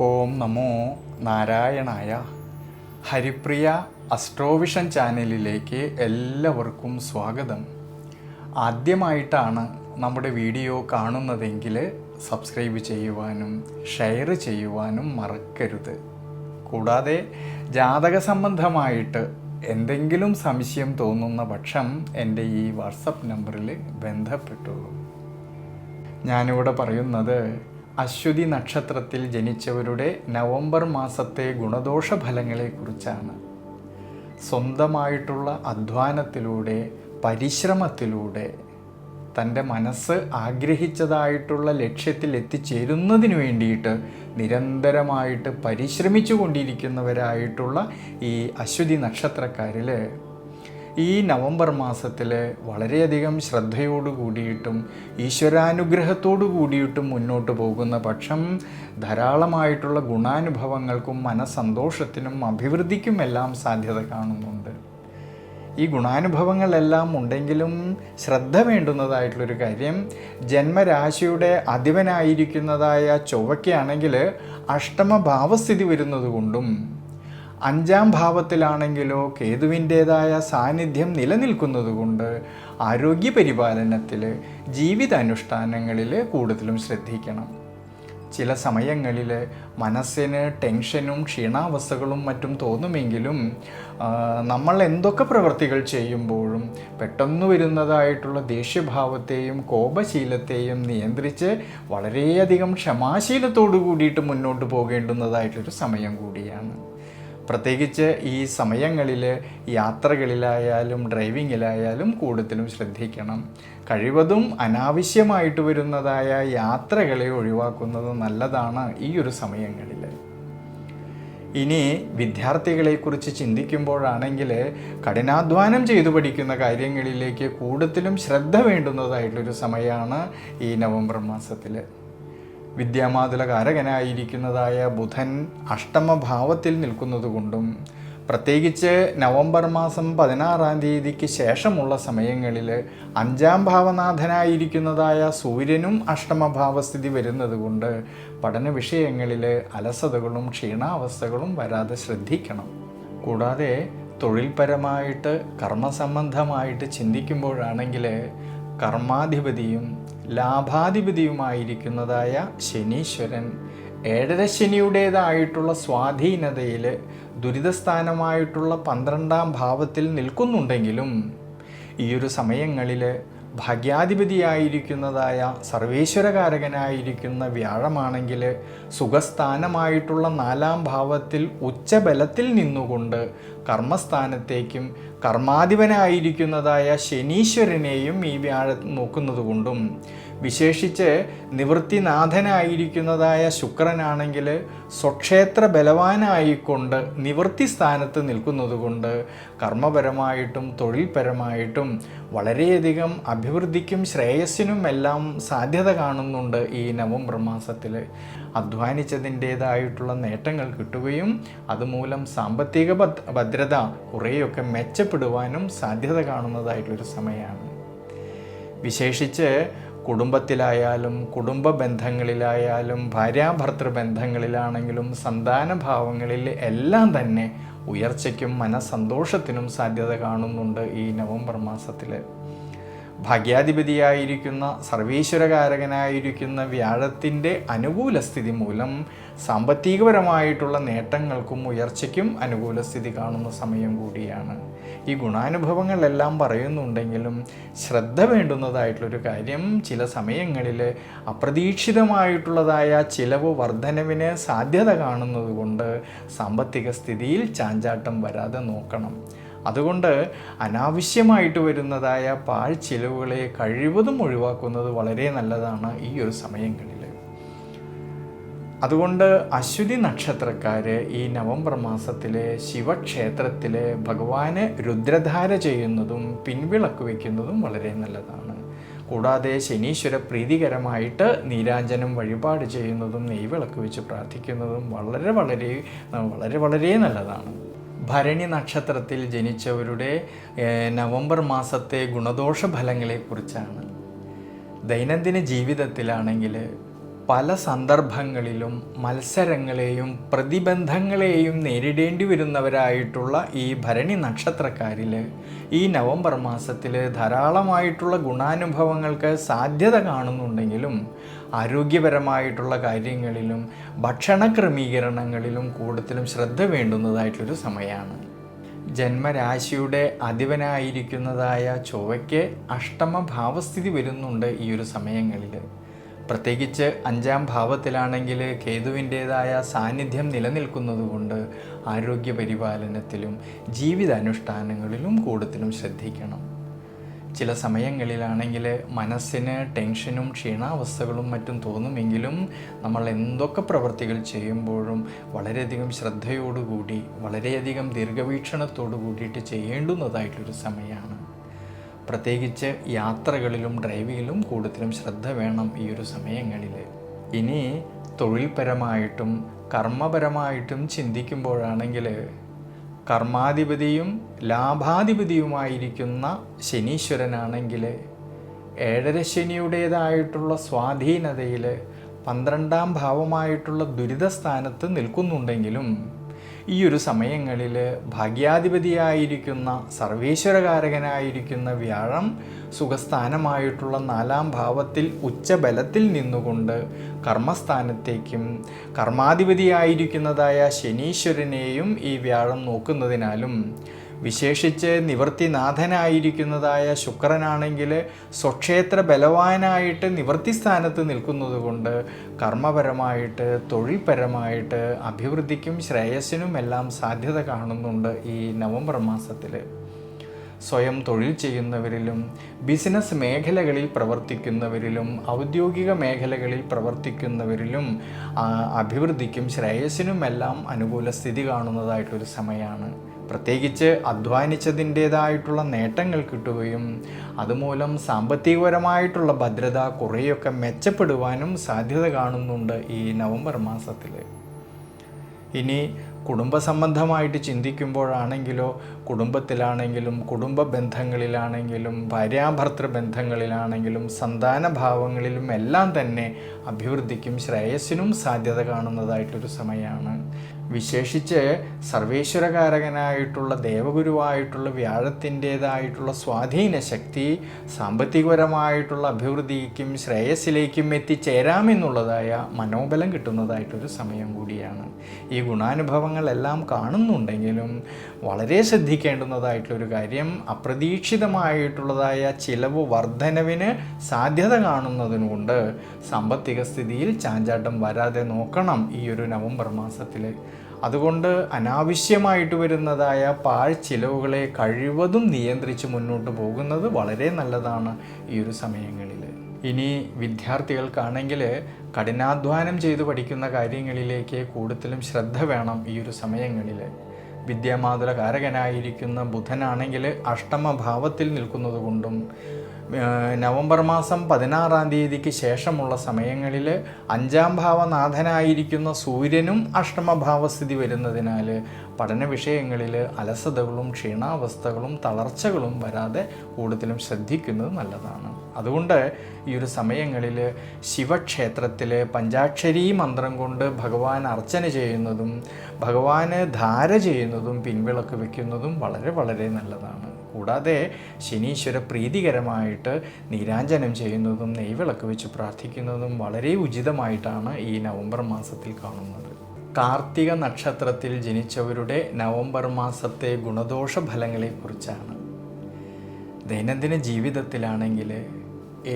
ഓം നമോ നാരായണായ. ഹരിപ്രിയ അസ്ട്രോവിഷൻ ചാനലിലേക്ക് എല്ലാവർക്കും സ്വാഗതം. ആദ്യമായിട്ടാണ് നമ്മുടെ വീഡിയോ കാണുന്നതെങ്കിൽ സബ്സ്ക്രൈബ് ചെയ്യുവാനും ഷെയർ ചെയ്യുവാനും മറക്കരുത്. കൂടാതെ ജാതക സംബന്ധമായിട്ട് എന്തെങ്കിലും സംശയം തോന്നുന്ന പക്ഷം എൻ്റെ ഈ വാട്സപ്പ് നമ്പറിൽ ബന്ധപ്പെട്ടുള്ളൂ. ഞാനിവിടെ പറയുന്നത് അശ്വതി നക്ഷത്രത്തിൽ ജനിച്ചവരുടെ നവംബർ മാസത്തെ ഗുണദോഷ ഫലങ്ങളെക്കുറിച്ചാണ്. സ്വന്തമായിട്ടുള്ള അധ്വാനത്തിലൂടെ പരിശ്രമത്തിലൂടെ തൻ്റെ മനസ്സ് ആഗ്രഹിച്ചതായിട്ടുള്ള ലക്ഷ്യത്തിൽ എത്തിച്ചേരുന്നതിന് വേണ്ടിയിട്ട് നിരന്തരമായിട്ട് പരിശ്രമിച്ചു കൊണ്ടിരിക്കുന്നവരായിട്ടുള്ള ഈ അശ്വതി നക്ഷത്രക്കാരിൽ ഈ നവംബർ മാസത്തിൽ വളരെയധികം ശ്രദ്ധയോടു കൂടിയിട്ടും ഈശ്വരാനുഗ്രഹത്തോടു കൂടിയിട്ടും മുന്നോട്ട് പോകുന്ന പക്ഷം ധാരാളമായിട്ടുള്ള ഗുണാനുഭവങ്ങൾക്കും മനസ്സന്തോഷത്തിനും അഭിവൃദ്ധിക്കും എല്ലാം സാധ്യത കാണുന്നുണ്ട്. ഈ ഗുണാനുഭവങ്ങളെല്ലാം ഉണ്ടെങ്കിലും ശ്രദ്ധ വേണ്ടുന്നതായിട്ടുള്ളൊരു കാര്യം, ജന്മരാശിയുടെ അധിപനായിരിക്കുന്നതായ ചൊവ്വയ്ക്കാണെങ്കിൽ അഷ്ടമഭാവസ്ഥിതി വരുന്നത് കൊണ്ടും 5-ാം ഭാവത്തിലാണെങ്കിലോ കേതുവിൻ്റേതായ സാന്നിധ്യം നിലനിൽക്കുന്നത് കൊണ്ട് ആരോഗ്യപരിപാലനത്തിൽ ജീവിതാനുഷ്ഠാനങ്ങളിൽ കൂടുതലും ശ്രദ്ധിക്കണം. ചില സമയങ്ങളിൽ മനസ്സിന് ടെൻഷനും ക്ഷീണാവസ്ഥകളും മറ്റും തോന്നുമെങ്കിലും നമ്മൾ എന്തൊക്കെ പ്രവൃത്തികൾ ചെയ്യുമ്പോഴും പെട്ടെന്ന് വരുന്നതായിട്ടുള്ള ദേഷ്യഭാവത്തെയും കോപശീലത്തെയും നിയന്ത്രിച്ച് വളരെയധികം ക്ഷമാശീലത്തോടു കൂടിയിട്ട് മുന്നോട്ട് പോകേണ്ടുന്നതായിട്ടൊരു സമയം കൂടിയാണ്. പ്രത്യേകിച്ച് ഈ സമയങ്ങളിൽ യാത്രകളിലായാലും ഡ്രൈവിങ്ങിലായാലും കൂടുതലും ശ്രദ്ധിക്കണം. കഴിവതും അനാവശ്യമായിട്ട് വരുന്നതായ യാത്രകളെ ഒഴിവാക്കുന്നത് നല്ലതാണ് ഈ ഒരു സമയങ്ങളിൽ. ഇനി വിദ്യാർത്ഥികളെക്കുറിച്ച് ചിന്തിക്കുമ്പോഴാണെങ്കിൽ കഠിനാധ്വാനം ചെയ്തു പഠിക്കുന്ന കാര്യങ്ങളിലേക്ക് കൂടുതലും ശ്രദ്ധ വേണ്ടുന്നതായിട്ടുള്ളൊരു സമയമാണ് ഈ നവംബർ മാസത്തിൽ. വിദ്യാമാതുലകാരകനായിരിക്കുന്നതായ ബുധൻ അഷ്ടമഭാവത്തിൽ നിൽക്കുന്നത് കൊണ്ടും പ്രത്യേകിച്ച് നവംബർ മാസം 16-ാം തീയതിക്ക് ശേഷമുള്ള സമയങ്ങളിൽ 5-ാം ഭാവനാഥനായിരിക്കുന്നതായ സൂര്യനും അഷ്ടമഭാവസ്ഥിതി വരുന്നത് കൊണ്ട് പഠന വിഷയങ്ങളിൽ അലസതകളും ക്ഷീണാവസ്ഥകളും വരാതെ ശ്രദ്ധിക്കണം. കൂടാതെ തൊഴിൽപരമായിട്ട് കർമ്മസംബന്ധമായിട്ട് ചിന്തിക്കുമ്പോഴാണെങ്കിൽ കർമാധിപതിയും ലാഭാധിപതിയുമായിരിക്കുന്നതായ ശനീശ്വരൻ 7ര ശനിയുടേതായിട്ടുള്ള സ്വാധീനതയിൽ ദുരിതസ്ഥാനമായിട്ടുള്ള 12-ാം ഭാവത്തിൽ നിൽക്കുന്നുണ്ടെങ്കിലും ഈ ഒരു സമയങ്ങളിൽ ഭാഗ്യാധിപതിയായിരിക്കുന്നതായ സർവേശ്വരകാരകനായിരിക്കുന്ന വ്യാഴമാണെങ്കിൽ സുഖസ്ഥാനമായിട്ടുള്ള 4-ാം ഭാവത്തിൽ ഉച്ചബലത്തിൽ നിന്നുകൊണ്ട് കർമ്മസ്ഥാനത്തേക്കും കർമാധിപനായിരിക്കുന്നതായ ശനീശ്വരനെയും ഈ വ്യാഴം നോക്കുന്നത് കൊണ്ടും വിശേഷിച്ച് നിവൃത്തിനാഥനായിരിക്കുന്നതായ ശുക്രനാണെങ്കിൽ സ്വക്ഷേത്ര ബലവാനായിക്കൊണ്ട് നിവൃത്തി സ്ഥാനത്ത് നിൽക്കുന്നത് കൊണ്ട് കർമ്മപരമായിട്ടും തൊഴിൽപരമായിട്ടും വളരെയധികം അഭിവൃദ്ധിക്കും ശ്രേയസ്സിനും എല്ലാം സാധ്യത കാണുന്നുണ്ട്. ഈ നവംബർ മാസത്തിൽ അധ്വാനിച്ചതിൻ്റേതായിട്ടുള്ള നേട്ടങ്ങൾ കിട്ടുകയും അതുമൂലം സാമ്പത്തിക ഭദ്രത കുറേയൊക്കെ മെച്ചപ്പെടുവാനും സാധ്യത കാണുന്നതായിട്ടൊരു സമയമാണ്. വിശേഷിച്ച് കുടുംബത്തിലായാലും കുടുംബ ബന്ധങ്ങളിലായാലും ഭാര്യാഭർത്തൃ ബന്ധങ്ങളിലാണെങ്കിലും സന്താനഭാവങ്ങളിൽ എല്ലാം തന്നെ ഉയർച്ചയ്ക്കും മനസ്സന്തോഷത്തിനും സാധ്യത കാണുന്നുണ്ട് ഈ നവംബർ മാസത്തിൽ. ഭാഗ്യാധിപതിയായിരിക്കുന്ന സർവീശ്വരകാരകനായിരിക്കുന്ന വ്യാഴത്തിൻ്റെ അനുകൂല സ്ഥിതി മൂലം സാമ്പത്തികപരമായിട്ടുള്ള നേട്ടങ്ങൾക്കും ഉയർച്ചയ്ക്കും അനുകൂല സ്ഥിതി കാണുന്ന സമയം കൂടിയാണ്. ഈ ഗുണാനുഭവങ്ങളെല്ലാം പറയുന്നുണ്ടെങ്കിലും ശ്രദ്ധ വേണ്ടുന്നതായിട്ടുള്ളൊരു കാര്യം, ചില സമയങ്ങളിൽ അപ്രതീക്ഷിതമായിട്ടുള്ളതായ ചിലവ് വർധനവിന് സാധ്യത കാണുന്നത് കൊണ്ട് സാമ്പത്തിക സ്ഥിതിയിൽ ചാഞ്ചാട്ടം വരാതെ നോക്കണം. അതുകൊണ്ട് അനാവശ്യമായിട്ട് വരുന്നതായ പാഴ്ചിലവുകളെ കഴിവതും ഒഴിവാക്കുന്നത് വളരെ നല്ലതാണ് ഈ ഒരു സമയങ്ങളിൽ. അതുകൊണ്ട് അശ്വതി നക്ഷത്രക്കാർ ഈ നവംബർ മാസത്തിൽ ശിവക്ഷേത്രത്തിൽ ഭഗവാന് രുദ്രധാര ചെയ്യുന്നതും പിൻവിളക്ക് വയ്ക്കുന്നതും വളരെ നല്ലതാണ്. കൂടാതെ ശനീശ്വര പ്രീതികരമായിട്ട് നീരാഞ്ജനം വഴിപാട് ചെയ്യുന്നതും നെയ്വിളക്ക് വെച്ച് പ്രാർത്ഥിക്കുന്നതും വളരെ വളരെ വളരെ വളരെ നല്ലതാണ്. ഭരണി നക്ഷത്രത്തിൽ ജനിച്ചവരുടെ നവംബർ മാസത്തെ ഗുണദോഷ ഫലങ്ങളെക്കുറിച്ചാണ്. ദൈനംദിന ജീവിതത്തിലാണെങ്കിൽ പല സന്ദർഭങ്ങളിലും മത്സരങ്ങളെയും പ്രതിബന്ധങ്ങളെയും നേരിടേണ്ടി വരുന്നവരായിട്ടുള്ള ഈ ഭരണി നക്ഷത്രക്കാരിൽ ഈ നവംബർ മാസത്തിൽ ധാരാളമായിട്ടുള്ള ഗുണാനുഭവങ്ങൾക്ക് സാധ്യത കാണുന്നുണ്ടെങ്കിലും ആരോഗ്യപരമായിട്ടുള്ള കാര്യങ്ങളിലും ഭക്ഷണ ക്രമീകരണങ്ങളിലും കൂടുതലും ശ്രദ്ധ വേണ്ടുന്നതായിട്ടൊരു സമയമാണ്. ജന്മരാശിയുടെ അധിപനായിരിക്കുന്നതായ ചൊവ്വയ്ക്ക് അഷ്ടമ ഭാവസ്ഥിതി വരുന്നുണ്ട് ഈ ഒരു സമയങ്ങളിൽ. പ്രത്യേകിച്ച് 5ാം ഭാവത്തിലാണെങ്കിൽ കേതുവിൻ്റേതായ സാന്നിധ്യം നിലനിൽക്കുന്നതുകൊണ്ട് ആരോഗ്യപരിപാലനത്തിലും ജീവിതാനുഷ്ഠാനങ്ങളിലും കൂടുതലും ശ്രദ്ധിക്കണം. ചില സമയങ്ങളിലാണെങ്കിൽ മനസ്സിന് ടെൻഷനും ക്ഷീണാവസ്ഥകളും മറ്റും തോന്നുമെങ്കിലും നമ്മൾ എന്തൊക്കെ പ്രവൃത്തികൾ ചെയ്യുമ്പോഴും വളരെയധികം ശ്രദ്ധയോടുകൂടി വളരെയധികം ദീർഘവീക്ഷണത്തോടു കൂടിയിട്ട് ചെയ്യേണ്ടുന്നതായിട്ടൊരു സമയമാണ്. പ്രത്യേകിച്ച് യാത്രകളിലും ഡ്രൈവിങ്ങിലും കൂടുതലും ശ്രദ്ധ വേണം ഈ ഒരു സമയങ്ങളിൽ. ഇനി തൊഴിൽപരമായിട്ടും കർമ്മപരമായിട്ടും ചിന്തിക്കുമ്പോഴാണെങ്കിൽ കർമാധിപതിയും ലാഭാധിപതിയുമായിരിക്കുന്ന ശനീശ്വരനാണെങ്കിൽ 7ാം ശനിയുടേതായിട്ടുള്ള സ്വാധീനതയിൽ 12ാം ഭാവമായിട്ടുള്ള ദുരിതസ്ഥാനത്ത് നിൽക്കുന്നുണ്ടെങ്കിലും ഈ ഒരു സമയങ്ങളിൽ ഭാഗ്യാധിപതിയായിരിക്കുന്ന സർവേശ്വരകാരകനായിരിക്കുന്ന വ്യാഴം സുഖസ്ഥാനമായിട്ടുള്ള 4ാം ഭാവത്തിൽ ഉച്ചബലത്തിൽ നിന്നുകൊണ്ട് കർമ്മസ്ഥാനത്തേക്കും കർമാധിപതിയായിരിക്കുന്നതായ ശനീശ്വരനെയും ഈ വ്യാഴം നോക്കുന്നതിനാലും വിശേഷിച്ച് നിവൃത്തിനാഥനായിരിക്കുന്നതായ ശുക്രനാണെങ്കിൽ സ്വക്ഷേത്ര ബലവാനായിട്ട് നിവൃത്തി സ്ഥാനത്ത് നിൽക്കുന്നത് കൊണ്ട് കർമ്മപരമായിട്ട് തൊഴിൽപരമായിട്ട് അഭിവൃദ്ധിക്കും ശ്രേയസ്സിനും എല്ലാം സാധ്യത കാണുന്നുണ്ട് ഈ നവംബർ മാസത്തിൽ. സ്വയം തൊഴിൽ ചെയ്യുന്നവരിലും ബിസിനസ് മേഖലകളിൽ പ്രവർത്തിക്കുന്നവരിലും ഔദ്യോഗിക മേഖലകളിൽ പ്രവർത്തിക്കുന്നവരിലും അഭിവൃദ്ധിക്കും ശ്രേയസ്സിനുമെല്ലാം അനുകൂല സ്ഥിതി കാണുന്നതായിട്ടൊരു സമയമാണ്. പ്രത്യേകിച്ച് അധ്വാനിച്ചതിൻ്റേതായിട്ടുള്ള നേട്ടങ്ങൾ കിട്ടുകയും അതുമൂലം സാമ്പത്തികപരമായിട്ടുള്ള ഭദ്രത കുറേയൊക്കെ മെച്ചപ്പെടുവാനും സാധ്യത കാണുന്നുണ്ട് ഈ നവംബർ മാസത്തിൽ. ഇനി കുടുംബ സംബന്ധമായിട്ട് ചിന്തിക്കുമ്പോഴാണെങ്കിലോ കുടുംബത്തിലാണെങ്കിലും കുടുംബ ബന്ധങ്ങളിലാണെങ്കിലും ഭാര്യാഭർത്തൃ ബന്ധങ്ങളിലാണെങ്കിലും സന്താന ഭാവങ്ങളിലും എല്ലാം തന്നെ അഭിവൃദ്ധിക്കും ശ്രേയസ്സിനും സാധ്യത കാണുന്നതായിട്ടൊരു സമയമാണ്. വിശേഷിച്ച് സർവേശ്വരകാരകനായിട്ടുള്ള ദേവഗുരുവായിട്ടുള്ള വ്യാഴത്തിൻ്റേതായിട്ടുള്ള സ്വാധീന ശക്തി സാമ്പത്തികപരമായിട്ടുള്ള അഭിവൃദ്ധിക്കും ശ്രേയസ്സിലേക്കും എത്തിച്ചേരാമെന്നുള്ളതായ മനോബലം കിട്ടുന്നതായിട്ടൊരു സമയം കൂടിയാണ്. ഈ ഗുണാനുഭവങ്ങളെല്ലാം കാണുന്നുണ്ടെങ്കിലും വളരെ ശ്രദ്ധിക്കേണ്ടുന്നതായിട്ടുള്ളൊരു കാര്യം അപ്രതീക്ഷിതമായിട്ടുള്ളതായ ചിലവ് വർധനവിന് സാധ്യത കാണുന്നതിനുകൊണ്ട് സാമ്പത്തിക സ്ഥിതിയിൽ ചാഞ്ചാട്ടം വരാതെ നോക്കണം ഈ ഒരു നവംബർ മാസത്തിൽ. അതുകൊണ്ട് അനാവശ്യമായിട്ട് വരുന്നതായ പാഴ്ചിലവുകളെ കഴിവതും നിയന്ത്രിച്ച് മുന്നോട്ട് പോകുന്നത് വളരെ നല്ലതാണ് ഈ ഒരു സമയങ്ങളിൽ. ഇനി വിദ്യാർത്ഥികൾക്കാണെങ്കിൽ കഠിനാധ്വാനം ചെയ്ത് പഠിക്കുന്ന കാര്യങ്ങളിലേക്ക് കൂടുതലും ശ്രദ്ധ വേണം ഈ ഒരു സമയങ്ങളിൽ. വിദ്യാമാതുല കാരകനായിരിക്കുന്ന ബുധനാണെങ്കിൽ അഷ്ടമഭാവത്തിൽ നിൽക്കുന്നത് കൊണ്ടും നവംബർ മാസം 16-ാം തീയതിക്ക് ശേഷമുള്ള സമയങ്ങളിൽ 5ാം ഭാവനാഥനായിരിക്കുന്ന സൂര്യനും അഷ്ടമഭാവസ്ഥിതി വരുന്നതിനാൽ പഠന വിഷയങ്ങളിൽ അലസതകളും ക്ഷീണാവസ്ഥകളും തളർച്ചകളും വരാതെ കൂടുതലും ശ്രദ്ധിക്കുന്നത് നല്ലതാണ്. അതുകൊണ്ട് ഈ ഒരു സമയങ്ങളിൽ ശിവക്ഷേത്രത്തിൽ പഞ്ചാക്ഷരി മന്ത്രം കൊണ്ട് ഭഗവാൻ അർച്ചന ചെയ്യുന്നതും ഭഗവാന് ധാര ചെയ്യുന്നതും പിൻവിളക്ക് വയ്ക്കുന്നതും വളരെ വളരെ നല്ലതാണ്. കൂടാതെ ശനീശ്വര പ്രീതികരമായിട്ട് നീരാഞ്ജനം ചെയ്യുന്നതും നെയ്വിളക്ക് വെച്ച് പ്രാർത്ഥിക്കുന്നതും വളരെ ഉചിതമായിട്ടാണ് ഈ നവംബർ മാസത്തിൽ കാണുന്നത്. കാർത്തിക നക്ഷത്രത്തിൽ ജനിച്ചവരുടെ നവംബർ മാസത്തെ ഗുണദോഷ ഫലങ്ങളെക്കുറിച്ചാണ്. ദൈനംദിന ജീവിതത്തിലാണെങ്കിൽ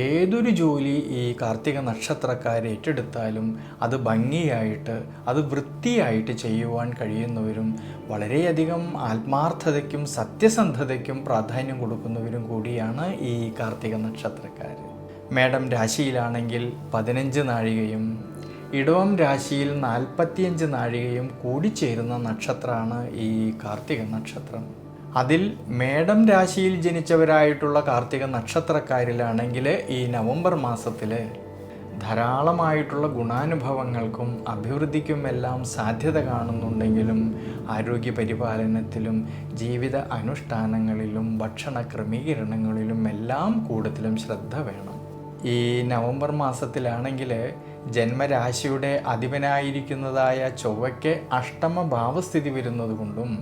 ഏതൊരു ജോലി ഈ കാർത്തിക നക്ഷത്രക്കാർ ഏറ്റെടുത്താലും അത് ഭംഗിയായിട്ട് അത് വൃത്തിയായിട്ട് ചെയ്യുവാൻ കഴിയുന്നവരും വളരെയധികം ആത്മാർത്ഥതയ്ക്കും സത്യസന്ധതയ്ക്കും പ്രാധാന്യം കൊടുക്കുന്നവരും കൂടിയാണ് ഈ കാർത്തിക നക്ഷത്രക്കാർ. മേടം രാശിയിലാണെങ്കിൽ 15 നാഴികയും ഇടവം രാശിയിൽ 45 നാഴികയും കൂടിച്ചേരുന്ന നക്ഷത്രമാണ് ഈ കാർത്തിക നക്ഷത്രം. അതിൽ മേടം രാശിയിൽ ജനിച്ചവരായിട്ടുള്ള കാർത്തിക നക്ഷത്രക്കാരിലാണെങ്കിൽ ഈ നവംബർ മാസത്തിൽ ധാരാളമായിട്ടുള്ള ഗുണാനുഭവങ്ങൾക്കും അഭിവൃദ്ധിക്കുമെല്ലാം സാധ്യത കാണുന്നുണ്ടെങ്കിലും ആരോഗ്യപരിപാലനത്തിലും ജീവിത അനുഷ്ഠാനങ്ങളിലും ഭക്ഷണ ക്രമീകരണങ്ങളിലും എല്ലാം കൂടുതലും ശ്രദ്ധ വേണം. ഈ നവംബർ മാസത്തിലാണെങ്കിൽ ജന്മരാശിയുടെ അധിപനായിരിക്കുന്നതായ ചൊവ്വയ്ക്ക് അഷ്ടമ ഭാവസ്ഥിതി വരുന്നത് കൊണ്ടും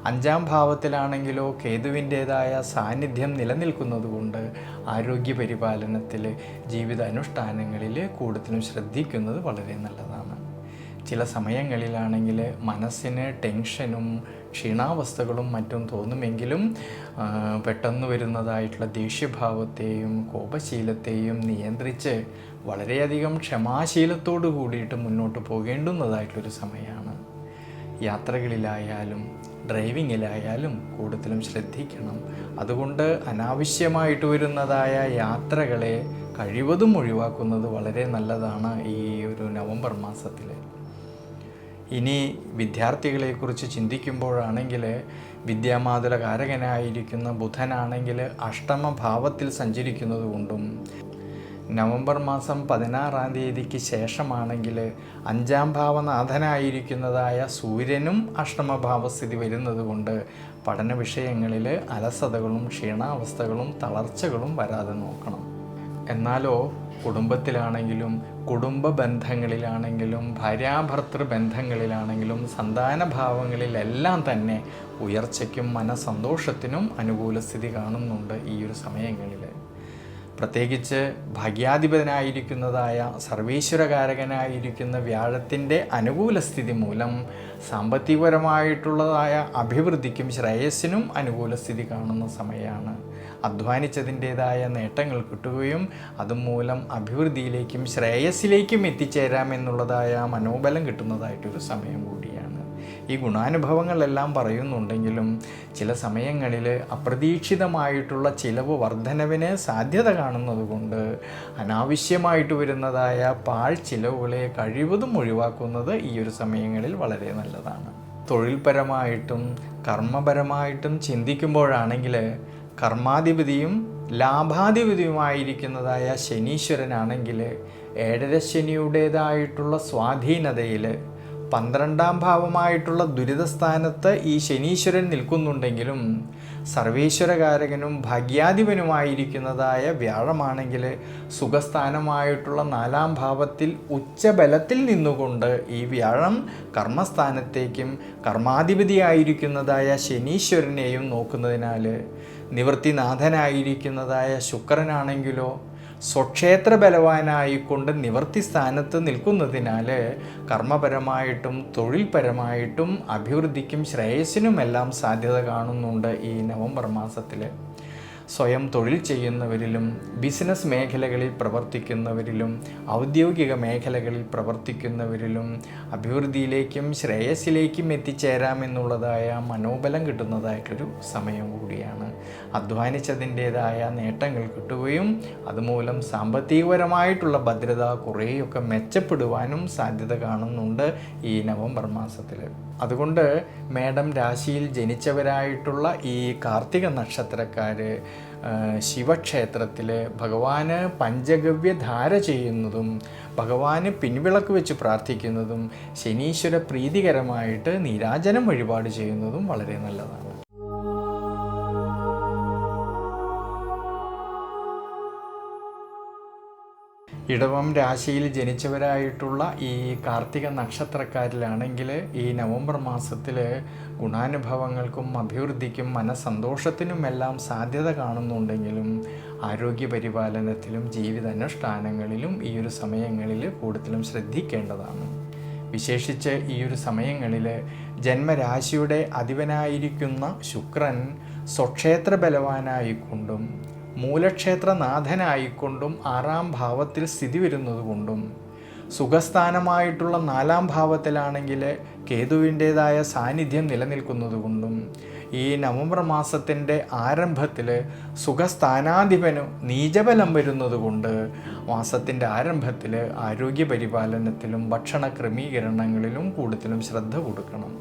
5-ാം ഭാവത്തിലാണെങ്കിലോ കേതുവിൻ്റേതായ സാന്നിധ്യം നിലനിൽക്കുന്നത് കൊണ്ട് ആരോഗ്യപരിപാലനത്തിൽ ജീവിതാനുഷ്ഠാനങ്ങളിൽ കൂടുതലും ശ്രദ്ധിക്കുന്നത് വളരെ നല്ലതാണ്. ചില സമയങ്ങളിലാണെങ്കിൽ മനസ്സിന് ടെൻഷനും ക്ഷീണാവസ്ഥകളും മറ്റും തോന്നുമെങ്കിലും പെട്ടെന്ന് വരുന്നതായിട്ടുള്ള ദേഷ്യഭാവത്തെയും കോപശീലത്തെയും നിയന്ത്രിച്ച് വളരെയധികം ക്ഷമാശീലത്തോടു കൂടിയിട്ട് മുന്നോട്ട് പോകേണ്ടുന്നതായിട്ടൊരു സമയമാണ്. യാത്രകളിലായാലും ഡ്രൈവിങ്ങിലായാലും കൂടുതലും ശ്രദ്ധിക്കണം. അതുകൊണ്ട് അനാവശ്യമായിട്ട് വരുന്നതായ യാത്രകളെ കഴിവതും ഒഴിവാക്കുന്നത് വളരെ നല്ലതാണ് ഈ ഒരു നവംബർ മാസത്തിൽ. ഇനി വിദ്യാർത്ഥികളെക്കുറിച്ച് ചിന്തിക്കുമ്പോഴാണെങ്കിൽ വിദ്യാമാതുല കാരകനായിരിക്കുന്ന ബുധനാണെങ്കിൽ അഷ്ടമ ഭാവത്തിൽ സഞ്ചരിക്കുന്നത് കൊണ്ടും നവംബർ മാസം 16-ാം തീയതിക്ക് ശേഷമാണെങ്കിൽ 5-ാം ഭാവനാഥനായിരിക്കുന്നതായ സൂര്യനും അഷ്ടമഭാവസ്ഥിതി വരുന്നത് കൊണ്ട് പഠന വിഷയങ്ങളിൽ അലസതകളും ക്ഷീണാവസ്ഥകളും തളർച്ചകളും വരാതെ നോക്കണം. എന്നാലോ കുടുംബത്തിലാണെങ്കിലും കുടുംബ ബന്ധങ്ങളിലാണെങ്കിലും ഭാര്യാഭർത്തൃ ബന്ധങ്ങളിലാണെങ്കിലും സന്താനഭാവങ്ങളിലെല്ലാം തന്നെ ഉയർച്ചയ്ക്കും മനസ്സന്തോഷത്തിനും അനുകൂല സ്ഥിതി കാണുന്നുണ്ട് ഈ ഒരു സമയങ്ങളിൽ. പ്രത്യേകിച്ച് ഭാഗ്യാധിപനായിരിക്കുന്നതായ സർവീശ്വരകാരകനായിരിക്കുന്ന വ്യാഴത്തിൻ്റെ അനുകൂല സ്ഥിതി മൂലം സാമ്പത്തികപരമായിട്ടുള്ളതായ അഭിവൃദ്ധിക്കും ശ്രേയസ്സിനും അനുകൂല സ്ഥിതി കാണുന്ന സമയമാണ്. അധ്വാനിച്ചതിൻ്റേതായ നേട്ടങ്ങൾ കിട്ടുകയും അതുമൂലം അഭിവൃദ്ധിയിലേക്കും ശ്രേയസ്സിലേക്കും എത്തിച്ചേരാമെന്നുള്ളതായ മനോബലം കിട്ടുന്നതായിട്ടൊരു സമയം കൂടിയാണ്. ഈ ഗുണാനുഭവങ്ങളെല്ലാം പറയുന്നുണ്ടെങ്കിലും ചില സമയങ്ങളിൽ അപ്രതീക്ഷിതമായിട്ടുള്ള ചിലവ് വർധനവിന് സാധ്യത കാണുന്നത് കൊണ്ട് അനാവശ്യമായിട്ട് വരുന്നതായ ചിലവുകളെ കഴിവതും ഒഴിവാക്കുന്നത് ഈ ഒരു സമയങ്ങളിൽ വളരെ നല്ലതാണ്. തൊഴിൽപരമായിട്ടും കർമ്മപരമായിട്ടും ചിന്തിക്കുമ്പോഴാണെങ്കിൽ കർമാധിപതിയും ലാഭാധിപതിയുമായിരിക്കുന്നതായ ശനീശ്വരനാണെങ്കിൽ 7ര ശനിയുടേതായിട്ടുള്ള സ്വാധീനതയിൽ 12-ാം ഭാവമായിട്ടുള്ള ദുരിതസ്ഥാനത്ത് ഈ ശനീശ്വരൻ നിൽക്കുന്നുണ്ടെങ്കിലും സർവേശ്വരകാരകനും ഭാഗ്യാധിപനുമായിരിക്കുന്നതായ വ്യാഴമാണെങ്കിൽ സുഖസ്ഥാനമായിട്ടുള്ള 4-ാം ഭാവത്തിൽ ഉച്ചബലത്തിൽ നിന്നുകൊണ്ട് ഈ വ്യാഴം കർമ്മസ്ഥാനത്തേക്കും കർമാധിപതിയായിരിക്കുന്നതായ ശനീശ്വരനെയും നോക്കുന്നതിനാൽ നിവൃത്തിനാഥനായിരിക്കുന്നതായ ശുക്രനാണെങ്കിലോ സ്വക്ഷേത്ര ബലവാനായിക്കൊണ്ട് നിവൃത്തി സ്ഥാനത്ത് നിൽക്കുന്നതിനാൽ കർമ്മപരമായിട്ടും തൊഴിൽപരമായിട്ടും അഭിവൃദ്ധിക്കും ശ്രേയസ്സിനുമെല്ലാം സാധ്യത കാണുന്നുണ്ട് ഈ നവംബർ മാസത്തിൽ. സ്വയം തൊഴിൽ ചെയ്യുന്നവരിലും ബിസിനസ് മേഖലകളിൽ പ്രവർത്തിക്കുന്നവരിലും ഔദ്യോഗിക മേഖലകളിൽ പ്രവർത്തിക്കുന്നവരിലും അഭിവൃദ്ധിയിലേക്കും ശ്രേയസ്സിലേക്കും എത്തിച്ചേരാമെന്നുള്ളതായ മനോബലം കിട്ടുന്നതായിട്ടൊരു സമയം കൂടിയാണ്. അധ്വാനിച്ചതിൻ്റേതായ നേട്ടങ്ങൾ കിട്ടുകയും അതുമൂലം സാമ്പത്തികപരമായിട്ടുള്ള ഭദ്രത കുറേയൊക്കെ മെച്ചപ്പെടുവാനും സാധ്യത കാണുന്നുണ്ട് ഈ നവംബർ മാസത്തിൽ. അതുകൊണ്ട് മേടം രാശിയിൽ ജനിച്ചവരായിട്ടുള്ള ഈ കാർത്തിക നക്ഷത്രക്കാർ ശിവക്ഷേത്രത്തിൽ ഭഗവാന് പഞ്ചഗവ്യധാര ചെയ്യുന്നതും ഭഗവാന് പിൻവിളക്ക് വെച്ച് പ്രാർത്ഥിക്കുന്നതും ശനീശ്വര പ്രീതികരമായിട്ട് നീരാജനം വഴിപാട് ചെയ്യുന്നതും വളരെ നല്ലതാണ്. ഇടവം രാശിയിൽ ജനിച്ചവരായിട്ടുള്ള ഈ കാർത്തിക നക്ഷത്രക്കാരിലാണെങ്കിൽ ഈ നവംബർ മാസത്തിൽ ഗുണാനുഭവങ്ങൾക്കും അഭിവൃദ്ധിക്കും മനസ്സന്തോഷത്തിനുമെല്ലാം സാധ്യത കാണുന്നുണ്ടെങ്കിലും ആരോഗ്യപരിപാലനത്തിലും ജീവിതാനുഷ്ഠാനങ്ങളിലും ഈ ഒരു സമയങ്ങളിൽ കൂടുതലും ശ്രദ്ധിക്കേണ്ടതാണ്. വിശേഷിച്ച് ഈ ഒരു സമയങ്ങളിൽ ജന്മരാശിയുടെ അധിപനായിരിക്കുന്ന ശുക്രൻ സ്വക്ഷേത്ര ബലവാനായിക്കൊണ്ടും മൂലക്ഷേത്രനാഥനായിക്കൊണ്ടും 6-ാം ഭാവത്തിൽ സ്ഥിതി വരുന്നതുകൊണ്ടും സുഖസ്ഥാനമായിട്ടുള്ള 4-ാം ഭാവത്തിലാണെങ്കിൽ കേതുവിൻ്റേതായ സാന്നിധ്യം നിലനിൽക്കുന്നതുകൊണ്ടും ഈ നവംബർ മാസത്തിൻ്റെ ആരംഭത്തിൽ സുഖസ്ഥാനാധിപനും നീചബലം വരുന്നതുകൊണ്ട് മാസത്തിൻ്റെ ആരംഭത്തിൽ ആരോഗ്യപരിപാലനത്തിലും ഭക്ഷണ ക്രമീകരണങ്ങളിലും കൂടുതലും ശ്രദ്ധ കൊടുക്കണം.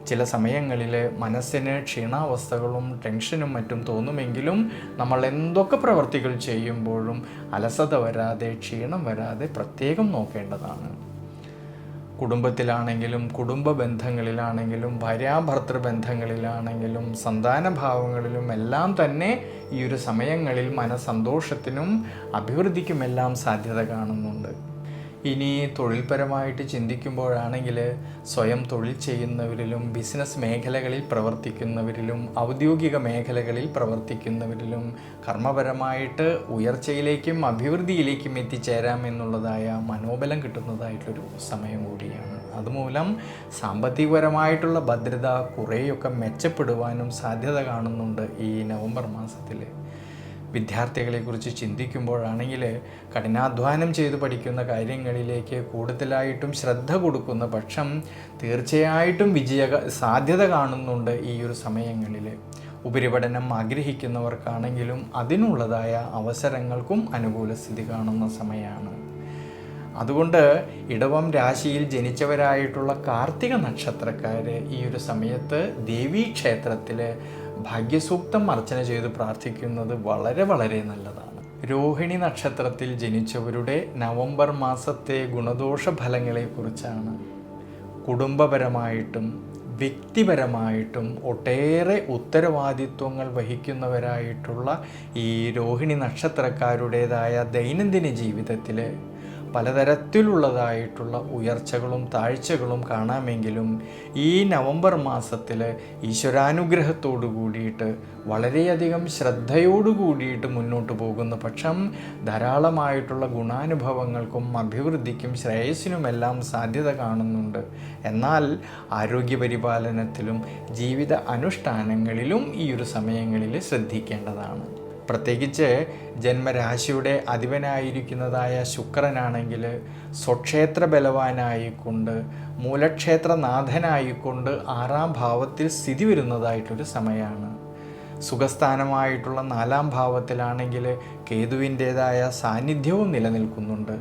ചില സമയങ്ങളിൽ മനസ്സിന് ക്ഷീണാവസ്ഥകളും ടെൻഷനും മറ്റും തോന്നുമെങ്കിലും നമ്മൾ എന്തൊക്കെ പ്രവർത്തികൾ ചെയ്യുമ്പോഴും അലസത വരാതെ ക്ഷീണം വരാതെ പ്രത്യേകം നോക്കേണ്ടതാണ്. കുടുംബത്തിലാണെങ്കിലും കുടുംബ ബന്ധങ്ങളിലാണെങ്കിലും ഭാര്യാഭർത്തൃ ബന്ധങ്ങളിലാണെങ്കിലും സന്താനഭാവങ്ങളിലും എല്ലാം തന്നെ ഈ ഒരു സമയങ്ങളിൽ മനസ്സന്തോഷത്തിനും അഭിവൃദ്ധിക്കുമെല്ലാം സാധ്യത കാണുന്നുണ്ട്. ഇനി തൊഴിൽപരമായിട്ട് ചിന്തിക്കുമ്പോഴാണെങ്കിൽ സ്വയം തൊഴിൽ ചെയ്യുന്നവരിലും ബിസിനസ് മേഖലകളിൽ പ്രവർത്തിക്കുന്നവരിലും ഔദ്യോഗിക മേഖലകളിൽ പ്രവർത്തിക്കുന്നവരിലും കർമ്മപരമായിട്ട് ഉയർച്ചയിലേക്കും അഭിവൃദ്ധിയിലേക്കും എത്തിച്ചേരാമെന്നുള്ളതായ മനോബലം കിട്ടുന്നതായിട്ടൊരു സമയം കൂടിയാണ്. അതുമൂലം സാമ്പത്തികപരമായിട്ടുള്ള ഭദ്രത കുറേയൊക്കെ മെച്ചപ്പെടുവാനും സാധ്യത കാണുന്നുണ്ട് ഈ നവംബർ മാസത്തിൽ. വിദ്യാർത്ഥികളെക്കുറിച്ച് ചിന്തിക്കുമ്പോഴാണെങ്കിൽ കഠിനാധ്വാനം ചെയ്ത് പഠിക്കുന്ന കാര്യങ്ങളിലേക്ക് കൂടുതലായിട്ടും ശ്രദ്ധ കൊടുക്കുന്ന പക്ഷം തീർച്ചയായിട്ടും സാധ്യത കാണുന്നുണ്ട് ഈ ഒരു സമയങ്ങളിൽ. ഉപരിപഠനം ആഗ്രഹിക്കുന്നവർക്കാണെങ്കിലും അതിനുള്ളതായ അവസരങ്ങൾക്കും അനുകൂല സ്ഥിതി കാണുന്ന സമയമാണ്. അതുകൊണ്ട് ഇടവം രാശിയിൽ ജനിച്ചവരായിട്ടുള്ള കാർത്തിക നക്ഷത്രക്കാർ ഈ ഒരു സമയത്ത് ദേവീക്ഷേത്രത്തിൽ ഭാഗ്യസൂക്തം അർച്ചന ചെയ്ത് പ്രാർത്ഥിക്കുന്നത് വളരെ വളരെ നല്ലതാണ്. രോഹിണി നക്ഷത്രത്തിൽ ജനിച്ചവരുടെ നവംബർ മാസത്തെ ഗുണദോഷ ഫലങ്ങളെക്കുറിച്ചാണ്. കുടുംബപരമായിട്ടും വ്യക്തിപരമായിട്ടും ഒട്ടേറെ ഉത്തരവാദിത്വങ്ങൾ വഹിക്കുന്നവരായിട്ടുള്ള ഈ രോഹിണി നക്ഷത്രക്കാരുടേതായ ദൈനംദിന ജീവിതത്തിൽ പലതരത്തിലുള്ളതായിട്ടുള്ള ഉയർച്ചകളും താഴ്ചകളും കാണാമെങ്കിലും ഈ നവംബർ മാസത്തിൽ ഈശ്വരാനുഗ്രഹത്തോടു കൂടിയിട്ട് വളരെയധികം ശ്രദ്ധയോടു കൂടിയിട്ട് മുന്നോട്ട് പോകുന്ന പക്ഷം ധാരാളമായിട്ടുള്ള ഗുണാനുഭവങ്ങൾക്കും അഭിവൃദ്ധിക്കും ശ്രേയസ്സിനുമെല്ലാം സാധ്യത കാണുന്നുണ്ട്. എന്നാൽ ആരോഗ്യപരിപാലനത്തിലും ജീവിത അനുഷ്ഠാനങ്ങളിലും ഈ ഒരു സമയങ്ങളിൽ ശ്രദ്ധിക്കേണ്ടതാണ്. പ്രത്യേകിച്ച് ജന്മരാശിയുടെ അധിപനായിരിക്കുന്നതായ ശുക്രനാണെങ്കിൽ സ്വക്ഷേത്ര ബലവാനായിക്കൊണ്ട് മൂലക്ഷേത്രനാഥനായിക്കൊണ്ട് 6-ാം ഭാവത്തിൽ സ്ഥിതി വരുന്നതായിട്ടൊരു സമയമാണ്. സുഖസ്ഥാനമായിട്ടുള്ള 4-ാം ഭാവത്തിലാണെങ്കിൽ കേതുവിൻ്റേതായ സാന്നിധ്യവും നിലനിൽക്കുന്നുണ്ട്.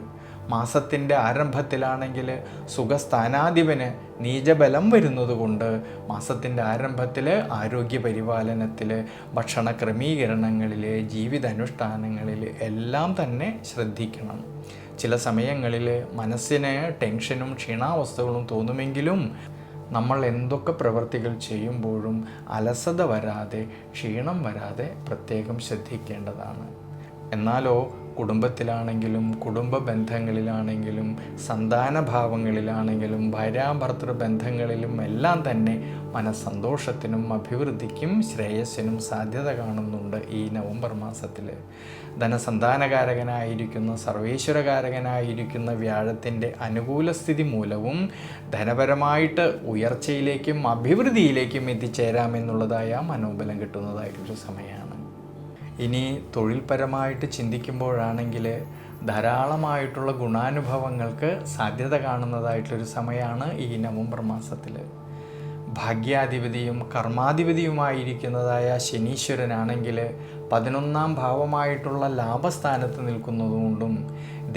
മാസത്തിൻ്റെ ആരംഭത്തിലാണെങ്കിൽ സുഖസ്ഥാനാധിപന് നീചബലം വരുന്നതുകൊണ്ട് മാസത്തിൻ്റെ ആരംഭത്തിൽ ആരോഗ്യ പരിപാലനത്തിൽ ഭക്ഷണ ക്രമീകരണങ്ങളിൽ ജീവിതാനുഷ്ഠാനങ്ങളിൽ എല്ലാം തന്നെ ശ്രദ്ധിക്കണം. ചില സമയങ്ങളിൽ മനസ്സിന് ടെൻഷനും ക്ഷീണാവസ്ഥകളും തോന്നുമെങ്കിലും നമ്മൾ എന്തൊക്കെ പ്രവൃത്തികൾ ചെയ്യുമ്പോഴും അലസത വരാതെ ക്ഷീണം വരാതെ പ്രത്യേകം ശ്രദ്ധിക്കേണ്ടതാണ്. എന്നാലോ കുടുംബത്തിലാണെങ്കിലും കുടുംബ ബന്ധങ്ങളിലാണെങ്കിലും സന്താനഭാവങ്ങളിലാണെങ്കിലും ഭാര്യാഭർത്തൃ ബന്ധങ്ങളിലും എല്ലാം തന്നെ മനസ്സന്തോഷത്തിനും അഭിവൃദ്ധിക്കും ശ്രേയസ്സിനും സാധ്യത കാണുന്നുണ്ട് ഈ നവംബർ മാസത്തിൽ. ധനസന്താനകാരകനായിരിക്കുന്ന സർവേശ്വരകാരകനായിരിക്കുന്ന വ്യാഴത്തിൻ്റെ അനുകൂല സ്ഥിതി മൂലവും ധനപരമായിട്ട് ഉയർച്ചയിലേക്കും അഭിവൃദ്ധിയിലേക്കും എത്തിച്ചേരാമെന്നുള്ളതായ മനോബലം കിട്ടുന്നതായിട്ടൊരു സമയമാണ്. ഇനി തൊഴിൽപരമായിട്ട് ചിന്തിക്കുമ്പോഴാണെങ്കിൽ ധാരാളമായിട്ടുള്ള ഗുണാനുഭവങ്ങൾക്ക് സാധ്യത കാണുന്നതായിട്ടൊരു സമയമാണ് ഈ നവംബർ മാസത്തിൽ. ഭാഗ്യാധിപതിയും കർമാധിപതിയുമായിരിക്കുന്നതായ ശനീശ്വരനാണെങ്കിൽ 11-ാം ഭാവമായിട്ടുള്ള ലാഭസ്ഥാനത്ത് നിൽക്കുന്നതുകൊണ്ടും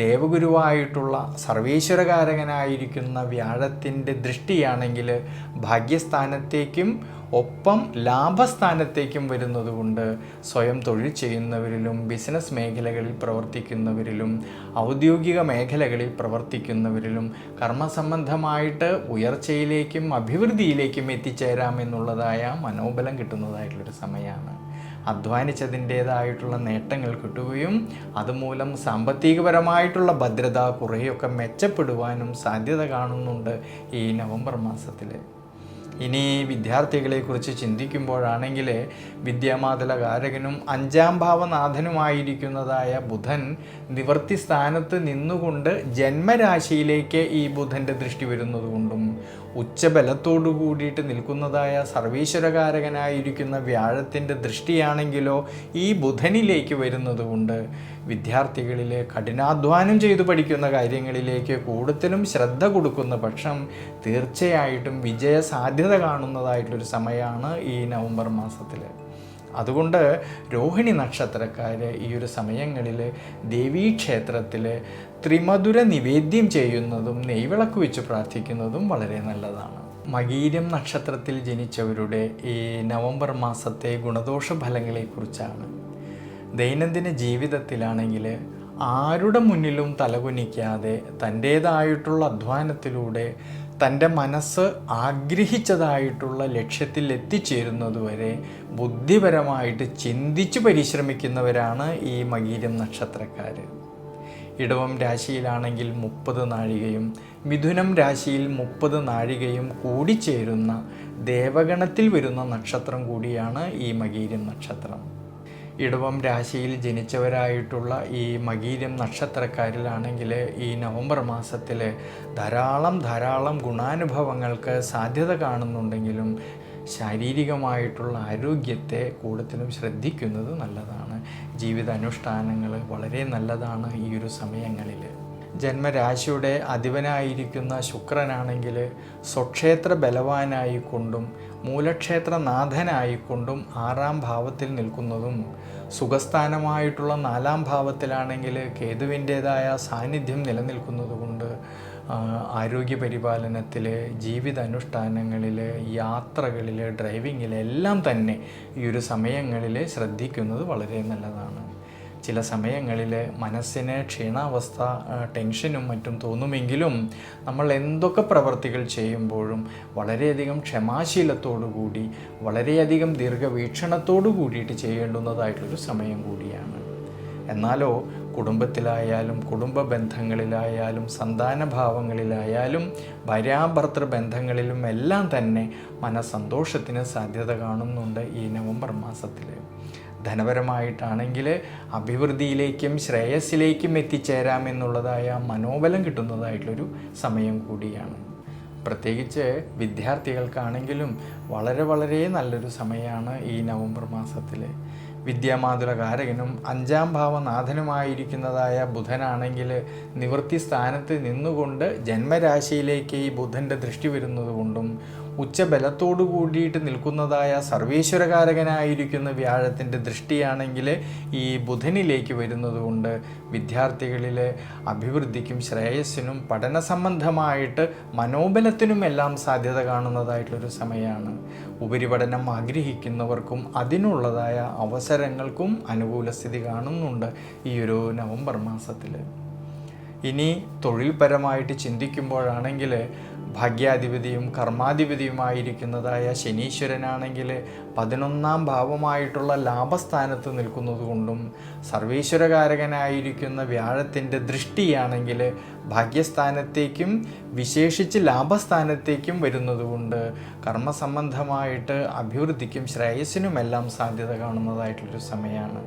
ദേവഗുരുവായിട്ടുള്ള സർവേശ്വരകാരകനായിരിക്കുന്ന വ്യാഴത്തിൻ്റെ ദൃഷ്ടിയാണെങ്കിൽ ഭാഗ്യസ്ഥാനത്തേക്കും ഒപ്പം ലാഭസ്ഥാനത്തേക്കും വരുന്നതുകൊണ്ട് സ്വയം തൊഴിൽ ചെയ്യുന്നവരിലും ബിസിനസ് മേഖലകളിൽ പ്രവർത്തിക്കുന്നവരിലും ഔദ്യോഗിക മേഖലകളിൽ പ്രവർത്തിക്കുന്നവരിലും കർമ്മസംബന്ധമായിട്ട് ഉയർച്ചയിലേക്കും അഭിവൃദ്ധിയിലേക്കും എത്തിച്ചേരാമെന്നുള്ളതായ മനോബലം കിട്ടുന്നതായിട്ടുള്ളൊരു സമയമാണ്. അധ്വാനിച്ചതിൻ്റേതായിട്ടുള്ള നേട്ടങ്ങൾ കിട്ടുകയും അതുമൂലം സാമ്പത്തികപരമായിട്ടുള്ള ഭദ്രത കുറേയൊക്കെ മെച്ചപ്പെടുവാനും സാധ്യത കാണുന്നുണ്ട് ഈ നവംബർ മാസത്തിൽ. ഇനി വിദ്യാർത്ഥികളെക്കുറിച്ച് ചിന്തിക്കുമ്പോഴാണെങ്കിൽ വിദ്യാമാതലകാരകനും 5-ാം ഭാവനാഥനുമായിരിക്കുന്നതായ ബുധൻ നിവർത്തി സ്ഥാനത്ത് നിന്നുകൊണ്ട് ജന്മരാശിയിലേക്ക് ഈ ബുധൻ്റെ ദൃഷ്ടി വരുന്നതുകൊണ്ടും ഉച്ചബലത്തോടു കൂടിയിട്ട് നിൽക്കുന്നതായ സർവീശ്വരകാരകനായിരിക്കുന്ന വ്യാഴത്തിൻ്റെ ദൃഷ്ടിയാണെങ്കിലോ ഈ ബുധനിലേക്ക് വരുന്നതുകൊണ്ട് വിദ്യാർത്ഥികളിലെ കഠിനാധ്വാനം ചെയ്തു പഠിക്കുന്ന കാര്യങ്ങളിലേക്ക് കൂടുതലും ശ്രദ്ധ കൊടുക്കുന്ന പക്ഷം തീർച്ചയായിട്ടും വിജയ സാധ്യത കാണുന്നതായിട്ടൊരു സമയമാണ് ഈ നവംബർ മാസത്തിൽ. അതുകൊണ്ട് രോഹിണി നക്ഷത്രക്കാർ ഈ ഒരു സമയങ്ങളിൽ ദേവീക്ഷേത്രത്തിൽ ത്രിമധുര നിവേദ്യം ചെയ്യുന്നതും നെയ്വിളക്ക് വെച്ച് പ്രാർത്ഥിക്കുന്നതും വളരെ നല്ലതാണ്. മകീരം നക്ഷത്രത്തിൽ ജനിച്ചവരുടെ ഈ നവംബർ മാസത്തെ ഗുണദോഷ ഫലങ്ങളെക്കുറിച്ചാണ്. ദൈനംദിന ജീവിതത്തിലാണെങ്കിൽ ആരുടെ മുന്നിലും തലകുനിക്കാതെ തൻ്റേതായിട്ടുള്ള അധ്വാനത്തിലൂടെ തൻ്റെ മനസ്സ് ആഗ്രഹിച്ചതായിട്ടുള്ള ലക്ഷ്യത്തിൽ എത്തിച്ചേരുന്നതുവരെ ബുദ്ധിപരമായിട്ട് ചിന്തിച്ച് പരിശ്രമിക്കുന്നവരാണ് ഈ മകീരം നക്ഷത്രക്കാർ. ഇടവം രാശിയിലാണെങ്കിൽ 30 നാഴികയും മിഥുനം രാശിയിൽ 30 നാഴികയും കൂടിച്ചേരുന്ന ദേവഗണത്തിൽ വരുന്ന നക്ഷത്രം കൂടിയാണ് ഈ മകീരം നക്ഷത്രം. ഇടവം രാശിയിൽ ജനിച്ചവരായിട്ടുള്ള ഈ മകീരം നക്ഷത്രക്കാരിലാണെങ്കിൽ ഈ നവംബർ മാസത്തിൽ ധാരാളം ഗുണാനുഭവങ്ങൾക്ക് സാധ്യത കാണുന്നുണ്ടെങ്കിലും ശാരീരികമായിട്ടുള്ള ആരോഗ്യത്തെ കൂടുതലും ശ്രദ്ധിക്കുന്നത് നല്ലതാണ്. ജീവിതാനുഷ്ഠാനങ്ങൾ വളരെ നല്ലതാണ് ഈ ഒരു സമയങ്ങളിൽ. ജന്മരാശിയുടെ അധിപനായിരിക്കുന്ന ശുക്രനാണെങ്കിൽ സ്വക്ഷേത്ര ബലവാനായിക്കൊണ്ടും മൂലക്ഷേത്രനാഥനായിക്കൊണ്ടും 6-ാം ഭാവത്തിൽ നിൽക്കുന്നതും സുഖസ്ഥാനമായിട്ടുള്ള 4-ാം ഭാവത്തിലാണെങ്കിൽ കേതുവിൻ്റേതായ സാന്നിധ്യം നിലനിൽക്കുന്നതുകൊണ്ട് ആരോഗ്യപരിപാലനത്തിൽ, ജീവിതാനുഷ്ഠാനങ്ങളിൽ, യാത്രകളിൽ, ഡ്രൈവിങ്ങിലെല്ലാം തന്നെ ഈ ഒരു സമയങ്ങളിൽ ശ്രദ്ധിക്കുന്നത് വളരെ നല്ലതാണ്. ചില സമയങ്ങളിൽ മനസ്സിന് ക്ഷീണാവസ്ഥ, ടെൻഷനും മറ്റും തോന്നുമെങ്കിലും നമ്മൾ എന്തൊക്കെ പ്രവർത്തികൾ ചെയ്യുമ്പോഴും വളരെയധികം ക്ഷമാശീലത്തോടു കൂടി, വളരെയധികം ദീർഘവീക്ഷണത്തോടു കൂടിയിട്ട് ചെയ്യേണ്ടുന്നതായിട്ടൊരു സമയം കൂടിയാണ്. എന്നാലോ കുടുംബത്തിലായാലും കുടുംബ ബന്ധങ്ങളിലായാലും സന്താനഭാവങ്ങളിലായാലും ഭാര്യാഭർത്തൃ ബന്ധങ്ങളിലും എല്ലാം തന്നെ മനസ്സന്തോഷത്തിന് സാധ്യത കാണുന്നുണ്ട് ഈ നവംബർ മാസത്തിൽ. ധനപരമായിട്ടാണെങ്കിൽ അഭിവൃദ്ധിയിലേക്കും ശ്രേയസ്സിലേക്കും എത്തിച്ചേരാമെന്നുള്ളതായ മനോബലം കിട്ടുന്നതായിട്ടുള്ളൊരു സമയം കൂടിയാണ്. പ്രത്യേകിച്ച് വിദ്യാർത്ഥികൾക്കാണെങ്കിലും വളരെ നല്ലൊരു സമയമാണ് ഈ നവംബർ മാസത്തിൽ. വിദ്യാമാതുലകാരകനും 5-ാം ഭാവനാഥനുമായിരിക്കുന്നതായ ബുധനാണെങ്കിൽ നിവൃത്തി സ്ഥാനത്ത് നിന്നുകൊണ്ട് ജന്മരാശിയിലേക്ക് ഈ ബുധൻ്റെ ദൃഷ്ടി വരുന്നതുകൊണ്ടും ഉച്ചബലത്തോടു കൂടിയിട്ട് നിൽക്കുന്നതായ സർവേശ്വരകാരകനായിരിക്കുന്ന വ്യാഴത്തിൻ്റെ ദൃഷ്ടിയാണെങ്കിൽ ഈ ബുധനിലേക്ക് വരുന്നതുകൊണ്ട് വിദ്യാർത്ഥികളിൽ അഭിവൃദ്ധിക്കും ശ്രേയസ്സിനും പഠന സംബന്ധമായിട്ട് മനോബലത്തിനുമെല്ലാം സാധ്യത കാണുന്നതായിട്ടുള്ളൊരു സമയമാണ്. ഉപരിപഠനം ആഗ്രഹിക്കുന്നവർക്കും അതിനുള്ളതായ അവസരങ്ങൾക്കും അനുകൂല സ്ഥിതി കാണുന്നുണ്ട് ഈ ഒരു നവംബർ മാസത്തിൽ. ഇനി തൊഴിൽപരമായിട്ട് ചിന്തിക്കുമ്പോഴാണെങ്കിൽ ഭാഗ്യാധിപതിയും കർമാധിപതിയുമായിരിക്കുന്നതായ ശനീശ്വരനാണെങ്കിൽ 11-ാം ഭാവമായിട്ടുള്ള ലാഭസ്ഥാനത്ത് നിൽക്കുന്നതുകൊണ്ടും സർവേശ്വരകാരകനായിരിക്കുന്ന വ്യാഴത്തിൻ്റെ ദൃഷ്ടിയാണെങ്കിൽ ഭാഗ്യസ്ഥാനത്തേക്കും വിശേഷിച്ച് ലാഭസ്ഥാനത്തേക്കും വരുന്നതുകൊണ്ട് കർമ്മസംബന്ധമായിട്ട് അഭിവൃദ്ധിക്കും ശ്രേയസ്സിനുമെല്ലാം സാധ്യത കാണുന്നതായിട്ടുള്ളൊരു സമയമാണ്.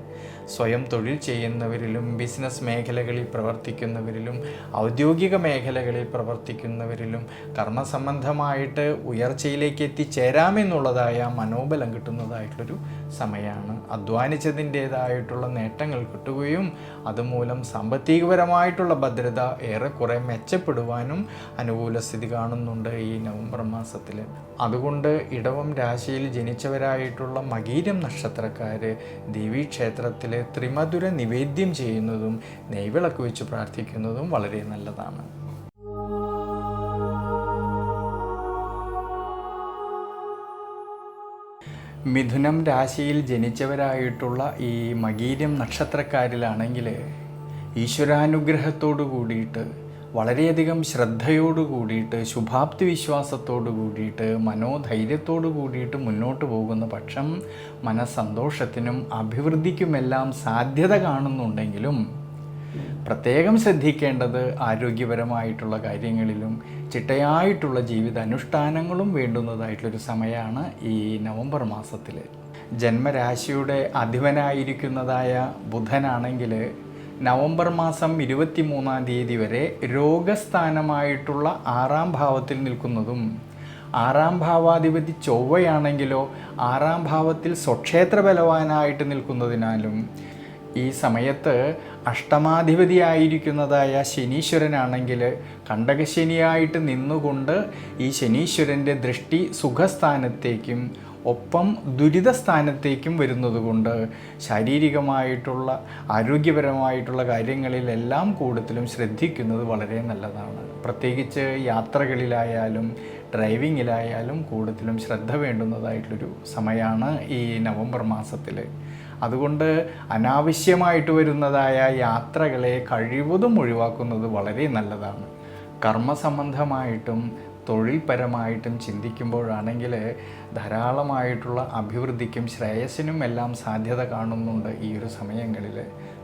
സ്വയം തൊഴിൽ ചെയ്യുന്നവരിലും ബിസിനസ് മേഖലകളിൽ പ്രവർത്തിക്കുന്നവരിലും ഔദ്യോഗിക മേഖലകളിൽ പ്രവർത്തിക്കുന്നവരിലും കർമ്മസംബന്ധമായിട്ട് ഉയർച്ചയിലേക്ക് എത്തിച്ചേരാമെന്നുള്ളതായ മനോബലം കിട്ടുന്നതായിട്ടുള്ളൊരു സമയമാണ്. അധ്വാനിച്ചതിൻ്റേതായിട്ടുള്ള നേട്ടങ്ങൾ കിട്ടുകയും അതുമൂലം സാമ്പത്തികപരമായിട്ടുള്ള ഭദ്രത ഏറെക്കുറെ മെച്ചപ്പെടുവാനും അനുകൂല സ്ഥിതി കാണുന്നുണ്ട് ഈ നവംബർ മാസത്തിൽ. അതുകൊണ്ട് ഇടവം രാശിയിൽ ജനിച്ചവരായിട്ടുള്ള മകീരം നക്ഷത്രക്കാർ ദേവീക്ഷേത്രത്തിൽ ത്രിമധുര നിവേദ്യം ചെയ്യുന്നതും നെയ്വിളക്ക് വെച്ച് പ്രാർത്ഥിക്കുന്നതും വളരെ നല്ലതാണ്. മിഥുനം രാശിയിൽ ജനിച്ചവരായിട്ടുള്ള ഈ മകീരം നക്ഷത്രക്കാരിലാണെങ്കിൽ ഈശ്വരാനുഗ്രഹത്തോടു കൂടിയിട്ട് വളരെയധികം ശ്രദ്ധയോടു കൂടിയിട്ട് ശുഭാപ്തി വിശ്വാസത്തോടു കൂടിയിട്ട് മനോധൈര്യത്തോടു കൂടിയിട്ട് മുന്നോട്ട് പോകുന്ന പക്ഷം മനസ്സന്തോഷത്തിനും അഭിവൃദ്ധിക്കുമെല്ലാം സാധ്യത കാണുന്നുണ്ടെങ്കിലും പ്രത്യേകം ശ്രദ്ധിക്കേണ്ടത് ആരോഗ്യപരമായിട്ടുള്ള കാര്യങ്ങളിലും ചിട്ടയായിട്ടുള്ള ജീവിതാനുഷ്ഠാനങ്ങളും വേണ്ടുന്നതായിട്ടുള്ളൊരു സമയമാണ് ഈ നവംബർ മാസത്തിൽ. ജന്മരാശിയുടെ അധിപനായിരിക്കുന്നതായ ബുധനാണെങ്കിൽ നവംബർ മാസം 23-ാം തീയതി വരെ രോഗസ്ഥാനമായിട്ടുള്ള 6-ാം ഭാവത്തിൽ നിൽക്കുന്നതും 6-ാം ഭാവാധിപതി ചൊവ്വയാണെങ്കിലോ 6-ാം ഭാവത്തിൽ സ്വക്ഷേത്ര ബലവാനായിട്ട് നിൽക്കുന്നതിനാലും ഈ സമയത്ത് അഷ്ടമാധിപതിയായിരിക്കുന്നതായ ശനീശ്വരനാണെങ്കിൽ കണ്ടകശനിയായിട്ട് നിന്നുകൊണ്ട് ഈ ശനീശ്വരൻ്റെ ദൃഷ്ടി സുഖസ്ഥാനത്തേക്കും ഒപ്പം ദുരിതസ്ഥാനത്തേക്കും വരുന്നതുകൊണ്ട് ശാരീരികമായിട്ടുള്ള ആരോഗ്യപരമായിട്ടുള്ള കാര്യങ്ങളിലെല്ലാം കൂടുതലും ശ്രദ്ധിക്കുന്നത് വളരെ നല്ലതാണ്. പ്രത്യേകിച്ച് യാത്രകളിലായാലും ഡ്രൈവിങ്ങിലായാലും കൂടുതലും ശ്രദ്ധ വേണ്ടുന്നതായിട്ടുള്ളൊരു സമയമാണ് ഈ നവംബർ മാസത്തിൽ. അതുകൊണ്ട് അനാവശ്യമായിട്ട് വരുന്നതായ യാത്രകളെ കഴിവതും ഒഴിവാക്കുന്നത് വളരെ നല്ലതാണ്. കർമ്മസംബന്ധമായിട്ടും തൊഴിൽപരമായിട്ടും ചിന്തിക്കുമ്പോഴാണെങ്കിൽ ധാരാളമായിട്ടുള്ള അഭിവൃദ്ധിക്കും ശ്രേയസ്സിനും എല്ലാം സാധ്യത കാണുന്നുണ്ട് ഈ ഒരു സമയങ്ങളിൽ.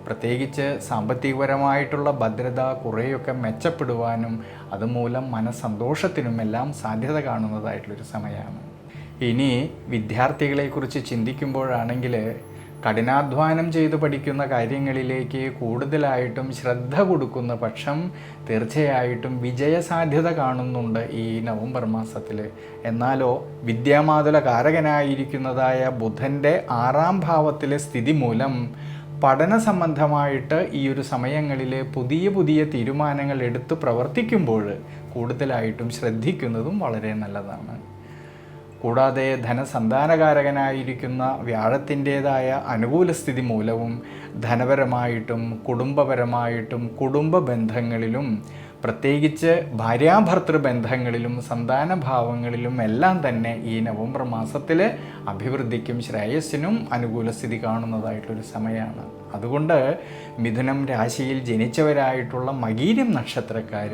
പ്രത്യേകിച്ച് സാമ്പത്തികപരമായിട്ടുള്ള ഭദ്രത കുറേയൊക്കെ മെച്ചപ്പെടുവാനും അതുമൂലം മനസ്സന്തോഷത്തിനുമെല്ലാം സാധ്യത കാണുന്നതായിട്ടുള്ളൊരു സമയമാണ്. ഇനി വിദ്യാർത്ഥികളെക്കുറിച്ച് ചിന്തിക്കുമ്പോഴാണെങ്കിൽ കഠിനാധ്വാനം ചെയ്ത് പഠിക്കുന്ന കാര്യങ്ങളിലേക്ക് കൂടുതലായിട്ടും ശ്രദ്ധ കൊടുക്കുന്ന പക്ഷം തീർച്ചയായിട്ടും വിജയസാധ്യത കാണുന്നുണ്ട് ഈ നവംബർ മാസത്തിൽ. എന്നാലോ വിദ്യാമാതുല കാരകനായിരിക്കുന്നതായ ബുധൻ്റെ 6ാം ഭാവത്തിലെ സ്ഥിതി മൂലം പഠന സംബന്ധമായിട്ട് ഈ ഒരു സമയങ്ങളിൽ പുതിയ പുതിയ തീരുമാനങ്ങൾ എടുത്ത് പ്രവർത്തിക്കുമ്പോൾ കൂടുതലായിട്ടും ശ്രദ്ധിക്കുന്നതും വളരെ നല്ലതാണ്. കൂടാതെ ധനസന്താനകാരകനായിരിക്കുന്ന വ്യാഴത്തിൻ്റേതായ അനുകൂല സ്ഥിതി മൂലവും ധനപരമായിട്ടും കുടുംബപരമായിട്ടും കുടുംബ ബന്ധങ്ങളിലും പ്രത്യേകിച്ച് ഭാര്യാഭർത്തൃ ബന്ധങ്ങളിലും സന്താനഭാവങ്ങളിലും എല്ലാം തന്നെ ഈ നവംബർ മാസത്തിൽ അഭിവൃദ്ധിക്കും ശ്രേയസ്സിനും അനുകൂല സ്ഥിതി കാണുന്നതായിട്ടൊരു സമയമാണ്. അതുകൊണ്ട് മിഥുനം രാശിയിൽ ജനിച്ചവരായിട്ടുള്ള മകീരം നക്ഷത്രക്കാർ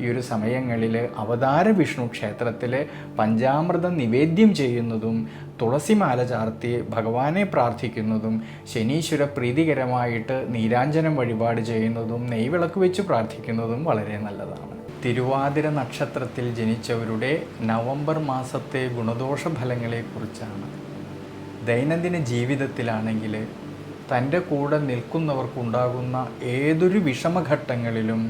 ഈ ഒരു സമയങ്ങളിൽ അവതാര വിഷ്ണു ക്ഷേത്രത്തിൽ പഞ്ചാമൃതം നിവേദ്യം ചെയ്യുന്നതും തുളസിമാല ചാർത്തി ഭഗവാനെ പ്രാർത്ഥിക്കുന്നതും ശനീശ്വര പ്രീതികരമായിട്ട് നീരാഞ്ജനം വഴിപാട് ചെയ്യുന്നതും നെയ്വിളക്ക് വെച്ച് പ്രാർത്ഥിക്കുന്നതും വളരെ നല്ലതാണ്. തിരുവാതിര നക്ഷത്രത്തിൽ ജനിച്ചവരുടെ നവംബർ മാസത്തെ ഗുണദോഷ ഫലങ്ങളെക്കുറിച്ചാണ്. ദൈനംദിന ജീവിതത്തിലാണെങ്കിൽ തൻ്റെ കൂടെ നിൽക്കുന്നവർക്കുണ്ടാകുന്ന ഏതൊരു വിഷമഘട്ടങ്ങളിലും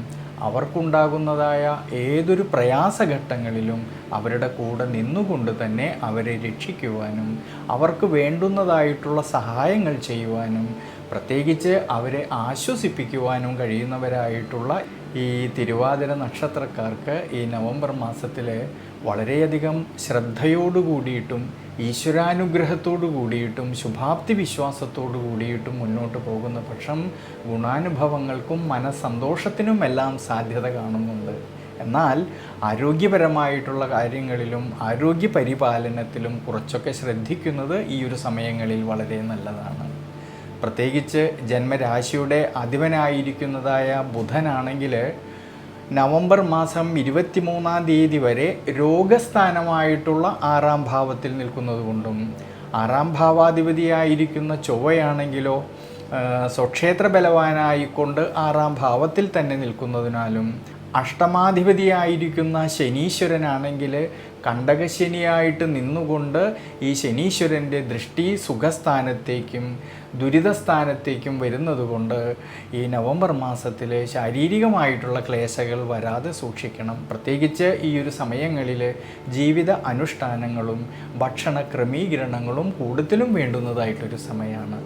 അവർക്കുണ്ടാകുന്നതായ ഏതൊരു പ്രയാസഘട്ടങ്ങളിലും അവരുടെ കൂടെ നിന്നുകൊണ്ട് തന്നെ അവരെ രക്ഷിക്കുവാനും അവർക്ക് വേണ്ടുന്നതായിട്ടുള്ള സഹായങ്ങൾ ചെയ്യുവാനും പ്രത്യേകിച്ച് അവരെ ആശ്വസിപ്പിക്കുവാനും കഴിയുന്നവരായിട്ടുള്ള ഈ തിരുവാതിര നക്ഷത്രക്കാർക്ക് ഈ നവംബർ മാസത്തിൽ വളരെയധികം ശ്രദ്ധയോടുകൂടിയിട്ടും ഈശ്വരാനുഗ്രഹത്തോടു കൂടിയിട്ടും ശുഭാപ്തി വിശ്വാസത്തോടു കൂടിയിട്ടും മുന്നോട്ട് പോകുന്ന പക്ഷം ഗുണാനുഭവങ്ങൾക്കും മനസ്സന്തോഷത്തിനുമെല്ലാം സാധ്യത കാണുന്നുണ്ട്. എന്നാൽ ആരോഗ്യപരമായിട്ടുള്ള കാര്യങ്ങളിലും ആരോഗ്യ പരിപാലനത്തിലും കുറച്ചൊക്കെ ശ്രദ്ധിക്കുന്നത് ഈ ഒരു സമയങ്ങളിൽ വളരെ നല്ലതാണ്. പ്രത്യേകിച്ച് ജന്മരാശിയുടെ അധിപനായിരിക്കുന്നതായ ബുധനാണെങ്കിൽ നവംബർ മാസം 23-ാം തീയതി വരെ രോഗസ്ഥാനമായിട്ടുള്ള 6ാം ഭാവത്തിൽ നിൽക്കുന്നത് കൊണ്ടും 6ാം ഭാവാധിപതിയായിരിക്കുന്ന ചൊവ്വയാണെങ്കിലോ സ്വക്ഷേത്ര ബലവാനായിക്കൊണ്ട് 6ാം ഭാവത്തിൽ തന്നെ നിൽക്കുന്നതിനാലും അഷ്ടമാധിപതിയായിരിക്കുന്ന ശനീശ്വരനാണെങ്കിൽ കണ്ടകശനിയായിട്ട് നിന്നുകൊണ്ട് ഈ ശനീശ്വരൻ്റെ ദൃഷ്ടി സുഖസ്ഥാനത്തേക്കും ദുരിതസ്ഥാനത്തേക്കും വരുന്നതുകൊണ്ട് ഈ നവംബർ മാസത്തിൽ ശാരീരികമായിട്ടുള്ള ക്ലേശങ്ങൾ വരാതെ സൂക്ഷിക്കണം. പ്രത്യേകിച്ച് ഈ ഒരു സമയങ്ങളിൽ ജീവിത അനുഷ്ഠാനങ്ങളും ഭക്ഷണ ക്രമീകരണങ്ങളും കൂടുതലും വേണ്ടുന്നതായിട്ടൊരു സമയമാണ്.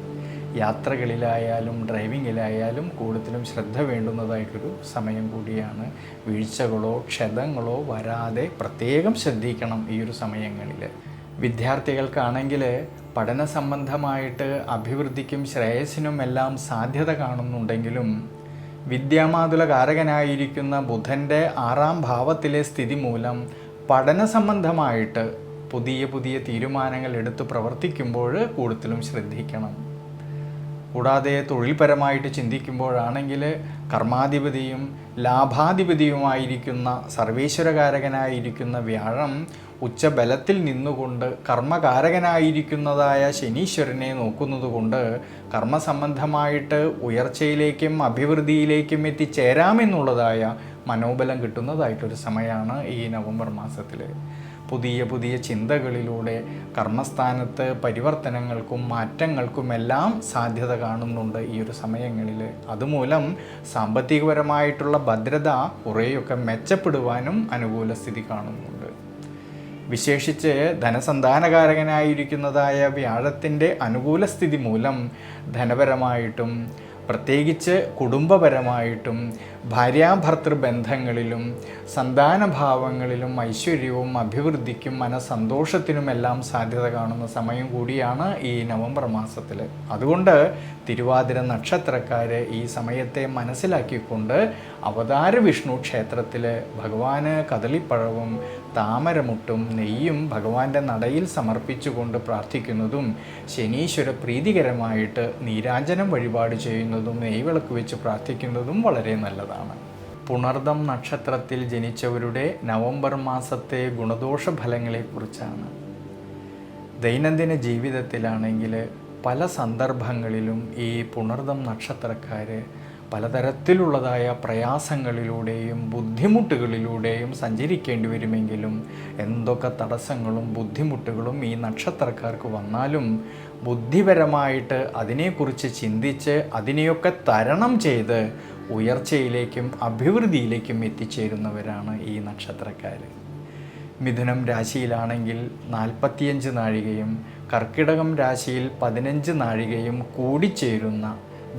യാത്രകളിലായാലും ഡ്രൈവിങ്ങിലായാലും കൂടുതലും ശ്രദ്ധ വേണ്ടുന്നതായിട്ടൊരു സമയം കൂടിയാണ്. വീഴ്ചകളോ ക്ഷതങ്ങളോ വരാതെ പ്രത്യേകം ശ്രദ്ധിക്കണം ഈ ഒരു സമയങ്ങളിൽ. വിദ്യാർത്ഥികൾക്കാണെങ്കിൽ പഠന സംബന്ധമായിട്ട് അഭിവൃദ്ധിക്കും ശ്രേയസ്സിനും എല്ലാം സാധ്യത കാണുന്നുണ്ടെങ്കിലും വിദ്യാമാതുല കാരകനായിരിക്കുന്ന ബുധൻ്റെ 6ാം ഭാവത്തിലെ സ്ഥിതി മൂലം പഠന സംബന്ധമായിട്ട് പുതിയ പുതിയ തീരുമാനങ്ങൾ എടുത്ത് പ്രവർത്തിക്കുമ്പോൾ കൂടുതലും ശ്രദ്ധിക്കണം. കൂടാതെ തൊഴിൽപരമായിട്ട് ചിന്തിക്കുമ്പോഴാണെങ്കിൽ കർമാധിപതിയും ലാഭാധിപതിയുമായിരിക്കുന്ന സർവേശ്വരകാരകനായിരിക്കുന്ന വ്യാഴം ഉച്ചബലത്തിൽ നിന്നുകൊണ്ട് കർമ്മകാരകനായിരിക്കുന്നതായ ശനീശ്വരനെ നോക്കുന്നതുകൊണ്ട് കർമ്മസംബന്ധമായിട്ട് ഉയർച്ചയിലേക്കും അഭിവൃദ്ധിയിലേക്കും എത്തിച്ചേരാമെന്നുള്ളതായ മനോബലം കിട്ടുന്നതായിട്ടൊരു സമയമാണ് ഈ നവംബർ മാസത്തിൽ. പുതിയ പുതിയ ചിന്തകളിലൂടെ കർമ്മസ്ഥാനത്ത് പരിവർത്തനങ്ങൾക്കും മാറ്റങ്ങൾക്കുമെല്ലാം സാധ്യത കാണുന്നുണ്ട് ഈ ഒരു സമയങ്ങളിൽ. അതുമൂലം സാമ്പത്തികപരമായിട്ടുള്ള ഭദ്രത കുറേയൊക്കെ മെച്ചപ്പെടുവാനും അനുകൂല സ്ഥിതി കാണുന്നുണ്ട്. വിശേഷിച്ച് ധനസന്താനകാരകനായിരിക്കുന്നതായ വ്യാഴത്തിൻ്റെ അനുകൂല സ്ഥിതി മൂലം ധനപരമായിട്ടും പ്രത്യേകിച്ച് കുടുംബപരമായിട്ടും ഭാര്യാഭർത്തൃ ബന്ധങ്ങളിലും സന്താനഭാവങ്ങളിലും ഐശ്വര്യവും അഭിവൃദ്ധിക്കും മനസ്സന്തോഷത്തിനുമെല്ലാം സാധ്യത കാണുന്ന സമയം കൂടിയാണ് ഈ നവംബർ മാസത്തിൽ. അതുകൊണ്ട് തിരുവാതിര നക്ഷത്രക്കാർ ഈ സമയത്തെ മനസ്സിലാക്കിക്കൊണ്ട് അവതാര വിഷ്ണു ക്ഷേത്രത്തിൽ ഭഗവാന് കദളിപ്പഴവും താമരമുട്ടും നെയ്യും ഭഗവാന്റെ നടയിൽ സമർപ്പിച്ചുകൊണ്ട് പ്രാർത്ഥിക്കുന്നതും ശനീശ്വര പ്രീതികരമായിട്ട് നീരാഞ്ജനം വഴിപാട് ചെയ്യുന്നതും നെയ്വിളക്ക് വെച്ച് പ്രാർത്ഥിക്കുന്നതും വളരെ നല്ലതാണ്. പുണർദം നക്ഷത്രത്തിൽ ജനിച്ചവരുടെ നവംബർ മാസത്തെ ഗുണദോഷ ഫലങ്ങളെക്കുറിച്ചാണ്. ദൈനംദിന ജീവിതത്തിലാണെങ്കിൽ പല സന്ദർഭങ്ങളിലും ഈ പുണർദം നക്ഷത്രക്കാർ പലതരത്തിലുള്ളതായ പ്രയാസങ്ങളിലൂടെയും ബുദ്ധിമുട്ടുകളിലൂടെയും സഞ്ചരിക്കേണ്ടി വരുമെങ്കിലും എന്തൊക്കെ തടസ്സങ്ങളും ബുദ്ധിമുട്ടുകളും ഈ നക്ഷത്രക്കാർക്ക് വന്നാലും ബുദ്ധിപരമായിട്ട് അതിനെക്കുറിച്ച് ചിന്തിച്ച് അതിനെയൊക്കെ തരണം ചെയ്ത് ഉയർച്ചയിലേക്കും അഭിവൃദ്ധിയിലേക്കും എത്തിച്ചേരുന്നവരാണ് ഈ നക്ഷത്രക്കാർ. മിഥുനം രാശിയിലാണെങ്കിൽ 45 നാഴികയും കർക്കിടകം രാശിയിൽ 15 നാഴികയും കൂടിച്ചേരുന്ന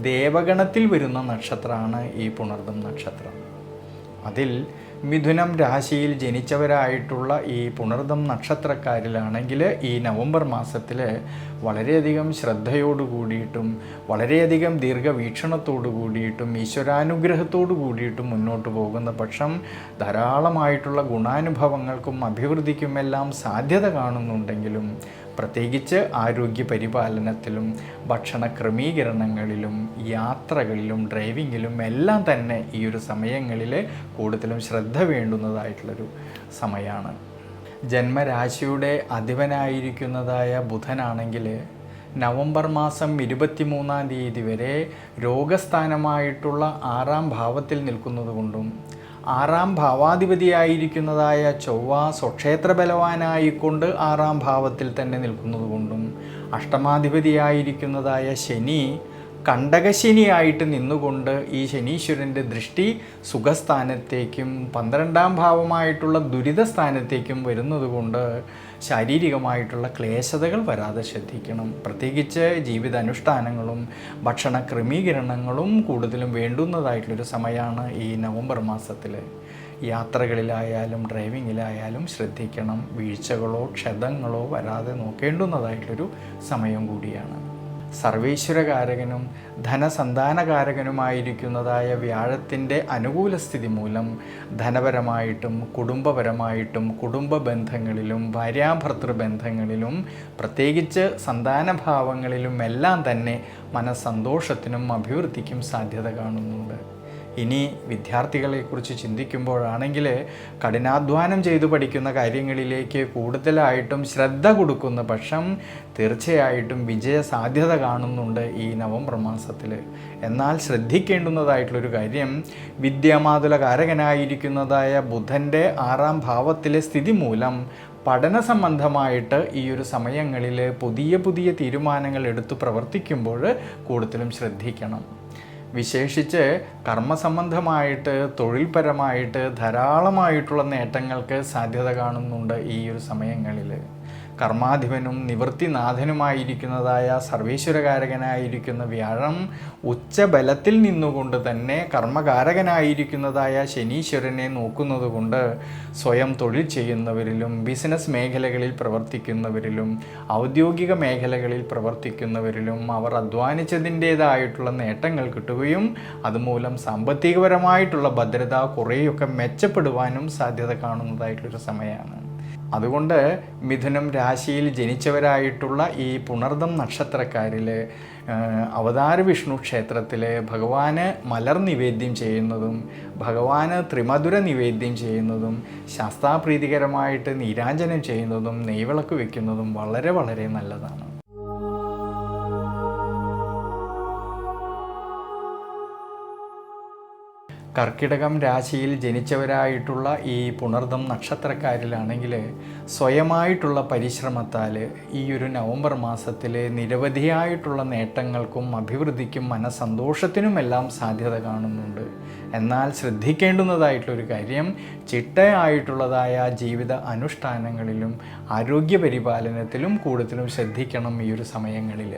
ദേവഗണത്തിൽ വരുന്ന നക്ഷത്രമാണ് ഈ പുണർദം നക്ഷത്രം. അതിൽ മിഥുനം രാശിയിൽ ജനിച്ചവരായിട്ടുള്ള ഈ പുണർദം നക്ഷത്രക്കാരിലാണെങ്കിൽ ഈ നവംബർ മാസത്തിൽ വളരെയധികം ശ്രദ്ധയോടു കൂടിയിട്ടും വളരെയധികം ദീർഘവീക്ഷണത്തോടു കൂടിയിട്ടും ഈശ്വരാനുഗ്രഹത്തോടു കൂടിയിട്ടും മുന്നോട്ട് പോകുന്ന പക്ഷം ധാരാളമായിട്ടുള്ള ഗുണാനുഭവങ്ങൾക്കും അഭിവൃദ്ധിക്കുമെല്ലാം സാധ്യത കാണുന്നുണ്ടെങ്കിലും പ്രത്യേകിച്ച് ആരോഗ്യ പരിപാലനത്തിലും ഭക്ഷണ ക്രമീകരണങ്ങളിലും യാത്രകളിലും ഡ്രൈവിങ്ങിലും എല്ലാം തന്നെ ഈ ഒരു സമയങ്ങളിൽ കൂടുതലും ശ്രദ്ധ വേണ്ടുന്നതായിട്ടുള്ളൊരു സമയമാണ്. ജന്മരാശിയുടെ അധിപനായിരിക്കുന്നതായ ബുധനാണെങ്കിൽ നവംബർ മാസം 23-ാം തീയതി വരെ രോഗസ്ഥാനമായിട്ടുള്ള 6-ാം ഭാവത്തിൽ നിൽക്കുന്നത് കൊണ്ടും 6-ാം ഭാവാധിപതിയായിരിക്കുന്നതായ ചൊവ്വ സ്വക്ഷേത്ര ബലവാനായിക്കൊണ്ട് 6-ാം ഭാവത്തിൽ തന്നെ നിൽക്കുന്നത് കൊണ്ടും അഷ്ടമാധിപതിയായിരിക്കുന്നതായ ശനി കണ്ടകശനിയായിട്ട് നിന്നുകൊണ്ട് ഈ ശനീശ്വരൻ്റെ ദൃഷ്ടി സുഖസ്ഥാനത്തേക്കും 12-ാം ഭാവമായിട്ടുള്ള ദുരിതസ്ഥാനത്തേക്കും വരുന്നത് കൊണ്ട് ശാരീരികമായിട്ടുള്ള ക്ലേശതകൾ വരാതെ ശ്രദ്ധിക്കണം. പ്രത്യേകിച്ച് ജീവിതാനുഷ്ഠാനങ്ങളും ഭക്ഷണ ക്രമീകരണങ്ങളും കൂടുതലും വേണ്ടുന്നതായിട്ടുള്ളൊരു സമയമാണ് ഈ നവംബർ മാസത്തിൽ. യാത്രകളിലായാലും ഡ്രൈവിങ്ങിലായാലും ശ്രദ്ധിക്കണം. വീഴ്ചകളോ ക്ഷതങ്ങളോ വരാതെ നോക്കേണ്ടുന്നതായിട്ടുള്ളൊരു സമയം കൂടിയാണ്. സർവീശ്വരകാരകനും ധനസന്താനകാരകനുമായിരിക്കുന്നതായ വ്യാഴത്തിൻ്റെ അനുകൂല സ്ഥിതി മൂലം ധനപരമായിട്ടും കുടുംബപരമായിട്ടും കുടുംബ ബന്ധങ്ങളിലും ഭാര്യാഭർത്തൃ ബന്ധങ്ങളിലും പ്രത്യേകിച്ച് സന്താനഭാവങ്ങളിലും എല്ലാം തന്നെ മനസ്സന്തോഷത്തിനും അഭിവൃദ്ധിക്കും സാധ്യത കാണുന്നുണ്ട്. ഇനി വിദ്യാർത്ഥികളെക്കുറിച്ച് ചിന്തിക്കുമ്പോഴാണെങ്കിൽ കഠിനാധ്വാനം ചെയ്തു പഠിക്കുന്ന കാര്യങ്ങളിലേക്ക് കൂടുതലായിട്ടും ശ്രദ്ധ കൊടുക്കുന്ന പക്ഷം തീർച്ചയായിട്ടും വിജയ സാധ്യത കാണുന്നുണ്ട് ഈ നവംബർ മാസത്തിൽ. എന്നാൽ ശ്രദ്ധിക്കേണ്ടുന്നതായിട്ടുള്ളൊരു കാര്യം വിദ്യാമാതുലകാരകനായിരിക്കുന്നതായ ബുധൻ്റെ 6-ാം ഭാവത്തിലെ സ്ഥിതി മൂലം പഠന സംബന്ധമായിട്ട് ഈ ഒരു സമയങ്ങളിൽ പുതിയ തീരുമാനങ്ങൾ എടുത്തു പ്രവർത്തിക്കുമ്പോൾ കൂടുതലും ശ്രദ്ധിക്കണം. വിശേഷിച്ച് കർമ്മസംബന്ധമായിട്ട് തൊഴിൽപരമായിട്ട് ധാരാളമായിട്ടുള്ള നേട്ടങ്ങൾക്ക് സാധ്യത കാണുന്നുണ്ട് ഈ ഒരു സമയങ്ങളിൽ. കർമാധിപനും നിവൃത്തിനാഥനുമായിരിക്കുന്നതായ സർവീശ്വരകാരകനായിരിക്കുന്ന വ്യാഴം ഉച്ചബലത്തിൽ നിന്നുകൊണ്ട് തന്നെ കർമ്മകാരകനായിരിക്കുന്നതായ ശനീശ്വരനെ നോക്കുന്നത് കൊണ്ട് സ്വയം തൊഴിൽ ചെയ്യുന്നവരിലും ബിസിനസ് മേഖലകളിൽ പ്രവർത്തിക്കുന്നവരിലും ഔദ്യോഗിക മേഖലകളിൽ പ്രവർത്തിക്കുന്നവരിലും അവർ അധ്വാനിച്ചതിൻ്റേതായിട്ടുള്ള നേട്ടങ്ങൾ കിട്ടുകയും അതുമൂലം സാമ്പത്തികപരമായിട്ടുള്ള ഭദ്രത കുറേയൊക്കെ മെച്ചപ്പെടുവാനും സാധ്യത കാണുന്നതായിട്ടുള്ളൊരു സമയമാണ്. അതുകൊണ്ട് മിഥുനം രാശിയിൽ ജനിച്ചവരായിട്ടുള്ള ഈ പുണർദം നക്ഷത്രക്കാരിൽ അവതാര വിഷ്ണു ക്ഷേത്രത്തിൽ ഭഗവാന് മലർ നിവേദ്യം ചെയ്യുന്നതും ഭഗവാന് ത്രിമധുര നിവേദ്യം ചെയ്യുന്നതും ശാസ്താപ്രീതികരമായിട്ട് നീരാഞ്ജനം ചെയ്യുന്നതും നെയ്വിളക്ക് വയ്ക്കുന്നതും വളരെ വളരെ നല്ലതാണ്. കർക്കിടകം രാശിയിൽ ജനിച്ചവരായിട്ടുള്ള ഈ പുണർദം നക്ഷത്രക്കാരിലാണെങ്കിൽ സ്വയമായിട്ടുള്ള പരിശ്രമത്താൽ ഈ ഒരു നവംബർ മാസത്തിൽ നിരവധിയായിട്ടുള്ള നേട്ടങ്ങൾക്കും അഭിവൃദ്ധിക്കും മനസ്സന്തോഷത്തിനുമെല്ലാം സാധ്യത കാണുന്നുണ്ട്. എന്നാൽ ശ്രദ്ധിക്കേണ്ടുന്നതായിട്ടുള്ളൊരു കാര്യം ചിട്ടയായിട്ടുള്ളതായ ജീവിത അനുഷ്ഠാനങ്ങളിലും ആരോഗ്യ പരിപാലനത്തിലും കൂടുതലും ശ്രദ്ധിക്കണം ഈ ഒരു സമയങ്ങളിൽ.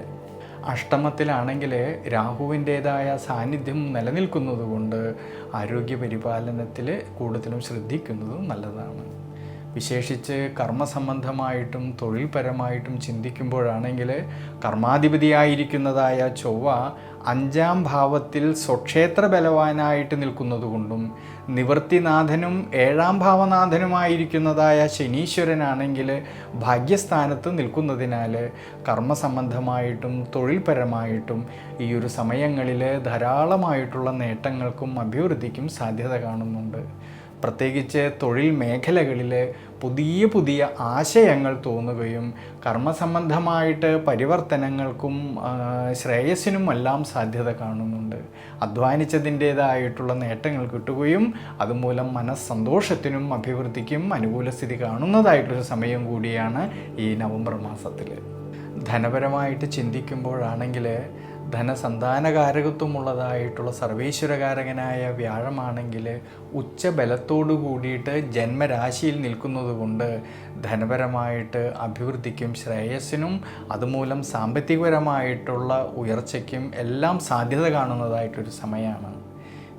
അഷ്ടമത്തിലാണെങ്കിൽ രാഹുവിൻ്റേതായ സാന്നിധ്യം നിലനിൽക്കുന്നത് കൊണ്ട് ആരോഗ്യ പരിപാലനത്തിൽ കൂടുതലും ശ്രദ്ധിക്കുന്നതും നല്ലതാണ്. വിശേഷിച്ച് കർമ്മസംബന്ധമായിട്ടും തൊഴിൽപരമായിട്ടും ചിന്തിക്കുമ്പോഴാണെങ്കിൽ കർമാധിപതിയായിരിക്കുന്നതായ ചൊവ്വ 5-ാം ഭാവത്തിൽ സ്വക്ഷേത്ര ബലവാനായിട്ട് നിൽക്കുന്നതുകൊണ്ടും നിവൃത്തിനാഥനും 7-ാം ഭാവനാഥനുമായിരിക്കുന്നതായ ശനീശ്വരനാണെങ്കിൽ ഭാഗ്യസ്ഥാനത്ത് നിൽക്കുന്നതിനാൽ കർമ്മസംബന്ധമായിട്ടും തൊഴിൽപരമായിട്ടും ഈ ഒരു സമയങ്ങളിൽ ധാരാളമായിട്ടുള്ള നേട്ടങ്ങൾക്കും അഭിവൃദ്ധിക്കും സാധ്യത കാണുന്നുണ്ട്. പ്രത്യേകിച്ച് തൊഴിൽ മേഖലകളിൽ പുതിയ പുതിയ ആശയങ്ങൾ തോന്നുകയും കർമ്മസംബന്ധമായിട്ട് പരിവർത്തനങ്ങൾക്കും ശ്രേയസ്സിനുമെല്ലാം സാധ്യത കാണുന്നുണ്ട്. അധ്വാനിച്ചതിൻ്റേതായിട്ടുള്ള നേട്ടങ്ങൾ കിട്ടുകയും അതുമൂലം മനസ്സന്തോഷത്തിനും അഭിവൃദ്ധിക്കും അനുകൂല സ്ഥിതി കാണുന്നതായിട്ടൊരു സമയം കൂടിയാണ് ഈ നവംബർ മാസത്തിൽ. ധനപരമായിട്ട് ചിന്തിക്കുമ്പോഴാണെങ്കിൽ ധനസന്താനകാരകത്വമുള്ളതായിട്ടുള്ള സർവീശ്വരകാരകനായ വ്യാഴമാണെങ്കിൽ ഉച്ചബലത്തോടു കൂടിയിട്ട് ജന്മരാശിയിൽ നിൽക്കുന്നത് കൊണ്ട് ധനപരമായിട്ട് അഭിവൃദ്ധിക്കും ശ്രേയസ്സിനും അതുമൂലം സാമ്പത്തികപരമായിട്ടുള്ള ഉയർച്ചയ്ക്കും എല്ലാം സാധ്യത കാണുന്നതായിട്ടൊരു സമയമാണ്.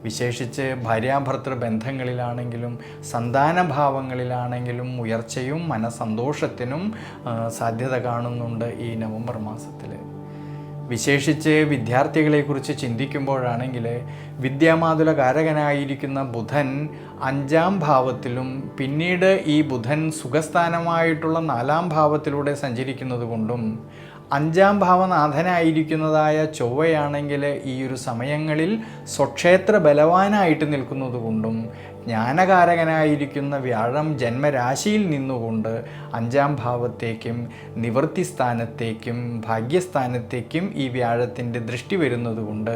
വിശേഷിച്ച് ഭാര്യാഭർത്തൃ ബന്ധങ്ങളിലാണെങ്കിലും സന്താനഭാവങ്ങളിലാണെങ്കിലും ഉയർച്ചയും മനസ്സന്തോഷത്തിനും സാധ്യത കാണുന്നുണ്ട് ഈ നവംബർ മാസത്തിൽ. വിശേഷിച്ച് വിദ്യാർത്ഥികളെക്കുറിച്ച് ചിന്തിക്കുമ്പോഴാണെങ്കിൽ വിദ്യാമാതുലകാരകനായിരിക്കുന്ന ബുധൻ 5-ാം ഭാവത്തിലും പിന്നീട് ഈ ബുധൻ സുഖസ്ഥാനമായിട്ടുള്ള 4-ാം ഭാവത്തിലൂടെ സഞ്ചരിക്കുന്നത് കൊണ്ടും 5-ാം ഭാവനാഥനായിരിക്കുന്നതായ ചൊവ്വയാണെങ്കിൽ ഈ ഒരു സമയങ്ങളിൽ സ്വക്ഷേത്ര ബലവാനായിട്ട് നിൽക്കുന്നത് കൊണ്ടും ജ്ഞാനകാരകനായിരിക്കുന്ന വ്യാഴം ജന്മരാശിയിൽ നിന്നുകൊണ്ട് 5-ാം ഭാവത്തേക്കും നിവൃത്തി സ്ഥാനത്തേക്കും ഭാഗ്യസ്ഥാനത്തേക്കും ഈ വ്യാഴത്തിൻ്റെ ദൃഷ്ടി വരുന്നത് കൊണ്ട്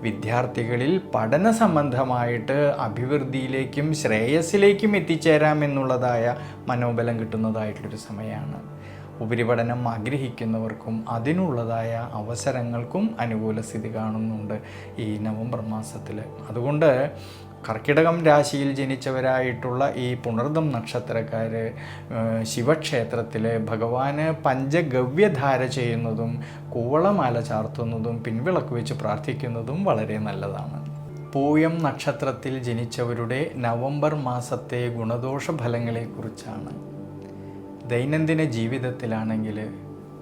വിദ്യാർത്ഥികളിൽ പഠന സംബന്ധമായിട്ട് അഭിവൃദ്ധിയിലേക്കും ശ്രേയസ്സിലേക്കും എത്തിച്ചേരാമെന്നുള്ളതായ മനോബലം കിട്ടുന്നതായിട്ടുള്ളൊരു സമയമാണ്. ഉപരിപഠനം ആഗ്രഹിക്കുന്നവർക്കും അതിനുള്ളതായ അവസരങ്ങൾക്കും അനുകൂല സ്ഥിതി കാണുന്നുണ്ട് ഈ നവംബർ മാസത്തിൽ. അതുകൊണ്ട് കർക്കിടകം രാശിയിൽ ജനിച്ചവരായിട്ടുള്ള ഈ പുണർദം നക്ഷത്രക്കാർ ശിവക്ഷേത്രത്തിൽ ഭഗവാന് പഞ്ചഗവ്യധാര ചെയ്യുന്നതും കൂവളമാല ചാർത്തുന്നതും പിൻവിളക്ക് വെച്ച് പ്രാർത്ഥിക്കുന്നതും വളരെ നല്ലതാണ്. പൂയം നക്ഷത്രത്തിൽ ജനിച്ചവരുടെ നവംബർ മാസത്തെ ഗുണദോഷ ഫലങ്ങളെക്കുറിച്ചാണ്. ദൈനംദിന ജീവിതത്തിലാണെങ്കിൽ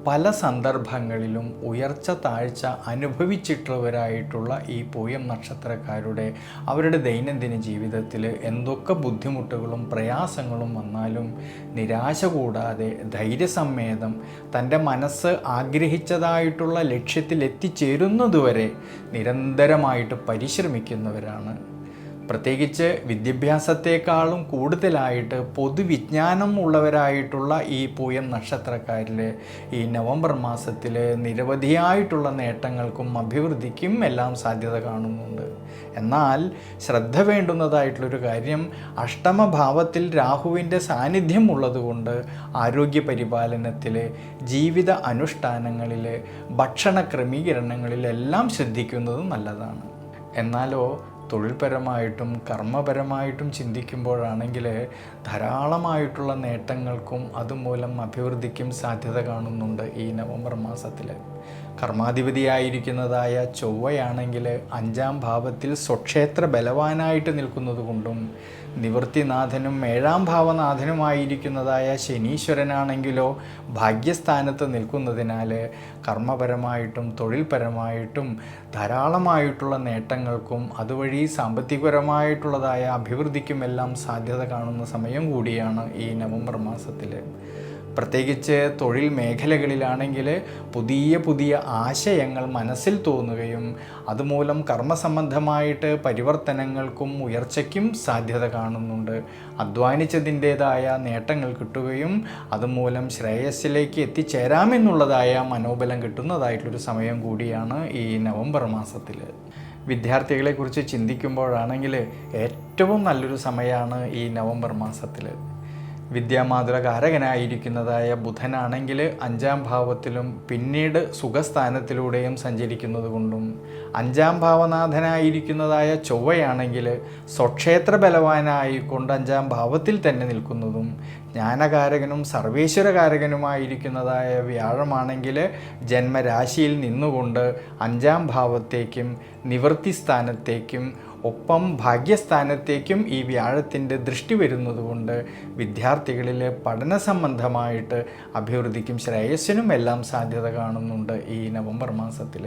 പല സന്ദർഭങ്ങളിലും ഉയർച്ച താഴ്ച അനുഭവിച്ചിട്ടുള്ളവരായിട്ടുള്ള ഈ പൂയം നക്ഷത്രക്കാരുടെ അവരുടെ ദൈനംദിന ജീവിതത്തിൽ എന്തൊക്കെ ബുദ്ധിമുട്ടുകളും പ്രയാസങ്ങളും വന്നാലും നിരാശ കൂടാതെ ധൈര്യസമ്മേതം തൻ്റെ മനസ്സ് ആഗ്രഹിച്ചതായിട്ടുള്ള ലക്ഷ്യത്തിൽ എത്തിച്ചേരുന്നതുവരെ നിരന്തരമായിട്ട് പരിശ്രമിക്കുന്നവരാണ്. പ്രത്യേകിച്ച് വിദ്യാഭ്യാസത്തെക്കാളും കൂടുതലായിട്ട് പൊതുവിജ്ഞാനം ഉള്ളവരായിട്ടുള്ള ഈ പൂയം നക്ഷത്രക്കാരിൽ ഈ നവംബർ മാസത്തിൽ നിരവധിയായിട്ടുള്ള നേട്ടങ്ങൾക്കും അഭിവൃദ്ധിക്കും എല്ലാം സാധ്യത കാണുന്നുണ്ട്. എന്നാൽ ശ്രദ്ധ വേണ്ടുന്നതായിട്ടുള്ളൊരു കാര്യം, അഷ്ടമഭാവത്തിൽ രാഹുവിൻ്റെ സാന്നിധ്യം ഉള്ളതുകൊണ്ട് ആരോഗ്യ പരിപാലനത്തിൽ, ജീവിത അനുഷ്ഠാനങ്ങളിൽ, ഭക്ഷണ ക്രമീകരണങ്ങളിലെല്ലാം ശ്രദ്ധിക്കുന്നത് നല്ലതാണ്. എന്നാലോ തൊഴിൽപരമായിട്ടും കർമ്മപരമായിട്ടും ചിന്തിക്കുമ്പോഴാണെങ്കിൽ ധാരാളമായിട്ടുള്ള നേട്ടങ്ങൾക്കും അതുമൂലം അഭിവൃദ്ധിക്കും സാധ്യത കാണുന്നുണ്ട് ഈ നവംബർ മാസത്തിൽ. കർമാധിപതിയായിരിക്കുന്നതായ ചൊവ്വയാണെങ്കിൽ 5-ാം ഭാവത്തിൽ സ്വക്ഷേത്ര ബലവാനായിട്ട് നിൽക്കുന്നത് കൊണ്ടും നിവൃത്തിനാഥനും 7-ാം ഭാവനാഥനുമായിരിക്കുന്നതായ ശനീശ്വരനാണെങ്കിലോ ഭാഗ്യസ്ഥാനത്ത് നിൽക്കുന്നതിനാൽ കർമ്മപരമായിട്ടും തൊഴിൽപരമായിട്ടും ധാരാളമായിട്ടുള്ള നേട്ടങ്ങൾക്കും അതുവഴി സാമ്പത്തികപരമായിട്ടുള്ളതായ അഭിവൃദ്ധിക്കുമെല്ലാം സാധ്യത കാണുന്ന സമയം കൂടിയാണ് ഈ നവംബർ മാസത്തിൽ. പ്രത്യേകിച്ച് തൊഴിൽ മേഖലകളിലാണെങ്കിൽ പുതിയ പുതിയ ആശയങ്ങൾ മനസ്സിൽ തോന്നുകയും അതുമൂലം കർമ്മസംബന്ധമായിട്ട് പരിവർത്തനങ്ങൾക്കും ഉയർച്ചയ്ക്കും സാധ്യത കാണുന്നുണ്ട്. അധ്വാനിച്ചതിൻ്റേതായ നേട്ടങ്ങൾ കിട്ടുകയും അതുമൂലം ശ്രേയസ്സിലേക്ക് എത്തിച്ചേരാമെന്നുള്ളതായ മനോബലം കിട്ടുന്നതായിട്ടുള്ളൊരു സമയം കൂടിയാണ് ഈ നവംബർ മാസത്തിൽ. വിദ്യാർത്ഥികളെക്കുറിച്ച് ചിന്തിക്കുമ്പോഴാണെങ്കിൽ ഏറ്റവും നല്ലൊരു സമയമാണ് ഈ നവംബർ മാസത്തിൽ. വിദ്യാമാതുലകാരകനായിരിക്കുന്നതായ ബുധനാണെങ്കിൽ 5-ാം ഭാവത്തിലും പിന്നീട് സുഖസ്ഥാനത്തിലൂടെയും സഞ്ചരിക്കുന്നത് കൊണ്ടും 5-ാം ഭാവനാഥനായിരിക്കുന്നതായ ചൊവ്വയാണെങ്കിൽ സ്വക്ഷേത്ര ബലവാനായിക്കൊണ്ട് 5-ാം ഭാവത്തിൽ തന്നെ നിൽക്കുന്നതും ജ്ഞാനകാരകനും സർവേശ്വരകാരകനുമായിരിക്കുന്നതായ വ്യാഴമാണെങ്കിൽ ജന്മരാശിയിൽ നിന്നുകൊണ്ട് 5-ാം ഭാവത്തേക്കും നിവൃത്തി സ്ഥാനത്തേക്കും ഒപ്പം ഭാഗ്യസ്ഥാനത്തേക്കും ഈ വ്യാഴത്തിൻ്റെ ദൃഷ്ടി വരുന്നതുകൊണ്ട് വിദ്യാർത്ഥികളിൽ പഠന സംബന്ധമായിട്ട് അഭിവൃദ്ധിക്കും ശ്രേയസ്സിനും എല്ലാം സാധ്യത കാണുന്നുണ്ട് ഈ നവംബർ മാസത്തിൽ.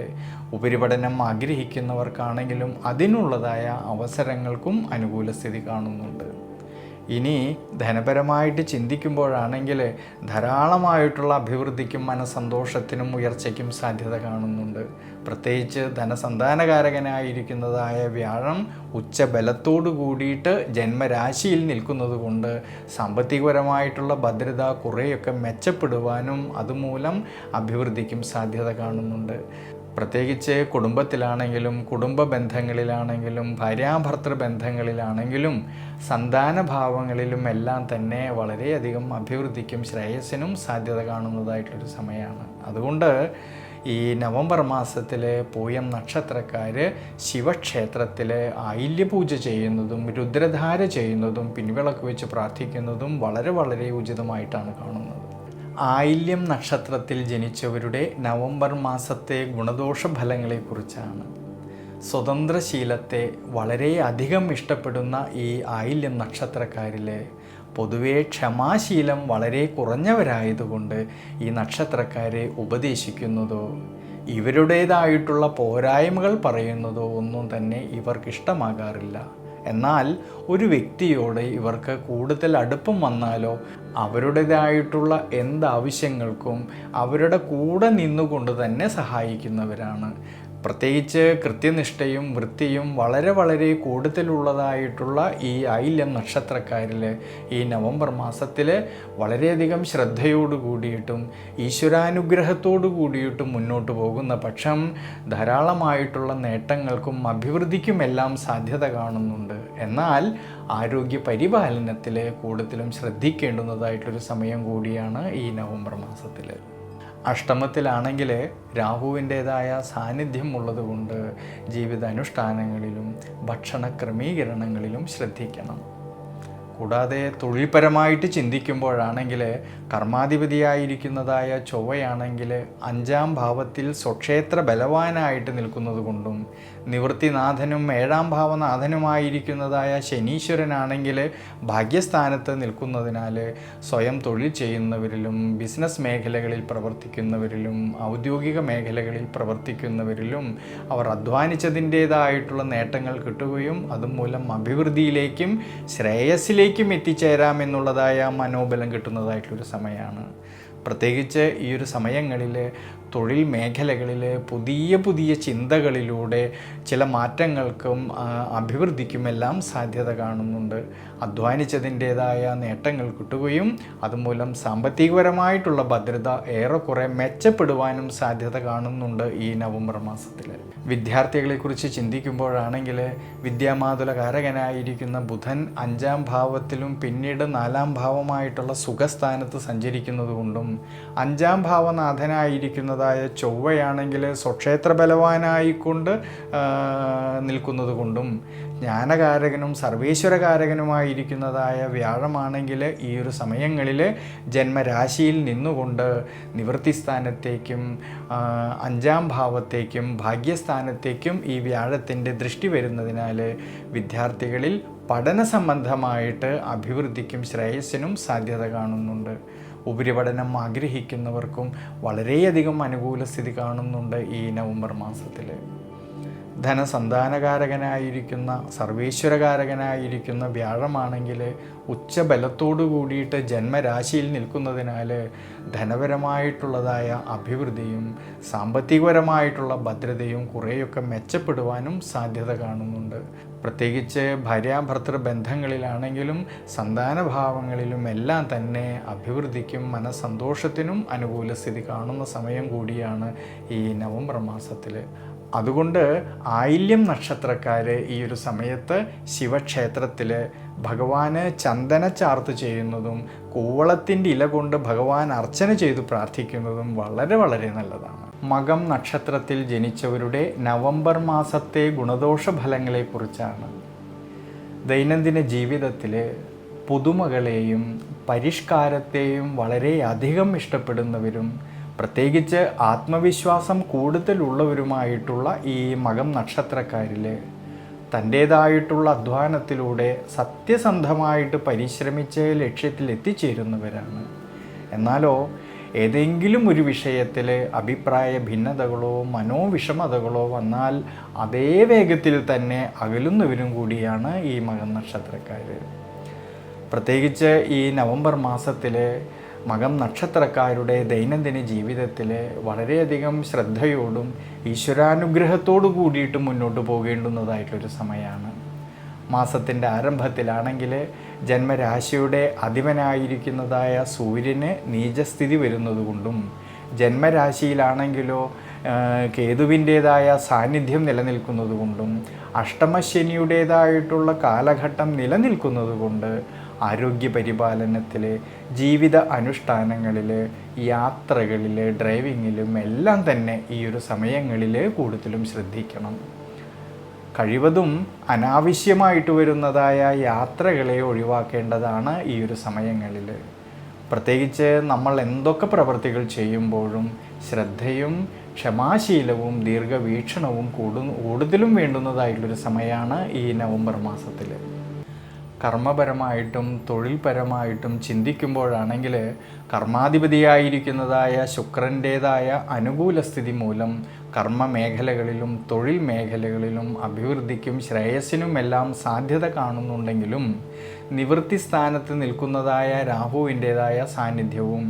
ഉപരിപഠനം ആഗ്രഹിക്കുന്നവർക്കാണെങ്കിലും അതിനുള്ളതായ അവസരങ്ങൾക്കും അനുകൂല സ്ഥിതി കാണുന്നുണ്ട്. ഇനി ധനപരമായിട്ട് ചിന്തിക്കുമ്പോഴാണെങ്കിൽ ധാരാളമായിട്ടുള്ള അഭിവൃദ്ധിക്കും മനസ്സന്തോഷത്തിനും ഉയർച്ചയ്ക്കും സാധ്യത കാണുന്നുണ്ട്. പ്രത്യേകിച്ച് ധനസന്താനകാരകനായിരിക്കുന്നതായ വ്യാഴം ഉച്ചബലത്തോടു കൂടിയിട്ട് ജന്മരാശിയിൽ നിൽക്കുന്നത് കൊണ്ട് സാമ്പത്തികപരമായിട്ടുള്ള ഭദ്രത കുറേയൊക്കെ മെച്ചപ്പെടുവാനും അതുമൂലം അഭിവൃദ്ധിക്കും സാധ്യത കാണുന്നുണ്ട്. പ്രത്യേകിച്ച് കുടുംബത്തിലാണെങ്കിലും കുടുംബ ബന്ധങ്ങളിലാണെങ്കിലും ഭാര്യാഭർത്തൃ ബന്ധങ്ങളിലാണെങ്കിലും സന്താനഭാവങ്ങളിലും എല്ലാം തന്നെ വളരെയധികം അഭിവൃദ്ധിക്കും ശ്രേയസ്സിനും സാധ്യത കാണുന്നതായിട്ടൊരു സമയമാണ്. അതുകൊണ്ട് ഈ നവംബർ മാസത്തിലെ പൂയം നക്ഷത്രക്കാർ ശിവക്ഷേത്രത്തിൽ ആയില്യപൂജ ചെയ്യുന്നതും രുദ്രധാര ചെയ്യുന്നതും പിൻവിളക്ക് വെച്ച് പ്രാർത്ഥിക്കുന്നതും വളരെ വളരെ ഉചിതമായിട്ടാണ് കാണുന്നത്. ആയില്യം നക്ഷത്രത്തിൽ ജനിച്ചവരുടെ നവംബർ മാസത്തെ ഗുണദോഷ ഫലങ്ങളെക്കുറിച്ചാണ്. സ്വതന്ത്രശീലത്തെ വളരെയധികം ഇഷ്ടപ്പെടുന്ന ഈ ആയില്യം നക്ഷത്രക്കാരിൽ പൊതുവേ ക്ഷമാശീലം വളരെ കുറഞ്ഞവരായതുകൊണ്ട് ഈ നക്ഷത്രക്കാരെ ഉപദേശിക്കുന്നതോ ഇവരുടേതായിട്ടുള്ള പോരായ്മകൾ പറയുന്നതോ ഒന്നും തന്നെ ഇവർക്കിഷ്ടമാകാറില്ല. എന്നാൽ ഒരു വ്യക്തിയോട് ഇവർക്ക് കൂടുതൽ അടുപ്പം വന്നാലോ അവരുടേതായിട്ടുള്ള എന്താവശ്യങ്ങൾക്കും അവരുടെ കൂടെ നിന്നുകൊണ്ട് തന്നെ സഹായിക്കുന്നവരാണ്. പ്രത്യേകിച്ച് കൃത്യനിഷ്ഠയും വൃത്തിയും വളരെ വളരെ കൂടുതലുള്ളതായിട്ടുള്ള ഈ ആയില്യം നക്ഷത്രക്കാരിൽ ഈ നവംബർ മാസത്തിൽ വളരെയധികം ശ്രദ്ധയോടു കൂടിയിട്ടും ഈശ്വരാനുഗ്രഹത്തോടു കൂടിയിട്ടും മുന്നോട്ട് പോകുന്ന പക്ഷം ധാരാളമായിട്ടുള്ള നേട്ടങ്ങൾക്കും അഭിവൃദ്ധിക്കുമെല്ലാം സാധ്യത കാണുന്നുണ്ട്. എന്നാൽ ആരോഗ്യ പരിപാലനത്തിൽ കൂടുതലും ശ്രദ്ധിക്കേണ്ടുന്നതായിട്ടൊരു സമയം കൂടിയാണ് ഈ നവംബർ മാസത്തിൽ. അഷ്ടമത്തിലാണെങ്കിൽ രാഹുവിൻ്റേതായ സാന്നിധ്യം ഉള്ളതുകൊണ്ട് ജീവിതാനുഷ്ഠാനങ്ങളിലും ഭക്ഷണ ക്രമീകരണങ്ങളിലും ശ്രദ്ധിക്കണം. കൂടാതെ തൊഴിൽപരമായിട്ട് ചിന്തിക്കുമ്പോഴാണെങ്കിൽ കർമാധിപതിയായിരിക്കുന്നതായ ചൊവ്വയാണെങ്കിൽ 5-ാം ഭാവത്തിൽ സ്വക്ഷേത്ര ബലവാനായിട്ട് നിൽക്കുന്നത് കൊണ്ടും നിവൃത്തിനാഥനും 7-ാം ഭാവനാഥനുമായിരിക്കുന്നതായ ശനീശ്വരനാണെങ്കിൽ ഭാഗ്യസ്ഥാനത്ത് നിൽക്കുന്നതിനാൽ സ്വയം തൊഴിൽ ചെയ്യുന്നവരിലും ബിസിനസ് മേഖലകളിൽ പ്രവർത്തിക്കുന്നവരിലും ഔദ്യോഗിക മേഖലകളിൽ പ്രവർത്തിക്കുന്നവരിലും അവർ അധ്വാനിച്ചതിൻ്റേതായിട്ടുള്ള നേട്ടങ്ങൾ കിട്ടുകയും അതുമൂലം അഭിവൃദ്ധിയിലേക്കും ശ്രേയസ്സിലേക്കും എത്തിച്ചേരാമെന്നുള്ളതായ മനോബലം കിട്ടുന്നതായിട്ടുള്ളൊരു സമയമാണ്. പ്രത്യേകിച്ച് ഈ ഒരു സമയങ്ങളിൽ തൊഴിൽ മേഖലകളിൽ പുതിയ പുതിയ ചിന്തകളിലൂടെ ചില മാറ്റങ്ങൾക്കും അഭിവൃദ്ധിക്കുമെല്ലാം സാധ്യത കാണുന്നുണ്ട്. അധ്വാനിച്ചതിൻ്റേതായ നേട്ടങ്ങൾ കിട്ടുകയും അതുമൂലം സാമ്പത്തികപരമായിട്ടുള്ള ഭദ്രത ഏറെക്കുറെ മെച്ചപ്പെടുവാനും സാധ്യത കാണുന്നുണ്ട് ഈ നവംബർ മാസത്തിൽ. വിദ്യാർത്ഥികളെക്കുറിച്ച് ചിന്തിക്കുമ്പോഴാണെങ്കിൽ വിദ്യാമാതുലകാരകനായിരിക്കുന്ന ബുധൻ 5-ാം ഭാവത്തിലും പിന്നീട് 4-ാം ഭാവമായിട്ടുള്ള സുഖസ്ഥാനത്ത് സഞ്ചരിക്കുന്നത് കൊണ്ടും 5-ാം ഭാവനാഥനായിരിക്കുന്നതായ ചൊവ്വയാണെങ്കിൽ സ്വക്ഷേത്ര ബലവാനായിക്കൊണ്ട് നിൽക്കുന്നത് കൊണ്ടും ജ്ഞാനകാരകനും സർവേശ്വരകാരകനുമായിരിക്കുന്നതായ വ്യാഴമാണെങ്കിൽ ഈ ഒരു സമയങ്ങളിൽ ജന്മരാശിയിൽ നിന്നുകൊണ്ട് നിവൃത്തിസ്ഥാനത്തേക്കും 5-ാം ഭാവത്തേക്കും ഭാഗ്യസ്ഥാനത്തേക്കും ഈ വ്യാഴത്തിൻ്റെ ദൃഷ്ടി വരുന്നതിനാൽ വിദ്യാർത്ഥികളിൽ പഠന സംബന്ധമായിട്ട് അഭിവൃദ്ധിക്കും ശ്രേയസ്സിനും സാധ്യത കാണുന്നുണ്ട്. ഉപരിപഠനം ആഗ്രഹിക്കുന്നവർക്കും വളരെയധികം അനുകൂല സ്ഥിതി കാണുന്നുണ്ട് ഈ നവംബർ മാസത്തിൽ. ധനസന്താനകാരകനായിരിക്കുന്ന സർവേശ്വരകാരകനായിരിക്കുന്ന വ്യാഴമാണെങ്കിൽ ഉച്ചബലത്തോടു കൂടിയിട്ട് ജന്മരാശിയിൽ നിൽക്കുന്നതിനാൽ ധനപരമായിട്ടുള്ളതായ അഭിവൃദ്ധിയും സാമ്പത്തികപരമായിട്ടുള്ള ഭദ്രതയും കുറേയൊക്കെ മെച്ചപ്പെടുവാനും സാധ്യത കാണുന്നുണ്ട്. പ്രത്യേകിച്ച് ഭാര്യാഭർത്തൃ ബന്ധങ്ങളിലാണെങ്കിലും സന്താനഭാവങ്ങളിലും എല്ലാം തന്നെ അഭിവൃദ്ധിക്കും മനസ്സന്തോഷത്തിനും അനുകൂല സ്ഥിതി കാണുന്ന സമയം കൂടിയാണ് ഈ നവംബർ മാസത്തിൽ. അതുകൊണ്ട് ആയില്യം നക്ഷത്രക്കാർ ഈ ഒരു സമയത്ത് ശിവക്ഷേത്രത്തിൽ ഭഗവാന് ചന്ദന ചാർത്ത് ചെയ്യുന്നതും കൂവളത്തിൻ്റെ ഇല കൊണ്ട് ഭഗവാൻ അർച്ചന ചെയ്തു പ്രാർത്ഥിക്കുന്നതും വളരെ വളരെ നല്ലതാണ്. മകം നക്ഷത്രത്തിൽ ജനിച്ചവരുടെ നവംബർ മാസത്തെ ഗുണദോഷ ഫലങ്ങളെക്കുറിച്ചാണ്. ദൈനംദിന ജീവിതത്തിൽ പുതുമകളെയും പരിഷ്കാരത്തെയും വളരെയധികം ഇഷ്ടപ്പെടുന്നവരും പ്രത്യേകിച്ച് ആത്മവിശ്വാസം കൂടുതലുള്ളവരുമായിട്ടുള്ള ഈ മകം നക്ഷത്രക്കാരിൽ തൻ്റേതായിട്ടുള്ള അധ്വാനത്തിലൂടെ സത്യസന്ധമായിട്ട് പരിശ്രമിച്ച് ലക്ഷ്യത്തിൽ എത്തിച്ചേരുന്നവരാണ്. എന്നാലോ ഏതെങ്കിലും ഒരു വിഷയത്തിൽ അഭിപ്രായ ഭിന്നതകളോ മനോവിഷമതകളോ വന്നാൽ അതേ വേഗത്തിൽ തന്നെ അകലുന്നവരും കൂടിയാണ് ഈ മകം നക്ഷത്രക്കാർ. പ്രത്യേകിച്ച് ഈ നവംബർ മാസത്തിൽ മകം നക്ഷത്രക്കാരുടെ ദൈനംദിന ജീവിതത്തിൽ വളരെയധികം ശ്രദ്ധയോടും ഈശ്വരാനുഗ്രഹത്തോടു കൂടിയിട്ട് മുന്നോട്ട് പോകേണ്ടുന്നതായിട്ടൊരു സമയമാണ്. മാസത്തിൻ്റെ ആരംഭത്തിലാണെങ്കിൽ ജന്മരാശിയുടെ അധിപനായിരിക്കുന്നതായ സൂര്യന് നീചസ്ഥിതി വരുന്നതുകൊണ്ടും ജന്മരാശിയിലാണെങ്കിലോ കേതുവിൻ്റേതായ സാന്നിധ്യം നിലനിൽക്കുന്നതുകൊണ്ടും അഷ്ടമശനിയുടേതായിട്ടുള്ള കാലഘട്ടം നിലനിൽക്കുന്നതുകൊണ്ട് ആരോഗ്യപരിപാലനത്തിൽ, ജീവിത അനുഷ്ഠാനങ്ങളിൽ, യാത്രകളിൽ, ഡ്രൈവിങ്ങിലും എല്ലാം തന്നെ ഈ ഒരു സമയങ്ങളിൽ കൂടുതലും ശ്രദ്ധിക്കണം. കഴിവതും അനാവശ്യമായിട്ട് വരുന്നതായ യാത്രകളെ ഒഴിവാക്കേണ്ടതാണ് ഈ ഒരു സമയങ്ങളിൽ. പ്രത്യേകിച്ച് നമ്മൾ എന്തൊക്കെ പ്രവൃത്തികൾ ചെയ്യുമ്പോഴും ശ്രദ്ധയും ക്ഷമാശീലവും ദീർഘവീക്ഷണവും കൂടുതലും വേണ്ടുന്നതായിട്ടുള്ളൊരു സമയമാണ് ഈ നവംബർ മാസത്തിൽ. കർമ്മപരമായിട്ടും തൊഴിൽപരമായിട്ടും ചിന്തിക്കുമ്പോഴാണെങ്കിൽ കർമാധിപതിയായിരിക്കുന്നതായ ശുക്രൻ്റേതായ അനുകൂല സ്ഥിതി മൂലം കർമ്മ മേഖലകളിലും തൊഴിൽ മേഖലകളിലും അഭിവൃദ്ധിക്കും ശ്രേയസ്സിനുമെല്ലാം സാധ്യത കാണുന്നുണ്ടെങ്കിലും നിവൃത്തി സ്ഥാനത്ത് നിൽക്കുന്നതായ രാഹുവിൻ്റേതായ സാന്നിധ്യവും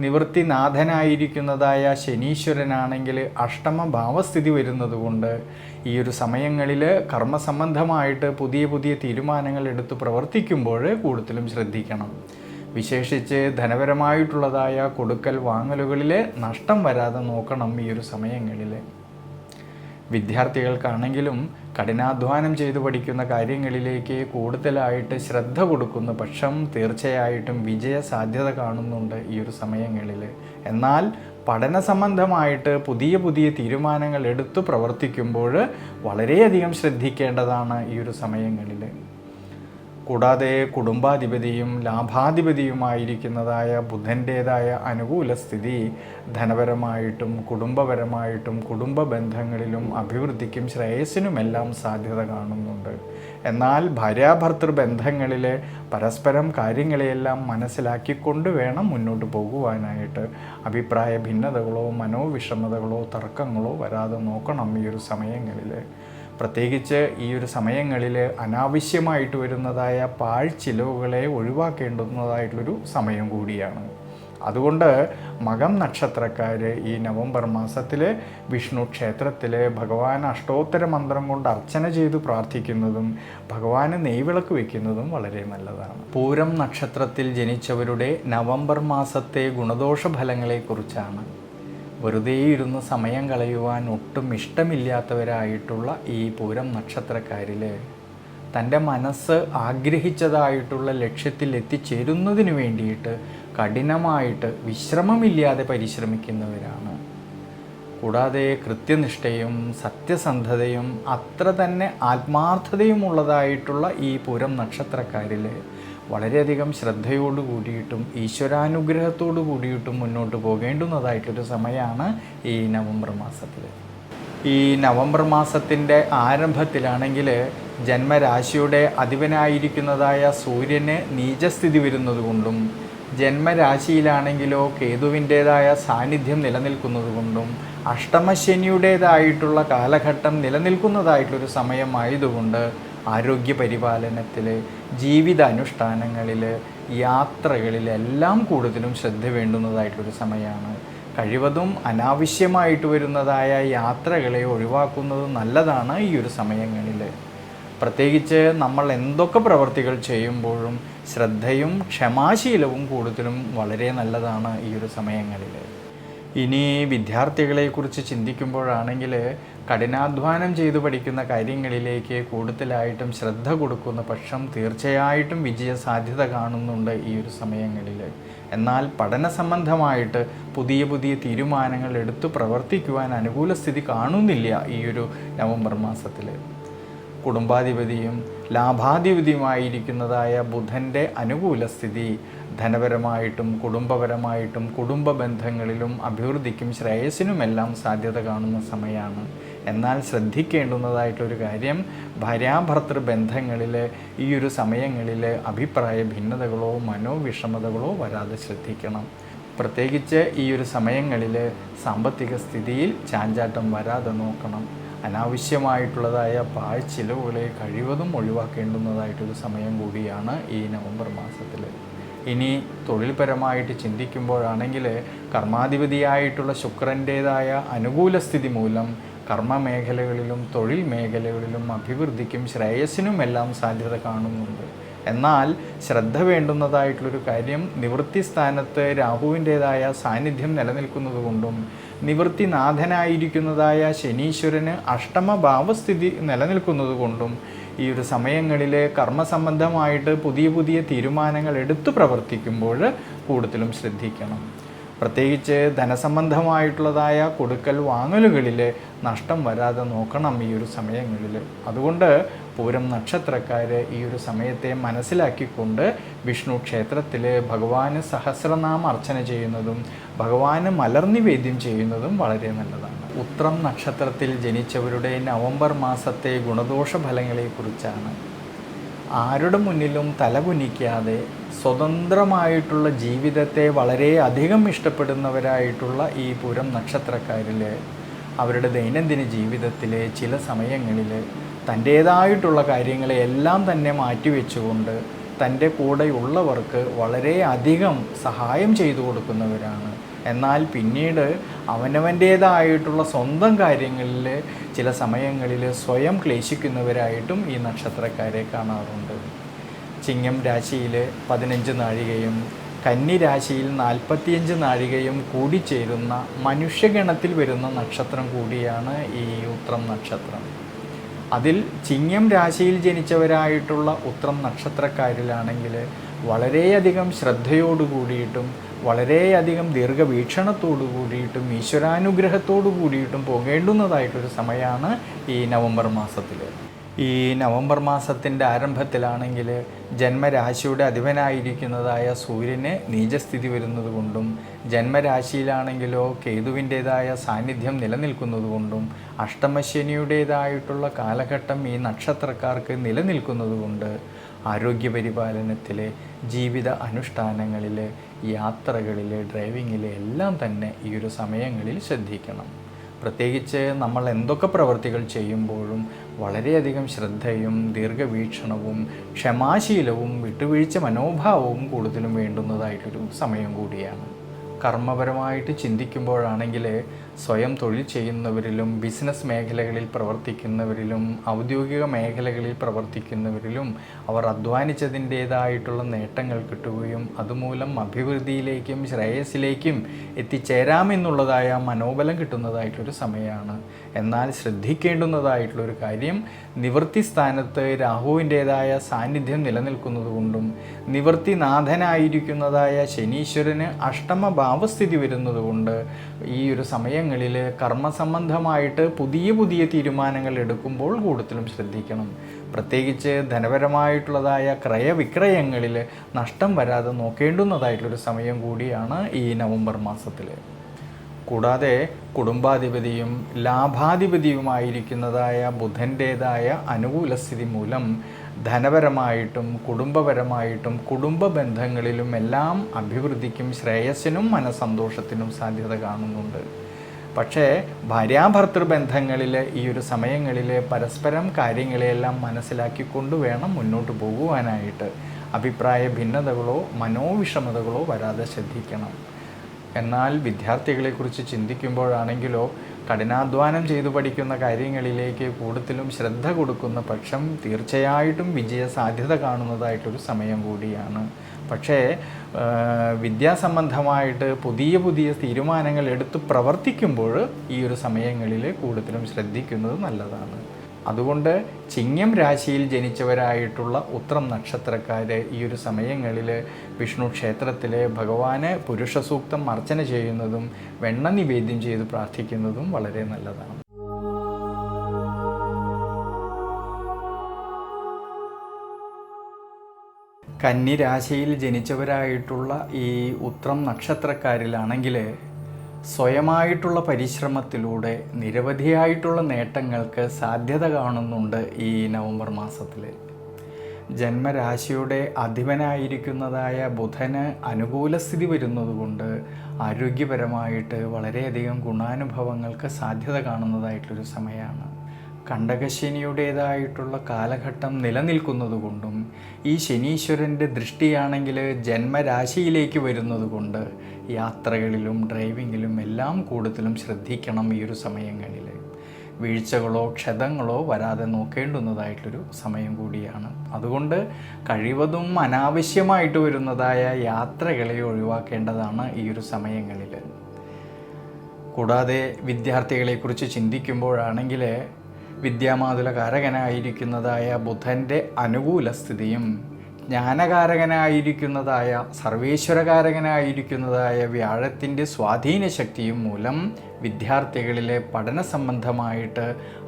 നിവൃത്തിനാഥനായിരിക്കുന്നതായ ശനീശ്വരനാണെങ്കിൽ അഷ്ടമഭാവസ്ഥിതി വരുന്നതുകൊണ്ട് ഈ ഒരു സമയങ്ങളിൽ കർമ്മസംബന്ധമായിട്ട് പുതിയ പുതിയ തീരുമാനങ്ങൾ എടുത്ത് പ്രവർത്തിക്കുമ്പോൾ കൂടുതലും ശ്രദ്ധിക്കണം. വിശേഷിച്ച് ധനപരമായിട്ടുള്ളതായ കൊടുക്കൽ വാങ്ങലുകളിൽ നഷ്ടം വരാതെ നോക്കണം ഈ ഒരു സമയങ്ങളിൽ. വിദ്യാർത്ഥികൾക്കാണെങ്കിലും കഠിനാധ്വാനം ചെയ്തു പഠിക്കുന്ന കാര്യങ്ങളിലേക്ക് കൂടുതലായിട്ട് ശ്രദ്ധ കൊടുക്കുന്ന പക്ഷം തീർച്ചയായിട്ടും വിജയ സാധ്യത കാണുന്നുണ്ട് ഈ ഒരു സമയങ്ങളിൽ. എന്നാൽ പഠന സംബന്ധമായിട്ട് പുതിയ പുതിയ തീരുമാനങ്ങൾ എടുത്തു പ്രവർത്തിക്കുമ്പോൾ വളരെയധികം ശ്രദ്ധിക്കേണ്ടതാണ് ഈ ഒരു സമയങ്ങളിൽ. കൂടാതെ കുടുംബാധിപതിയും ലാഭാധിപതിയുമായിരിക്കുന്നതായ ബുധൻ്റേതായ അനുകൂല സ്ഥിതി ധനപരമായിട്ടും കുടുംബപരമായിട്ടും കുടുംബ ബന്ധങ്ങളിലും അഭിവൃദ്ധിക്കും ശ്രേയസ്സിനുമെല്ലാം സാധ്യത കാണുന്നുണ്ട്. എന്നാൽ ഭാര്യാഭർത്തൃ ബന്ധങ്ങളിൽ പരസ്പരം കാര്യങ്ങളെയെല്ലാം മനസ്സിലാക്കിക്കൊണ്ട് വേണം മുന്നോട്ട് പോകുവാനായിട്ട്. അഭിപ്രായ ഭിന്നതകളോ മനോവിഷമതകളോ തർക്കങ്ങളോ വരാതെ നോക്കണം ഈ ഒരു സമയങ്ങളിൽ. പ്രത്യേകിച്ച് ഈ ഒരു സമയങ്ങളിൽ അനാവശ്യമായിട്ട് വരുന്നതായ പാഴ്ചിലവുകളെ ഒഴിവാക്കേണ്ടുന്നതായിട്ടുള്ളൊരു സമയം കൂടിയാണ്. അതുകൊണ്ട് മകം നക്ഷത്രക്കാർ ഈ നവംബർ മാസത്തിൽ വിഷ്ണു ക്ഷേത്രത്തിൽ ഭഗവാൻ അഷ്ടോത്തര മന്ത്രം കൊണ്ട് അർച്ചന ചെയ്ത് പ്രാർത്ഥിക്കുന്നതും ഭഗവാന് നെയ്വിളക്ക് വയ്ക്കുന്നതും വളരെ നല്ലതാണ്. പൂരം നക്ഷത്രത്തിൽ ജനിച്ചവരുടെ നവംബർ മാസത്തെ ഗുണദോഷ ഫലങ്ങളെക്കുറിച്ചാണ്. വെറുതെ ഇരുന്ന് സമയം കളയുവാൻ ഒട്ടും ഇഷ്ടമില്ലാത്തവരായിട്ടുള്ള ഈ പൂരം നക്ഷത്രക്കാരിൽ തൻ്റെ മനസ്സ് ആഗ്രഹിച്ചതായിട്ടുള്ള ലക്ഷ്യത്തിൽ എത്തിച്ചേരുന്നതിന് വേണ്ടിയിട്ട് കഠിനമായിട്ട് വിശ്രമമില്ലാതെ പരിശ്രമിക്കുന്നവരാണ്. കൂടാതെ കൃത്യനിഷ്ഠയും സത്യസന്ധതയും അത്ര തന്നെ ആത്മാർത്ഥതയുമുള്ളതായിട്ടുള്ള ഈ പൂരം നക്ഷത്രക്കാരിൽ വളരെയധികം ശ്രദ്ധയോടു കൂടിയിട്ടും ഈശ്വരാനുഗ്രഹത്തോടു കൂടിയിട്ടും മുന്നോട്ട് പോകേണ്ടുന്നതായിട്ടൊരു സമയമാണ് ഈ നവംബർ മാസത്തിൽ. ഈ നവംബർ മാസത്തിൻ്റെ ആരംഭത്തിലാണെങ്കിൽ ജന്മരാശിയുടെ അധിപനായിരിക്കുന്നതായ സൂര്യന് നീചസ്ഥിതി വരുന്നതുകൊണ്ടും ജന്മരാശിയിലാണെങ്കിലോ കേതുവിൻ്റേതായ സാന്നിധ്യം നിലനിൽക്കുന്നതുകൊണ്ടും അഷ്ടമശനിയുടേതായിട്ടുള്ള കാലഘട്ടം നിലനിൽക്കുന്നതായിട്ടൊരു സമയമായതുകൊണ്ട് ആരോഗ്യപരിപാലനത്തിൽ, ജീവിത അനുഷ്ഠാനങ്ങളിൽ, യാത്രകളിലെല്ലാം കൂടുതലും ശ്രദ്ധ വേണ്ടുന്നതായിട്ടൊരു സമയമാണ്. കഴിവതും അനാവശ്യമായിട്ട് വരുന്നതായ യാത്രകളെ ഒഴിവാക്കുന്നത് നല്ലതാണ് ഈ ഒരു സമയങ്ങളിൽ. പ്രത്യേകിച്ച് നമ്മൾ എന്തൊക്കെ പ്രവർത്തികൾ ചെയ്യുമ്പോഴും ശ്രദ്ധയും ക്ഷമാശീലവും കൂടുതലും വളരെ നല്ലതാണ് ഈ ഒരു സമയങ്ങളിൽ. ഇനി വിദ്യാർത്ഥികളെക്കുറിച്ച് ചിന്തിക്കുമ്പോഴാണെങ്കിൽ കഠിനാധ്വാനം ചെയ്തു പഠിക്കുന്ന കാര്യങ്ങളിലേക്ക് കൂടുതലായിട്ടും ശ്രദ്ധ കൊടുക്കുന്ന പക്ഷം തീർച്ചയായിട്ടും വിജയ സാധ്യത കാണുന്നുണ്ട് ഈ ഒരു സമയങ്ങളിൽ. എന്നാൽ പഠന സംബന്ധമായിട്ട് പുതിയ പുതിയ തീരുമാനങ്ങൾ എടുത്തു പ്രവർത്തിക്കുവാൻ അനുകൂല സ്ഥിതി കാണുന്നില്ല ഈ ഒരു നവംബർ മാസത്തിൽ. കുടുംബാധിപതിയും ലാഭാധിപതിയുമായിരിക്കുന്നതായ ബുധൻ്റെ അനുകൂല സ്ഥിതി ധനപരമായിട്ടും കുടുംബപരമായിട്ടും കുടുംബ ബന്ധങ്ങളിലും അഭിവൃദ്ധിക്കും ശ്രേയസ്സിനുമെല്ലാം സാധ്യത കാണുന്ന സമയമാണ്. എന്നാൽ ശ്രദ്ധിക്കേണ്ടുന്നതായിട്ടൊരു കാര്യം ഭാര്യാഭർത്തൃ ബന്ധങ്ങളിൽ ഈ ഒരു സമയങ്ങളിൽ അഭിപ്രായ ഭിന്നതകളോ മനോവിഷമതകളോ വരാതെ ശ്രദ്ധിക്കണം. പ്രത്യേകിച്ച് ഈ ഒരു സമയങ്ങളിൽ സാമ്പത്തിക സ്ഥിതിയിൽ ചാഞ്ചാട്ടം വരാതെ നോക്കണം. അനാവശ്യമായിട്ടുള്ളതായ പാഴ്ചിലവുകളെ കഴിവതും ഒഴിവാക്കേണ്ടുന്നതായിട്ടൊരു സമയം കൂടിയാണ് ഈ നവംബർ മാസത്തിൽ. ഇനി തൊഴിൽപരമായിട്ട് ചിന്തിക്കുമ്പോഴാണെങ്കിൽ കർമാധിപതിയായിട്ടുള്ള ശുക്രൻ്റേതായ അനുകൂല സ്ഥിതി മൂലം കർമ്മ മേഖലകളിലും തൊഴിൽ മേഖലകളിലും അഭിവൃദ്ധിക്കും ശ്രേയസ്സിനുമെല്ലാം സാധ്യത കാണുന്നുണ്ട്. എന്നാൽ ശ്രദ്ധ വേണ്ടുന്നതായിട്ടുള്ളൊരു കാര്യം, നിവൃത്തി സ്ഥാനത്ത് രാഹുവിൻ്റേതായ സാന്നിധ്യം നിലനിൽക്കുന്നത് കൊണ്ടും നിവൃത്തിനാഥനായിരിക്കുന്നതായ ശനീശ്വരന് അഷ്ടമഭാവസ്ഥിതി നിലനിൽക്കുന്നത് കൊണ്ടും ഈ ഒരു സമയങ്ങളിൽ കർമ്മസംബന്ധമായിട്ട് പുതിയ പുതിയ തീരുമാനങ്ങൾ എടുത്തു പ്രവർത്തിക്കുമ്പോൾ കൂടുതലും ശ്രദ്ധിക്കണം. പ്രത്യേകിച്ച് ധനസംബന്ധമായിട്ടുള്ളതായ കൊടുക്കൽ വാങ്ങലുകളിൽ നഷ്ടം വരാതെ നോക്കണം ഈ ഒരു സമയങ്ങളിൽ. അതുകൊണ്ട് പൂരം നക്ഷത്രക്കാർ ഈ ഒരു സമയത്തെ മനസ്സിലാക്കിക്കൊണ്ട് വിഷ്ണു ക്ഷേത്രത്തിൽ ഭഗവാന് സഹസ്രനാമ അർച്ചന ചെയ്യുന്നതും ഭഗവാന് മലർനിവേദ്യം ചെയ്യുന്നതും വളരെ നല്ലതാണ്. ഉത്രം നക്ഷത്രത്തിൽ ജനിച്ചവരുടെ നവംബർ മാസത്തെ ഗുണദോഷ ഫലങ്ങളെക്കുറിച്ചാണ്. ആരുടെ മുന്നിലും തലകുനിക്കാതെ സ്വതന്ത്രമായിട്ടുള്ള ജീവിതത്തെ വളരെയധികം ഇഷ്ടപ്പെടുന്നവരായിട്ടുള്ള ഈ പൂരം നക്ഷത്രക്കാരിൽ അവരുടെ ദൈനംദിന ജീവിതത്തിലെ ചില സമയങ്ങളിൽ തൻ്റേതായിട്ടുള്ള കാര്യങ്ങളെല്ലാം തന്നെ മാറ്റിവെച്ചുകൊണ്ട് തൻ്റെ കൂടെയുള്ളവർക്ക് വളരെയധികം സഹായം ചെയ്തു കൊടുക്കുന്നവരാണ്. എന്നാൽ പിന്നീട് അവനവൻ്റേതായിട്ടുള്ള സ്വന്തം കാര്യങ്ങളിൽ ചില സമയങ്ങളിൽ സ്വയം ക്ലേശിക്കുന്നവരായിട്ടും ഈ നക്ഷത്രക്കാരെ കാണാറുണ്ട്. ചിങ്ങം രാശിയിൽ 15 നാഴികയും കന്നി രാശിയിൽ 45 നാഴികയും കൂടിച്ചേരുന്ന മനുഷ്യഗണത്തിൽ വരുന്ന നക്ഷത്രം കൂടിയാണ് ഈ ഉത്രം നക്ഷത്രം. അതിൽ ചിങ്ങം രാശിയിൽ ജനിച്ചവരായിട്ടുള്ള ഉത്രം നക്ഷത്രക്കാരിലാണെങ്കിൽ വളരെയധികം ശ്രദ്ധയോടു കൂടിയിട്ടും വളരെയധികം ദീർഘവീക്ഷണത്തോടു കൂടിയിട്ടും ഈശ്വരാനുഗ്രഹത്തോടു കൂടിയിട്ടും പോകേണ്ടുന്നതായിട്ടൊരു സമയമാണ് ഈ നവംബർ മാസത്തിൽ. ഈ നവംബർ മാസത്തിൻ്റെ ആരംഭത്തിലാണെങ്കിൽ ജന്മരാശിയുടെ അധിപനായിരിക്കുന്നതായ സൂര്യന് നീചസ്ഥിതി വരുന്നത് കൊണ്ടും ജന്മരാശിയിലാണെങ്കിലോ കേതുവിൻ്റേതായ സാന്നിധ്യം നിലനിൽക്കുന്നത് കൊണ്ടും അഷ്ടമശനിയുടേതായിട്ടുള്ള കാലഘട്ടം ഈ നക്ഷത്രക്കാർക്ക് നിലനിൽക്കുന്നത് കൊണ്ട് ആരോഗ്യപരിപാലനത്തിൽ, ജീവിത അനുഷ്ഠാനങ്ങളിൽ, യാത്രകളിൽ, ഡ്രൈവിങ്ങിൽ എല്ലാം തന്നെ ഈ ഒരു സമയങ്ങളിൽ ശ്രദ്ധിക്കണം. പ്രത്യേകിച്ച് നമ്മൾ എന്തൊക്കെ പ്രവൃത്തികൾ ചെയ്യുമ്പോഴും വളരെയധികം ശ്രദ്ധയും ദീർഘവീക്ഷണവും ക്ഷമാശീലവും വിട്ടുവീഴ്ച മനോഭാവവും കൂടുതലും വേണ്ടുന്നതായിട്ടൊരു സമയം കൂടിയാണ്. കർമ്മപരമായിട്ട് ചിന്തിക്കുമ്പോഴാണെങ്കിൽ സ്വയം തൊഴിൽ ചെയ്യുന്നവരിലും ബിസിനസ് മേഖലകളിൽ പ്രവർത്തിക്കുന്നവരിലും ഔദ്യോഗിക മേഖലകളിൽ പ്രവർത്തിക്കുന്നവരിലും അവർ അധ്വാനിച്ചതിൻ്റേതായിട്ടുള്ള നേട്ടങ്ങൾ കിട്ടുകയും അതുമൂലം അഭിവൃദ്ധിയിലേക്കും ശ്രേയസ്സിലേക്കും എത്തിച്ചേരാമെന്നുള്ളതായ മനോബലം കിട്ടുന്നതായിട്ടൊരു സമയമാണ്. എന്നാൽ ശ്രദ്ധിക്കേണ്ടുന്നതായിട്ടുള്ളൊരു കാര്യം, നിവൃത്തി സ്ഥാനത്ത് രാഹുവിൻ്റേതായ സാന്നിധ്യം നിലനിൽക്കുന്നത് കൊണ്ടും നിവൃത്തിനാഥനായിരിക്കുന്നതായ ശനീശ്വരന് അഷ്ടമഭാവസ്ഥിതി വരുന്നത് കൊണ്ട് ഈ ഒരു സമയങ്ങളിൽ കർമ്മസംബന്ധമായിട്ട് പുതിയ പുതിയ തീരുമാനങ്ങൾ എടുക്കുമ്പോൾ കൂടുതലും ശ്രദ്ധിക്കണം. പ്രത്യേകിച്ച് ധനപരമായിട്ടുള്ളതായ ക്രയവിക്രയങ്ങളിൽ നഷ്ടം വരാതെ നോക്കേണ്ടുന്നതായിട്ടുള്ളൊരു സമയം കൂടിയാണ് ഈ നവംബർ മാസത്തിൽ. കൂടാതെ കുടുംബാധിപതിയും ലാഭാധിപതിയുമായിരിക്കുന്നതായ ബുധൻ്റേതായ അനുകൂലസ്ഥിതി മൂലം ധനപരമായിട്ടും കുടുംബപരമായിട്ടും കുടുംബ ബന്ധങ്ങളിലും എല്ലാം അഭിവൃദ്ധിക്കും ശ്രേയസ്സിനും മനസ്സന്തോഷത്തിനും സാധ്യത കാണുന്നുണ്ട്. പക്ഷേ ഭാര്യാഭർത്തൃ ബന്ധങ്ങളിൽ ഈ ഒരു സമയങ്ങളിൽ പരസ്പരം കാര്യങ്ങളെല്ലാം മനസ്സിലാക്കിക്കൊണ്ട് വേണം മുന്നോട്ട് പോകുവാനായിട്ട്. അഭിപ്രായ ഭിന്നതകളോ മനോവിഷമതകളോ വരാതെ ശ്രദ്ധിക്കണം. എന്നാൽ വിദ്യാർത്ഥികളെക്കുറിച്ച് ചിന്തിക്കുമ്പോഴാണെങ്കിലോ കഠിനാധ്വാനം ചെയ്തു പഠിക്കുന്ന കാര്യങ്ങളിലേക്ക് കൂടുതലും ശ്രദ്ധ കൊടുക്കുന്ന പക്ഷം തീർച്ചയായിട്ടും വിജയ സാധ്യത കാണുന്നതായിട്ടൊരു സമയം കൂടിയാണ്. പക്ഷേ വിദ്യാസംബന്ധമായിട്ട് പുതിയ പുതിയ തീരുമാനങ്ങൾ എടുത്ത് പ്രവർത്തിക്കുമ്പോൾ ഈ ഒരു സമയങ്ങളിൽ കൂടുതലും ശ്രദ്ധിക്കുന്നത് നല്ലതാണ്. അതുകൊണ്ട് ചിങ്ങം രാശിയിൽ ജനിച്ചവരായിട്ടുള്ള ഉത്രം നക്ഷത്രക്കാർ ഈ ഒരു സമയങ്ങളിൽ വിഷ്ണു ക്ഷേത്രത്തിൽ ഭഗവാന് പുരുഷ സൂക്തം അർച്ചന ചെയ്യുന്നതും വെണ്ണ നിവേദ്യം ചെയ്ത് പ്രാർത്ഥിക്കുന്നതും വളരെ നല്ലതാണ്. കന്നി രാശിയിൽ ജനിച്ചവരായിട്ടുള്ള ഈ ഉത്രം നക്ഷത്രക്കാരിലാണെങ്കിൽ സ്വയമായിട്ടുള്ള പരിശ്രമത്തിലൂടെ നിരവധിയായിട്ടുള്ള നേട്ടങ്ങൾക്ക് സാധ്യത കാണുന്നുണ്ട് ഈ നവംബർ മാസത്തിൽ. ജന്മരാശിയുടെ അധിപനായിരിക്കുന്നതായ ബുധന് അനുകൂല സ്ഥിതി വരുന്നതുകൊണ്ട് ആരോഗ്യപരമായിട്ട് വളരെയധികം ഗുണാനുഭവങ്ങൾക്ക് സാധ്യത കാണുന്നതായിട്ടൊരു സമയമാണ്. കണ്ടകശനിയുടേതായിട്ടുള്ള കാലഘട്ടം നിലനിൽക്കുന്നത് കൊണ്ടും ഈ ശനീശ്വരൻ്റെ ദൃഷ്ടിയാണെങ്കിൽ ജന്മരാശിയിലേക്ക് വരുന്നത് കൊണ്ട് യാത്രകളിലും ഡ്രൈവിങ്ങിലും എല്ലാം കൂടുതലും ശ്രദ്ധിക്കണം. ഈ ഒരു സമയങ്ങളിൽ വീഴ്ചകളോ ക്ഷതങ്ങളോ വരാതെ നോക്കേണ്ടുന്നതായിട്ടൊരു സമയം കൂടിയാണ്. അതുകൊണ്ട് കഴിവതും അനാവശ്യമായിട്ട് വരുന്നതായ യാത്രകളെ ഒഴിവാക്കേണ്ടതാണ് ഈ ഒരു സമയങ്ങളിൽ. കൂടാതെ വിദ്യാർത്ഥികളെക്കുറിച്ച് ചിന്തിക്കുമ്പോഴാണെങ്കിൽ വിദ്യാമാതുലകാരകനായിരിക്കുന്നതായ ബുധൻ്റെ അനുകൂല സ്ഥിതിയും ജ്ഞാനകാരകനായിരിക്കുന്നതായ സർവേശ്വരകാരകനായിരിക്കുന്നതായ വ്യാഴത്തിൻ്റെ സ്വാധീന ശക്തിയും മൂലം വിദ്യാർത്ഥികളിലെ പഠന സംബന്ധമായിട്ട്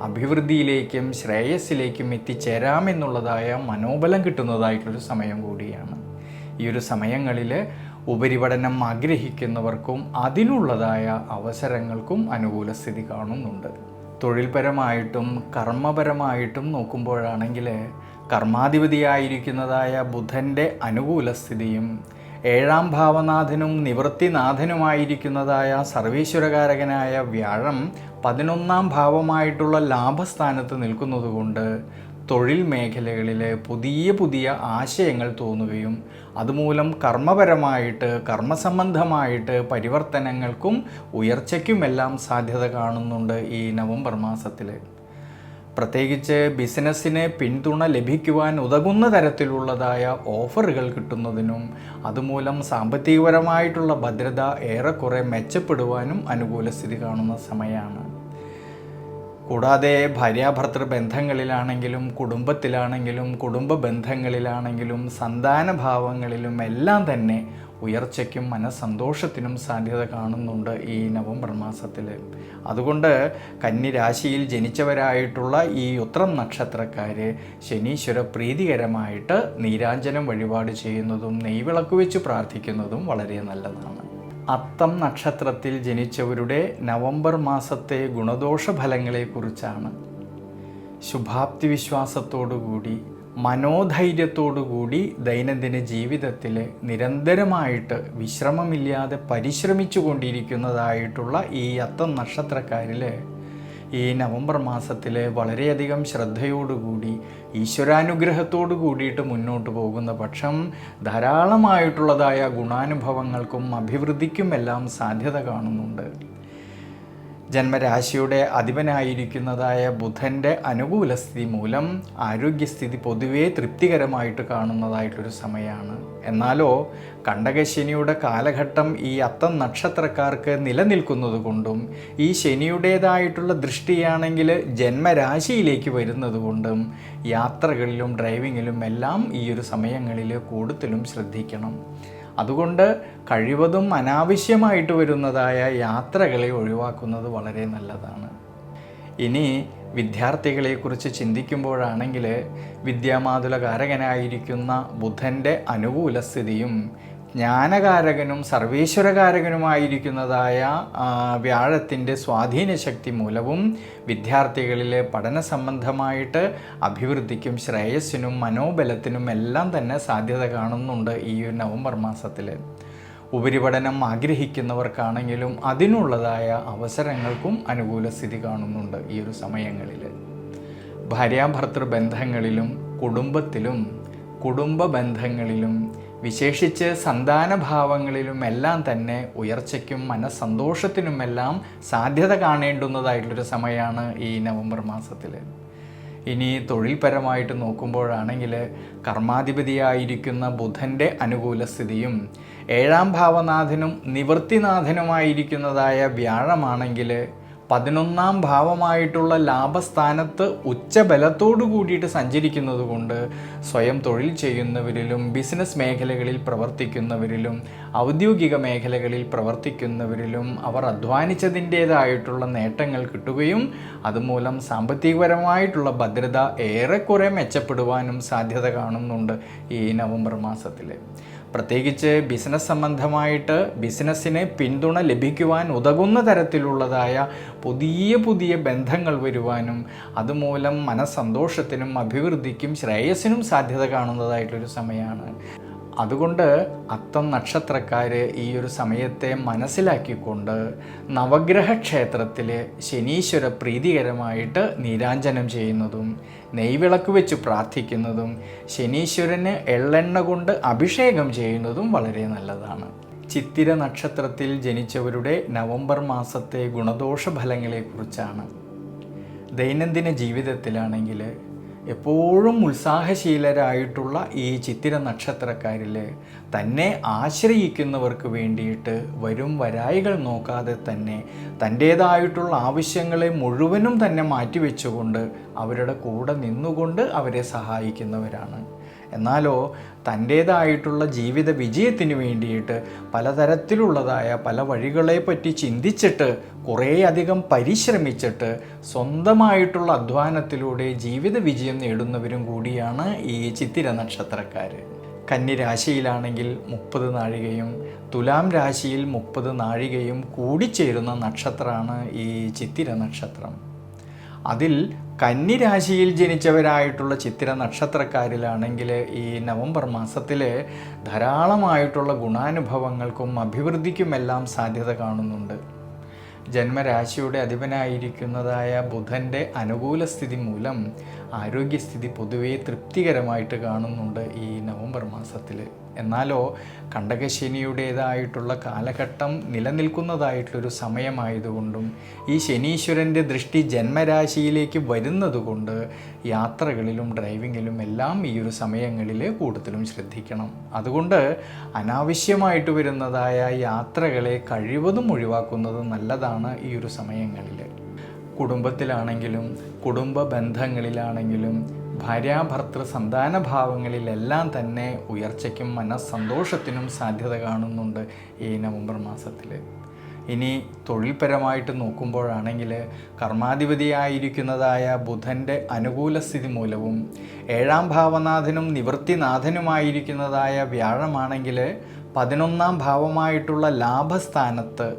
അഭിവൃദ്ധിയിലേക്കും ശ്രേയസ്സിലേക്കും എത്തിച്ചേരാമെന്നുള്ളതായ മനോബലം കിട്ടുന്നതായിട്ടൊരു സമയം കൂടിയാണ്. ഈ ഒരു സമയങ്ങളിൽ ഉപരിപഠനം ആഗ്രഹിക്കുന്നവർക്കും അതിനുള്ളതായ അവസരങ്ങൾക്കും അനുകൂല സ്ഥിതി കാണുന്നുണ്ട്. തൊഴിൽപരമായിട്ടും കർമ്മപരമായിട്ടും നോക്കുമ്പോഴാണെങ്കിൽ കർമാധിപതിയായിരിക്കുന്നതായ ബുധൻ്റെ അനുകൂല സ്ഥിതിയും ഏഴാം ഭാവനാഥനും നിവൃത്തിനാഥനുമായിരിക്കുന്നതായ സർവീശ്വരകാരകനായ വ്യാഴം 11ാം ഭാവമായിട്ടുള്ള ലാഭസ്ഥാനത്ത് നിൽക്കുന്നതുകൊണ്ട് തൊഴിൽ മേഖലകളിൽ പുതിയ ആശയങ്ങൾ തോന്നുകയും അതുമൂലം കർമ്മപരമായിട്ട് കർമ്മസംബന്ധമായിട്ട് പരിവർത്തനങ്ങൾക്കും ഉയർച്ചയ്ക്കുമെല്ലാം സാധ്യത കാണുന്നുണ്ട് ഈ നവംബർ മാസത്തിൽ. പ്രത്യേകിച്ച് ബിസിനസ്സിന് പിന്തുണ ലഭിക്കുവാൻ ഉതകുന്ന തരത്തിലുള്ളതായ ഓഫറുകൾ കിട്ടുന്നതിനും അതുമൂലം സാമ്പത്തികപരമായിട്ടുള്ള ഭദ്രത ഏറെക്കുറെ മെച്ചപ്പെടുവാനും അനുകൂല സ്ഥിതി കാണുന്ന സമയമാണ്. കൂടാതെ ഭാര്യാഭർത്തൃ ബന്ധങ്ങളിലാണെങ്കിലും കുടുംബത്തിലാണെങ്കിലും കുടുംബ ബന്ധങ്ങളിലാണെങ്കിലും സന്താനഭാവങ്ങളിലും എല്ലാം തന്നെ ഉയർച്ചയ്ക്കും മനസ്സന്തോഷത്തിനും സാധ്യത കാണുന്നുണ്ട് ഈ നവംബർ മാസത്തിൽ. അതുകൊണ്ട് കന്നിരാശിയിൽ ജനിച്ചവരായിട്ടുള്ള ഈ ഉത്രം നക്ഷത്രക്കാർ ശനീശ്വര പ്രീതികരമായിട്ട് നീരാഞ്ജനം വഴിപാട് ചെയ്യുന്നതും നെയ്വിളക്ക് വെച്ച് പ്രാർത്ഥിക്കുന്നതും വളരെ നല്ലതാണ്. അത്തം നക്ഷത്രത്തിൽ ജനിച്ചവരുടെ നവംബർ മാസത്തെ ഗുണദോഷ ഫലങ്ങളെക്കുറിച്ചാണ്. ശുഭാപ്തി വിശ്വാസത്തോടുകൂടി മനോധൈര്യത്തോടുകൂടി ദൈനംദിന ജീവിതത്തിൽ നിരന്തരമായിട്ട് വിശ്രമമില്ലാതെ പരിശ്രമിച്ചു കൊണ്ടിരിക്കുന്നതായിട്ടുള്ള ഈ അത്തം നക്ഷത്രക്കാരിൽ ഈ നവംബർ മാസത്തിൽ വളരെയധികം ശ്രദ്ധയോടുകൂടി ഈശ്വരാനുഗ്രഹത്തോടു കൂടിയിട്ട് മുന്നോട്ട് പോകുന്ന പക്ഷം ധാരാളമായിട്ടുള്ളതായ ഗുണാനുഭവങ്ങൾക്കും അഭിവൃദ്ധിക്കുമെല്ലാം സാധ്യത കാണുന്നുണ്ട്. ജന്മരാശിയുടെ അധിപനായിരിക്കുന്നതായ ബുധൻ്റെ അനുകൂല സ്ഥിതി മൂലം ആരോഗ്യസ്ഥിതി പൊതുവേ തൃപ്തികരമായിട്ട് കാണുന്നതായിട്ടൊരു സമയമാണ്. എന്നാലോ കണ്ടകശനിയുടെ കാലഘട്ടം ഈ അത്തം നക്ഷത്രക്കാർക്ക് നിലനിൽക്കുന്നത് കൊണ്ടും ഈ ശനിയുടേതായിട്ടുള്ള ദൃഷ്ടിയാണെങ്കിൽ ജന്മരാശിയിലേക്ക് വരുന്നത് കൊണ്ടും യാത്രകളിലും ഡ്രൈവിങ്ങിലും എല്ലാം ഈ ഒരു സമയങ്ങളിൽ കൂടുതലും ശ്രദ്ധിക്കണം. അതുകൊണ്ട് കഴിവതും അനാവശ്യമായിട്ട് വരുന്നതായ യാത്രകളെ ഒഴിവാക്കുന്നത് വളരെ നല്ലതാണ്. ഇനി വിദ്യാർത്ഥികളെക്കുറിച്ച് ചിന്തിക്കുമ്പോഴാണെങ്കിൽ വിദ്യാമാതുലകാരകനായിരിക്കുന്ന ബുധൻ്റെ അനുകൂല സ്ഥിതിയും ജ്ഞാനകാരകനും സർവേശ്വരകാരകനുമായിരിക്കുന്നതായ വ്യാഴത്തിൻ്റെ സ്വാധീന ശക്തി മൂലവും വിദ്യാർത്ഥികളിലെ പഠന സംബന്ധമായിട്ട് അഭിവൃദ്ധിക്കും ശ്രേയസ്സിനും മനോബലത്തിനും എല്ലാം തന്നെ സാധ്യത കാണുന്നുണ്ട് ഈ നവംബർ മാസത്തിൽ. ഉപരിപഠനം ആഗ്രഹിക്കുന്നവർക്കാണെങ്കിലും അതിനുള്ളതായ അവസരങ്ങൾക്കും അനുകൂല സ്ഥിതി കാണുന്നുണ്ട് ഈ ഒരു സമയങ്ങളിൽ. ഭാര്യാഭർത്തൃ ബന്ധങ്ങളിലും കുടുംബത്തിലും കുടുംബ ബന്ധങ്ങളിലും വിശേഷിച്ച് സന്താനഭാവങ്ങളിലും എല്ലാം തന്നെ ഉയർച്ചയ്ക്കും മനസ്സന്തോഷത്തിനുമെല്ലാം സാധ്യത കാണേണ്ടുന്നതായിട്ടുള്ളൊരു സമയമാണ് ഈ നവംബർ മാസത്തിൽ. ഇനി തൊഴിൽപരമായിട്ട് നോക്കുമ്പോഴാണെങ്കിൽ കർമാധിപതിയായിരിക്കുന്ന ബുധൻ്റെ അനുകൂല സ്ഥിതിയും ഏഴാം ഭാവനാഥനും നിവൃത്തിനാഥനുമായിരിക്കുന്നതായ വ്യാഴമാണെങ്കിൽ 11ാം ഭാവമായിട്ടുള്ള ലാഭസ്ഥാനത്ത് ഉച്ചബലത്തോടു കൂടിയിട്ട് സഞ്ചരിക്കുന്നത് കൊണ്ട് സ്വയം തൊഴിൽ ചെയ്യുന്നവരിലും ബിസിനസ് മേഖലകളിൽ പ്രവർത്തിക്കുന്നവരിലും ഔദ്യോഗിക മേഖലകളിൽ പ്രവർത്തിക്കുന്നവരിലും അവർ അധ്വാനിച്ചതിൻ്റേതായിട്ടുള്ള നേട്ടങ്ങൾ കിട്ടുകയും അതുമൂലം സാമ്പത്തികപരമായിട്ടുള്ള ഭദ്രത ഏറെക്കുറെ മെച്ചപ്പെടുവാനും സാധ്യത കാണുന്നുണ്ട് ഈ നവംബർ മാസത്തിൽ. പ്രത്യേകിച്ച് ബിസിനസ് സംബന്ധമായിട്ട് ബിസിനസ്സിന് പിന്തുണ ലഭിക്കുവാൻ ഉതകുന്ന തരത്തിലുള്ളതായ പുതിയ ബന്ധങ്ങൾ വരുവാനും അതുമൂലം മനസ്സന്തോഷത്തിനും അഭിവൃദ്ധിക്കും ശ്രേയസ്സിനും സാധ്യത കാണുന്നതായിട്ടൊരു സമയമാണ്. അതുകൊണ്ട് അത്തം നക്ഷത്രക്കാർ ഈ ഒരു സമയത്തെ മനസ്സിലാക്കിക്കൊണ്ട് നവഗ്രഹ ക്ഷേത്രത്തിൽ ശനീശ്വര പ്രീതികരമായിട്ട് നീരാഞ്ജനം ചെയ്യുന്നതും നെയ്വിളക്ക് വെച്ച് പ്രാർത്ഥിക്കുന്നതും ശനീശ്വരന് എള്ളെണ്ണ കൊണ്ട് അഭിഷേകം ചെയ്യുന്നതും വളരെ നല്ലതാണ്. ചിത്തിര നക്ഷത്രത്തിൽ ജനിച്ചവരുടെ നവംബർ മാസത്തെ ഗുണദോഷ ഫലങ്ങളെക്കുറിച്ചാണ്. ദൈനംദിന ജീവിതത്തിലാണെങ്കിൽ എപ്പോഴും ഉത്സാഹശീലരായിട്ടുള്ള ഈ ചിത്തിര നക്ഷത്രക്കാരിൽ തന്നെ ആശ്രയിക്കുന്നവർക്ക് വേണ്ടിയിട്ട് വരും വരായികൾ നോക്കാതെ തന്നെ തൻ്റേതായിട്ടുള്ള ആവശ്യങ്ങളെ മുഴുവനും തന്നെ മാറ്റിവെച്ചുകൊണ്ട് അവരുടെ കൂടെ നിന്നുകൊണ്ട് അവരെ സഹായിക്കുന്നവരാണ്. എന്നാലോ തൻ്റേതായിട്ടുള്ള ജീവിത വിജയത്തിന് വേണ്ടിയിട്ട് പലതരത്തിലുള്ളതായ പല വഴികളെപ്പറ്റി ചിന്തിച്ചിട്ട് കുറേയധികം പരിശ്രമിച്ചിട്ട് സ്വന്തമായിട്ടുള്ള അധ്വാനത്തിലൂടെ ജീവിത വിജയം നേടുന്നവരും കൂടിയാണ് ഈ ചിത്തിര നക്ഷത്രക്കാർ. കന്നി രാശിയിലാണെങ്കിൽ 30 നാഴികയും തുലാം രാശിയിൽ 30 നാഴികയും കൂടിച്ചേരുന്ന നക്ഷത്രമാണ് ഈ ചിത്തിര നക്ഷത്രം. അതിൽ കന്നി രാശിയിൽ ജനിച്ചവരായിട്ടുള്ള ചിത്തിര നക്ഷത്രക്കാരിലാണെങ്കിൽ ഈ നവംബർ മാസത്തിൽ ധാരാളമായിട്ടുള്ള ഗുണാനുഭവങ്ങൾക്കും അഭിവൃദ്ധിക്കുമെല്ലാം സാധ്യത കാണുന്നുണ്ട്. ജന്മരാശിയുടെ അധിപനായിരിക്കുന്നതായ ബുധൻ്റെ അനുകൂല സ്ഥിതി മൂലം ആരോഗ്യസ്ഥിതി പൊതുവെ തൃപ്തികരമായിട്ട് കാണുന്നുണ്ട് ഈ നവംബർ മാസത്തിൽ. എന്നാലോ കണ്ടകശനിയുടേതായിട്ടുള്ള കാലഘട്ടം നിലനിൽക്കുന്നതായിട്ടുള്ളൊരു സമയമായതുകൊണ്ടും ഈ ശനീശ്വരൻ്റെ ദൃഷ്ടി ജന്മരാശിയിലേക്ക് വരുന്നതുകൊണ്ട് യാത്രകളിലും ഡ്രൈവിങ്ങിലും എല്ലാം ഈ ഒരു സമയങ്ങളിൽ കൂടുതലും ശ്രദ്ധിക്കണം. അതുകൊണ്ട് അനാവശ്യമായിട്ട് വരുന്നതായ യാത്രകളെ കഴിവതും ഒഴിവാക്കുന്നത് നല്ലതാണ് ഈ ഒരു സമയങ്ങളിൽ. കുടുംബത്തിലാണെങ്കിലും കുടുംബ ബന്ധങ്ങളിലാണെങ്കിലും ഭാര്യാഭർത്തൃ സന്താനഭാവങ്ങളിലെല്ലാം തന്നെ ഉയർച്ചയ്ക്കും മനസ്സന്തോഷത്തിനും സാധ്യത കാണുന്നുണ്ട് ഈ നവംബർ മാസത്തിൽ. ഇനി തൊഴിൽപരമായിട്ട് നോക്കുമ്പോഴാണെങ്കിൽ കർമാധിപതിയായിരിക്കുന്നതായ ബുധൻ്റെ അനുകൂല സ്ഥിതി മൂലവും 7ാം ഭാവനാഥനും നിവൃത്തിനാഥനുമായിരിക്കുന്നതായ വ്യാഴമാണെങ്കിൽ 11ാം ഭാവമായിട്ടുള്ള ലാഭസ്ഥാനത്ത്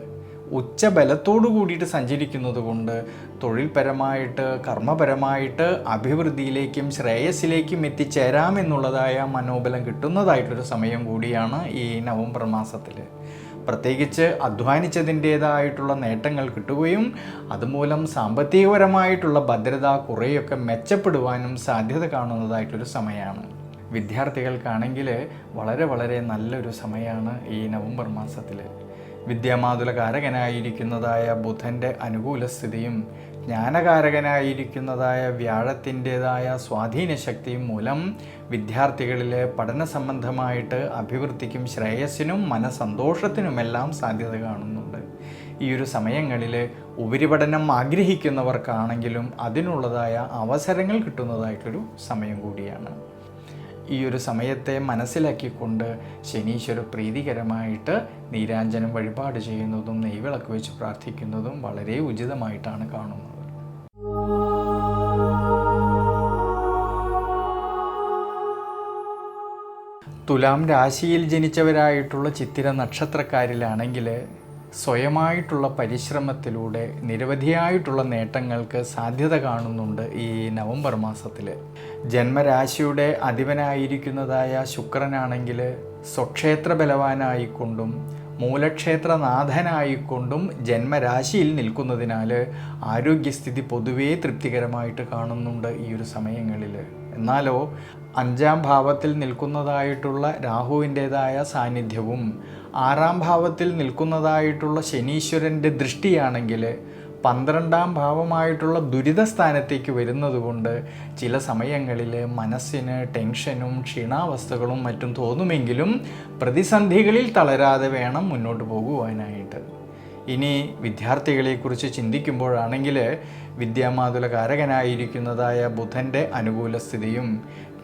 ഉച്ചബലത്തോടു കൂടിയിട്ട് സഞ്ചരിക്കുന്നത് കൊണ്ട് തൊഴിൽപരമായിട്ട് കർമ്മപരമായിട്ട് അഭിവൃദ്ധിയിലേക്കും ശ്രേയസ്സിലേക്കും എത്തിച്ചേരാമെന്നുള്ളതായ മനോബലം കിട്ടുന്നതായിട്ടൊരു സമയം കൂടിയാണ് ഈ നവംബർ മാസത്തിൽ. പ്രത്യേകിച്ച് അധ്വാനിച്ചതിൻ്റേതായിട്ടുള്ള നേട്ടങ്ങൾ കിട്ടുകയും അതുമൂലം സാമ്പത്തികപരമായിട്ടുള്ള ഭദ്രത കുറേയൊക്കെ മെച്ചപ്പെടുവാനും സാധ്യത കാണുന്നതായിട്ടൊരു സമയമാണ്. വിദ്യാർത്ഥികൾക്കാണെങ്കിൽ വളരെ വളരെ നല്ലൊരു സമയമാണ് ഈ നവംബർ മാസത്തിൽ. വിദ്യാമാതുലകാരകനായിരിക്കുന്നതായ ബുധൻ്റെ അനുകൂല സ്ഥിതിയും ജ്ഞാനകാരകനായിരിക്കുന്നതായ വ്യാഴത്തിൻ്റെതായ സ്വാധീന ശക്തിയും മൂലം വിദ്യാർത്ഥികളിൽ പഠന സംബന്ധമായിട്ട് അഭിവൃദ്ധിക്കും ശ്രേയസ്സിനും മനസ്സന്തോഷത്തിനുമെല്ലാം സാധ്യത കാണുന്നുണ്ട്. ഈ ഒരു സമയങ്ങളിൽ ഉപരിപഠനം ആഗ്രഹിക്കുന്നവർക്കാണെങ്കിലും അതിനുള്ളതായ അവസരങ്ങൾ കിട്ടുന്നതായിട്ടൊരു സമയം കൂടിയാണ്. ഈ ഒരു സമയത്തെ മനസ്സിലാക്കിക്കൊണ്ട് ശനീശ്വര പ്രീതികരമായിട്ട് നീരാഞ്ജനം വഴിപാട് ചെയ്യുന്നതും നെയ്വിളക്ക് വെച്ച് പ്രാർത്ഥിക്കുന്നതും വളരെ ഉചിതമായിട്ടാണ് കാണുന്നത്. തുലാം രാശിയിൽ ജനിച്ചവരായിട്ടുള്ള ചിത്തിര നക്ഷത്രക്കാരിലാണെങ്കിൽ സ്വയമായിട്ടുള്ള പരിശ്രമത്തിലൂടെ നിരവധിയായിട്ടുള്ള നേട്ടങ്ങൾക്ക് സാധ്യത കാണുന്നുണ്ട് ഈ നവംബർ മാസത്തിൽ. ജന്മരാശിയുടെ അധിപനായിരിക്കുന്നതായ ശുക്രനാണെങ്കിൽ സ്വക്ഷേത്ര ബലവാനായിക്കൊണ്ടും മൂലക്ഷേത്രനാഥനായിക്കൊണ്ടും ജന്മരാശിയിൽ നിൽക്കുന്നതിനാൽ ആരോഗ്യസ്ഥിതി പൊതുവേ തൃപ്തികരമായിട്ട് കാണുന്നുണ്ട് ഈ ഒരു സമയങ്ങളിൽ. എന്നാലോ 5ാം ഭാവത്തിൽ നിൽക്കുന്നതായിട്ടുള്ള രാഹുവിൻ്റേതായ സാന്നിധ്യവും 6ാം ഭാവത്തിൽ നിൽക്കുന്നതായിട്ടുള്ള ശനീശ്വരൻ്റെ ദൃഷ്ടിയാണെങ്കിൽ 12ാം ഭാവമായിട്ടുള്ള ദുരിതസ്ഥാനത്തേക്ക് വരുന്നതുകൊണ്ട് ചില സമയങ്ങളിൽ മനസ്സിന് ടെൻഷനും ക്ഷീണാവസ്ഥകളും മറ്റും തോന്നുമെങ്കിലും പ്രതിസന്ധികളിൽ തളരാതെ വേണം മുന്നോട്ട് പോകുവാനായിട്ട്. ഇനി വിദ്യാർത്ഥികളെക്കുറിച്ച് ചിന്തിക്കുമ്പോഴാണെങ്കിൽ വിദ്യാമാതുലകാരകനായിരിക്കുന്നതായ ബുധൻ്റെ അനുകൂല സ്ഥിതിയും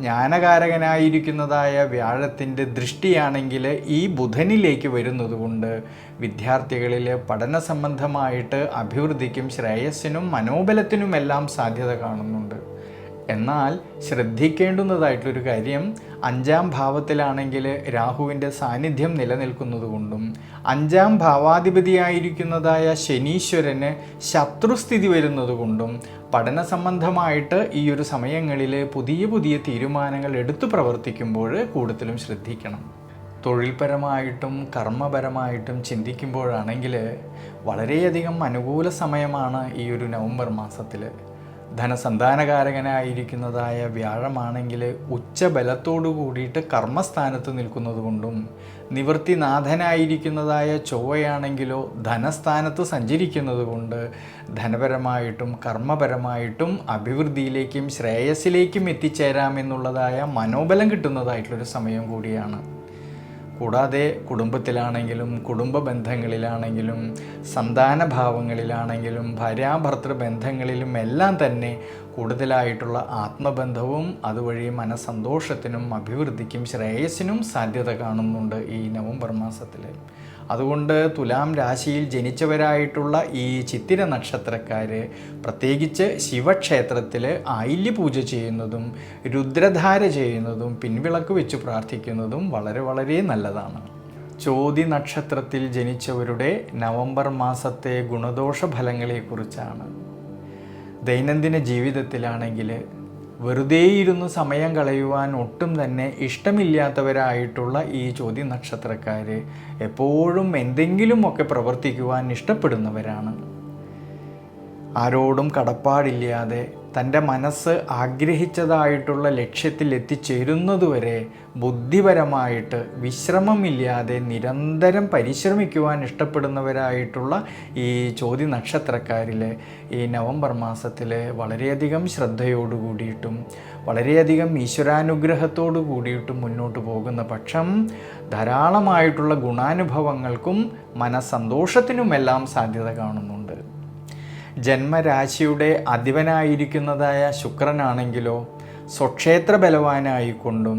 ജ്ഞാനകാരകനായിരിക്കുന്നതായ വ്യാഴത്തിൻ്റെ ദൃഷ്ടിയാണെങ്കിൽ ഈ ബുധനിലേക്ക് വരുന്നതുകൊണ്ട് വിദ്യാർത്ഥികളിൽ പഠന സംബന്ധമായിട്ട് അഭിവൃദ്ധിക്കും ശ്രേയസ്സിനും മനോബലത്തിനുമെല്ലാം സാധ്യത കാണുന്നുണ്ട്. എന്നാൽ ശ്രദ്ധിക്കേണ്ടുന്നതായിട്ടൊരു കാര്യം 5ാം ഭാവത്തിലാണെങ്കിൽ രാഹുവിൻ്റെ സാന്നിധ്യം നിലനിൽക്കുന്നതുകൊണ്ടും 5ാം ഭാവാധിപതിയായിരിക്കുന്നതായ ശനീശ്വരന് ശത്രുസ്ഥിതി വരുന്നതുകൊണ്ടും പഠന സംബന്ധമായിട്ട് ഈ ഒരു സമയങ്ങളിൽ പുതിയ പുതിയ തീരുമാനങ്ങൾ എടുത്തു പ്രവർത്തിക്കുമ്പോൾ കൂടുതലും ശ്രദ്ധിക്കണം. തൊഴിൽപരമായിട്ടും കർമ്മപരമായിട്ടും ചിന്തിക്കുമ്പോഴാണെങ്കിൽ വളരെയധികം അനുകൂല സമയമാണ് ഈ ഒരു നവംബർ മാസത്തിൽ. ധനസന്താനകാരകനായിരിക്കുന്നതായ വ്യാഴമാണെങ്കിൽ ഉച്ചബലത്തോടു കൂടിയിട്ട് കർമ്മസ്ഥാനത്ത് നിൽക്കുന്നത് കൊണ്ടും, നിവൃത്തിനാഥനായിരിക്കുന്നതായ ചൊവ്വയാണെങ്കിലോ ധനസ്ഥാനത്ത് സഞ്ചരിക്കുന്നത് കൊണ്ട് ധനപരമായിട്ടും കർമ്മപരമായിട്ടും അഭിവൃദ്ധിയിലേക്കും ശ്രേയസ്സിലേക്കും എത്തിച്ചേരാമെന്നുള്ളതായ മനോബലം കിട്ടുന്നതായിട്ടുള്ളൊരു സമയം കൂടിയാണ്. കൂടാതെ കുടുംബത്തിലാണെങ്കിലും കുടുംബ ബന്ധങ്ങളിലാണെങ്കിലും സന്താനഭാവങ്ങളിലാണെങ്കിലും ഭാര്യാഭർത്തൃ ബന്ധങ്ങളിലും എല്ലാം തന്നെ കൂടുതലായിട്ടുള്ള ആത്മബന്ധവും അതുവഴി മനസ്സന്തോഷത്തിനും അഭിവൃദ്ധിക്കും ശ്രേയസ്സിനും സാധ്യത കാണുന്നുണ്ട് ഈ നവംബർ മാസത്തിൽ. അതുകൊണ്ട് തുലാം രാശിയിൽ ജനിച്ചവരായിട്ടുള്ള ഈ ചിത്തിര നക്ഷത്രക്കാർ പ്രത്യേകിച്ച് ശിവക്ഷേത്രത്തിൽ ആയില്യ പൂജ ചെയ്യുന്നതും രുദ്രധാര ചെയ്യുന്നതും പിൻവിളക്ക് വെച്ച് പ്രാർത്ഥിക്കുന്നതും വളരെ വളരെ നല്ലതാണ്. ചോതി നക്ഷത്രത്തിൽ ജനിച്ചവരുടെ നവംബർ മാസത്തെ ഗുണദോഷ ഫലങ്ങളെക്കുറിച്ചാണ്. ദൈനംദിന ജീവിതത്തിലാണെങ്കിൽ വെറുതെയിരുന്ന് സമയം കളയുവാൻ ഒട്ടും തന്നെ ഇഷ്ടമില്ലാത്തവരായിട്ടുള്ള ഈ ചോതി നക്ഷത്രക്കാർ എപ്പോഴും എന്തെങ്കിലുമൊക്കെ പ്രവർത്തിക്കുവാൻ ഇഷ്ടപ്പെടുന്നവരാണ്. ആരോടും കടപ്പാടില്ലാതെ തൻ്റെ മനസ്സ് ആഗ്രഹിച്ചതായിട്ടുള്ള ലക്ഷ്യത്തിൽ എത്തിച്ചേരുന്നതുവരെ ബുദ്ധിപരമായിട്ട് വിശ്രമമില്ലാതെ നിരന്തരം പരിശ്രമിക്കുവാൻ ഇഷ്ടപ്പെടുന്നവരായിട്ടുള്ള ഈ ചോതി നക്ഷത്രക്കാരിൽ ഈ നവംബർ മാസത്തിൽ വളരെയധികം ശ്രദ്ധയോടു കൂടിയിട്ടും വളരെയധികം ഈശ്വരാനുഗ്രഹത്തോടു കൂടിയിട്ടും മുന്നോട്ട് പോകുന്ന പക്ഷം ധാരാളമായിട്ടുള്ള ഗുണാനുഭവങ്ങൾക്കും മനസ്സന്തോഷത്തിനുമെല്ലാം സാധ്യത കാണുന്നുണ്ട്. ജന്മരാശിയുടെ അധിപനായിരിക്കുന്നതായ ശുക്രനാണെങ്കിലോ സ്വക്ഷേത്ര ബലവാനായിക്കൊണ്ടും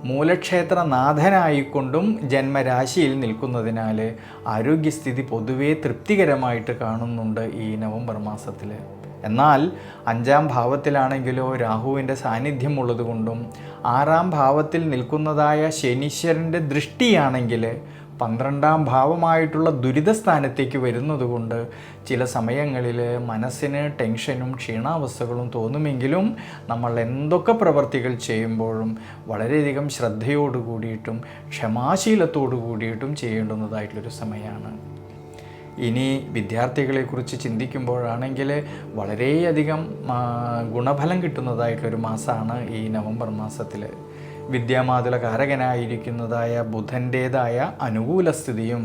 മൂലക്ഷേത്രനാഥനായിക്കൊണ്ടും ജന്മരാശിയിൽ നിൽക്കുന്നതിനാൽ ആരോഗ്യസ്ഥിതി പൊതുവെ തൃപ്തികരമായിട്ട് കാണുന്നുണ്ട് ഈ നവംബർ മാസത്തിൽ. എന്നാൽ 5ാം ഭാവത്തിലാണെങ്കിലോ രാഹുവിൻ്റെ സാന്നിധ്യം ഉള്ളതുകൊണ്ടും 6ാം ഭാവത്തിൽ നിൽക്കുന്നതായ ശനീശ്വരൻ്റെ ദൃഷ്ടിയാണെങ്കിൽ 12ാം ഭാവമായിട്ടുള്ള ദുരിതസ്ഥാനത്തേക്ക് വരുന്നതുകൊണ്ട് ചില സമയങ്ങളിൽ മനസ്സിന് ടെൻഷനും ക്ഷീണാവസ്ഥകളും തോന്നുമെങ്കിലും നമ്മൾ എന്തൊക്കെ പ്രവർത്തികൾ ചെയ്യുമ്പോഴും വളരെയധികം ശ്രദ്ധയോടു കൂടിയിട്ടും ക്ഷമാശീലത്തോടു കൂടിയിട്ടും ചെയ്യേണ്ടുന്നതായിട്ടുള്ളൊരു സമയമാണ്. ഇനി വിദ്യാർത്ഥികളെക്കുറിച്ച് ചിന്തിക്കുമ്പോഴാണെങ്കിൽ വളരെയധികം ഗുണഫലം കിട്ടുന്നതായിട്ടുള്ളൊരു മാസമാണ് ഈ നവംബർ മാസത്തിൽ. വിദ്യാമാതുല കാരകനായിരിക്കുന്നതായ ബുധൻ്റേതായ അനുകൂല സ്ഥിതിയും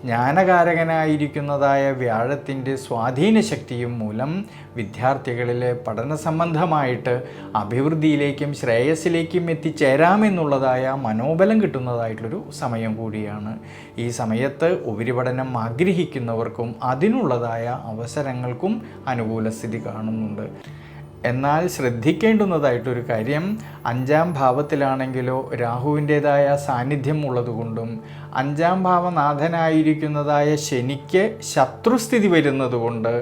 ജ്ഞാനകാരകനായിരിക്കുന്നതായ വ്യാഴത്തിൻ്റെ സ്വാധീന ശക്തിയും മൂലം വിദ്യാർത്ഥികളിൽ പഠന സംബന്ധമായിട്ട് അഭിവൃദ്ധിയിലേക്കും ശ്രേയസ്സിലേക്കും എത്തിച്ചേരാമെന്നുള്ളതായ മനോബലം കിട്ടുന്നതായിട്ടുള്ളൊരു സമയം കൂടിയാണ്. ഈ സമയത്ത് ഉപരിപഠനം ആഗ്രഹിക്കുന്നവർക്കും അതിനുള്ളതായ അവസരങ്ങൾക്കും അനുകൂല സ്ഥിതി കാണുന്നുണ്ട്. എന്നാൽ ശ്രദ്ധിക്കേണ്ടുന്നതായിട്ടൊരു കാര്യം 5ാം ഭാവത്തിലാണെങ്കിലോ രാഹുവിൻ്റേതായ സാന്നിധ്യം ഉള്ളതുകൊണ്ടും 5ാം ഭാവനാഥനായിരിക്കുന്നതായ ശനിക്ക് ശത്രുസ്ഥിതി വരുന്നതുകൊണ്ട്